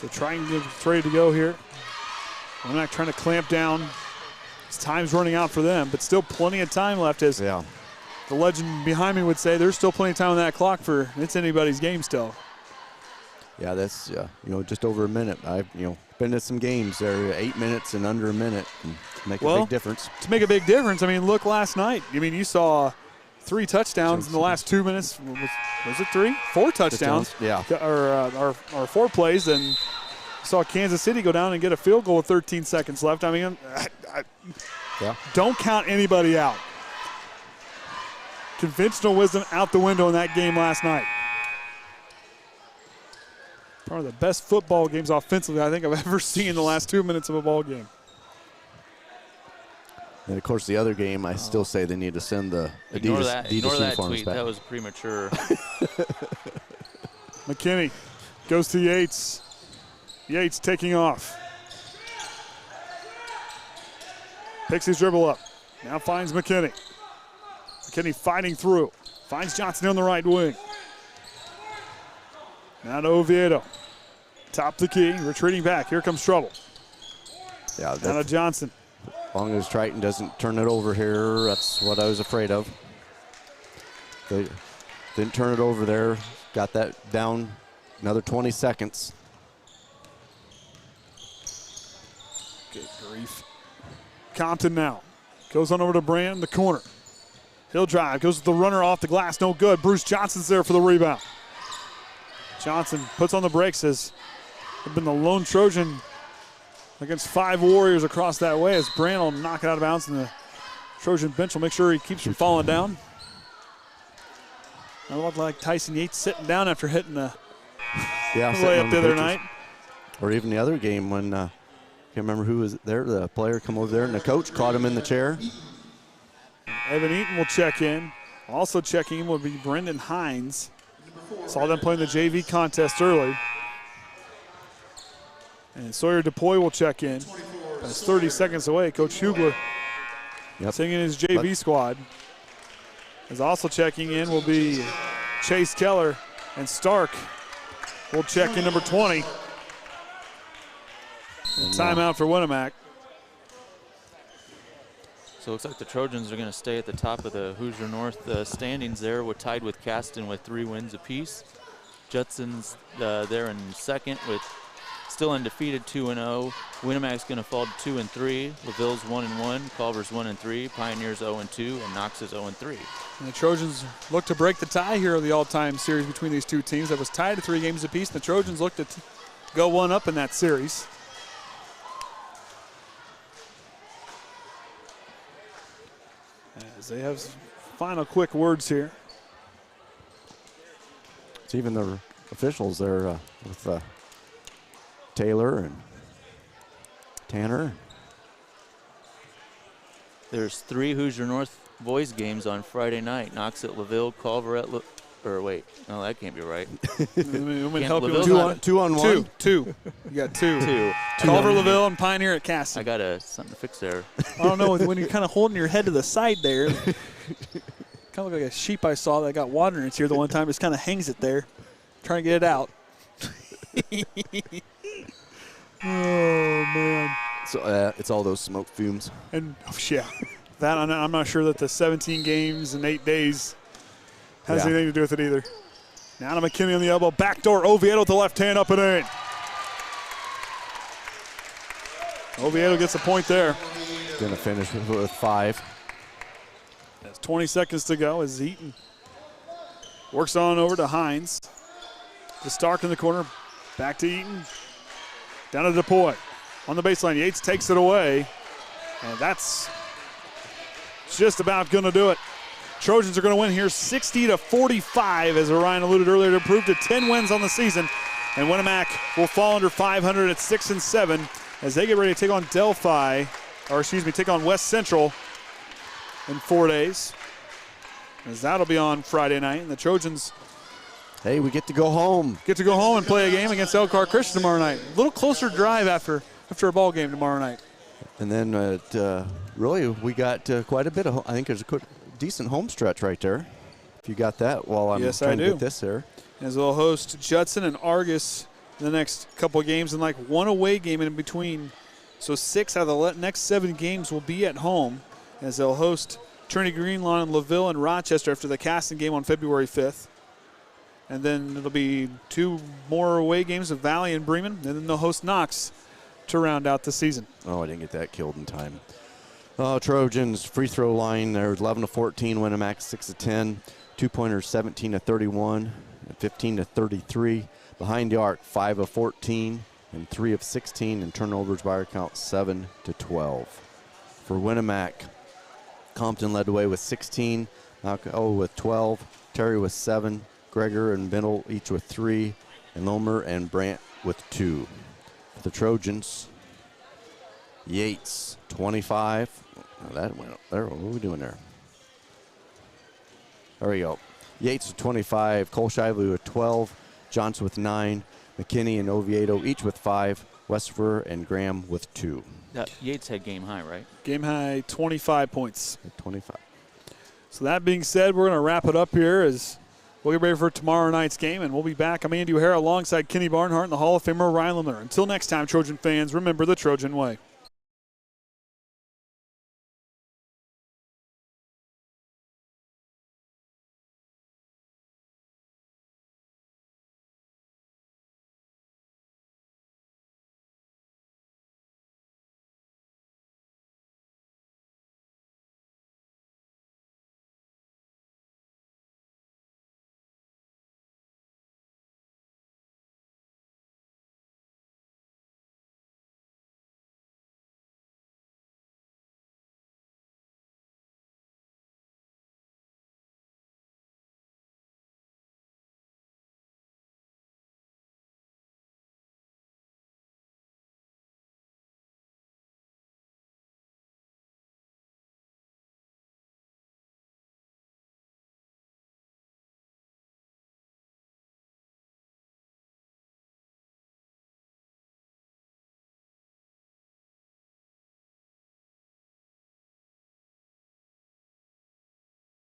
So trying to get ready to go here. I'm not trying to clamp down. His time's running out for them, but still plenty of time left. As the legend behind me would say, there's still plenty of time on that clock for it's anybody's game still. Yeah, that's just over a minute. I've been at some games there, 8 minutes and under a minute, and make a big difference. To make a big difference, I mean, look last night. I mean, you saw 3 touchdowns in the last 2 minutes. Was it 3? 4 touchdowns. Yeah. Or 4 plays, and saw Kansas City go down and get a field goal with 13 seconds left. I mean, don't count anybody out. Conventional wisdom out the window in that game last night. Probably the best football games offensively I think I've ever seen in the last 2 minutes of a ball game. And of course, the other game, I still say they need to send the Ignore Adidas that uniforms tweet. back. That was premature. McKinney goes to Yates. Yates taking off. Picks his dribble up. Now finds McKinney. McKinney fighting through. Finds Johnson on the right wing. Now to Oviedo. Top the key, retreating back. Here comes trouble. Yeah, now to Johnson. As long as Triton doesn't turn it over here, that's what I was afraid of. They didn't turn it over there. Got that down another 20 seconds. Good grief. Compton now. Goes on over to Brand, the corner. He'll drive, goes with the runner off the glass, no good. Bruce Johnson's there for the rebound. Johnson puts on the brakes, has been the lone Trojan against 5 Warriors across that way as Brand will knock it out of bounds, and the Trojan bench will make sure he keeps from falling down. I look like Tyson Yates sitting down after hitting the layup the other night. Or even the other game when, can't remember who was there, the player come over there and the coach caught him in the chair. Evan Eaton will check in. Also checking in will be Brendan Hines. Saw them playing the JV contest early. And Sawyer DePoy will check in. That's 30 seconds away. Coach Hugler singing his JV squad. Is also checking in will be Chase Keller, and Stark will check in number 20. And timeout for Winamac. So it looks like the Trojans are going to stay at the top of the Hoosier North standings there. We're tied with Caston with 3 wins apiece. Judson's there in second with still undefeated 2-0. Winamac's going to fall to 2-3. LaVille's 1-1. Culver's 1-3. Pioneers 0-2. And Knox is 0-3. And the Trojans look to break the tie here of the all-time series between these two teams that was tied at 3 games apiece. The Trojans look to go 1 up in that series. As they have final quick words here. It's even the officials there with Taylor and Tanner. There's 3 Hoosier North boys games on Friday night. Knox at LaVille, Culver at or wait, no, that can't be right. Let me help you. Two on one? Two. You got two. Two. Culver, LaVille, and Pioneer at Caston. I got something to fix there. I don't know, when you're kind of holding your head to the side there. Kind of look like a sheep I saw that got water in its ear the one time. Just kind of hangs it there, trying to get it out. Oh, man. So it's all those smoke fumes. And, yeah, that I'm not sure that the 17 games in 8 days has anything to do with it either. Now to McKinney on the elbow. Backdoor Oviedo with the left hand up and in. Oviedo gets a point there. Going to finish with 5. There's 20 seconds to go as Eaton works on over to Hines. To Stark in the corner. Back to Eaton. Down to DePoy. On the baseline, Yates takes it away. And that's just about going to do it. Trojans are going to win here 60-45, as Orion alluded earlier, to improve to 10 wins on the season. And Winamac will fall under 500 at 6-7 as they get ready to take on take on West Central in 4 days. As that'll be on Friday night. And the Trojans, hey, we get to go home. Get to go home and play a game against Elkhart Christian tomorrow night. A little closer drive after a ball game tomorrow night. And then really we got quite a bit of, I think there's a decent home stretch right there. If you got that while I'm trying to get this here. As they'll host Judson and Argus in the next couple of games and like 1 away game in between. So 6 out of the next 7 games will be at home as they'll host Trinity Greenlawn and LaVille and Rochester after the Caston game on February 5th. And then it'll be 2 more away games of Valley and Bremen, and then they'll host Knox to round out the season. Oh, I didn't get that killed in time. Trojans free throw line, they're 11-14, Winamac 6-10, 2-pointers 17-31, and 15-33. Behind the arc, 5-14 and 3-16, and turnovers by our count 7-12. For Winamac, Compton led the way with 16, Malco with 12, Terry with 7, Gregor and Bindle each with 3, and Lemler and Brandt with 2. For the Trojans, Yates 25, Oh, that went up there. What are we doing there? There we go. Yates with 25, Cole Shively with 12, Johnson with 9, McKinney and Oviedo each with 5, Westver and Graham with 2. Yates had game high, right? Game high, 25 points. 25. So that being said, we're going to wrap it up here as we'll get ready for tomorrow night's game, and we'll be back. I'm Andy O'Hara alongside Kenny Barnhart and the Hall of Famer Orion Lemler. Until next time, Trojan fans, remember the Trojan way.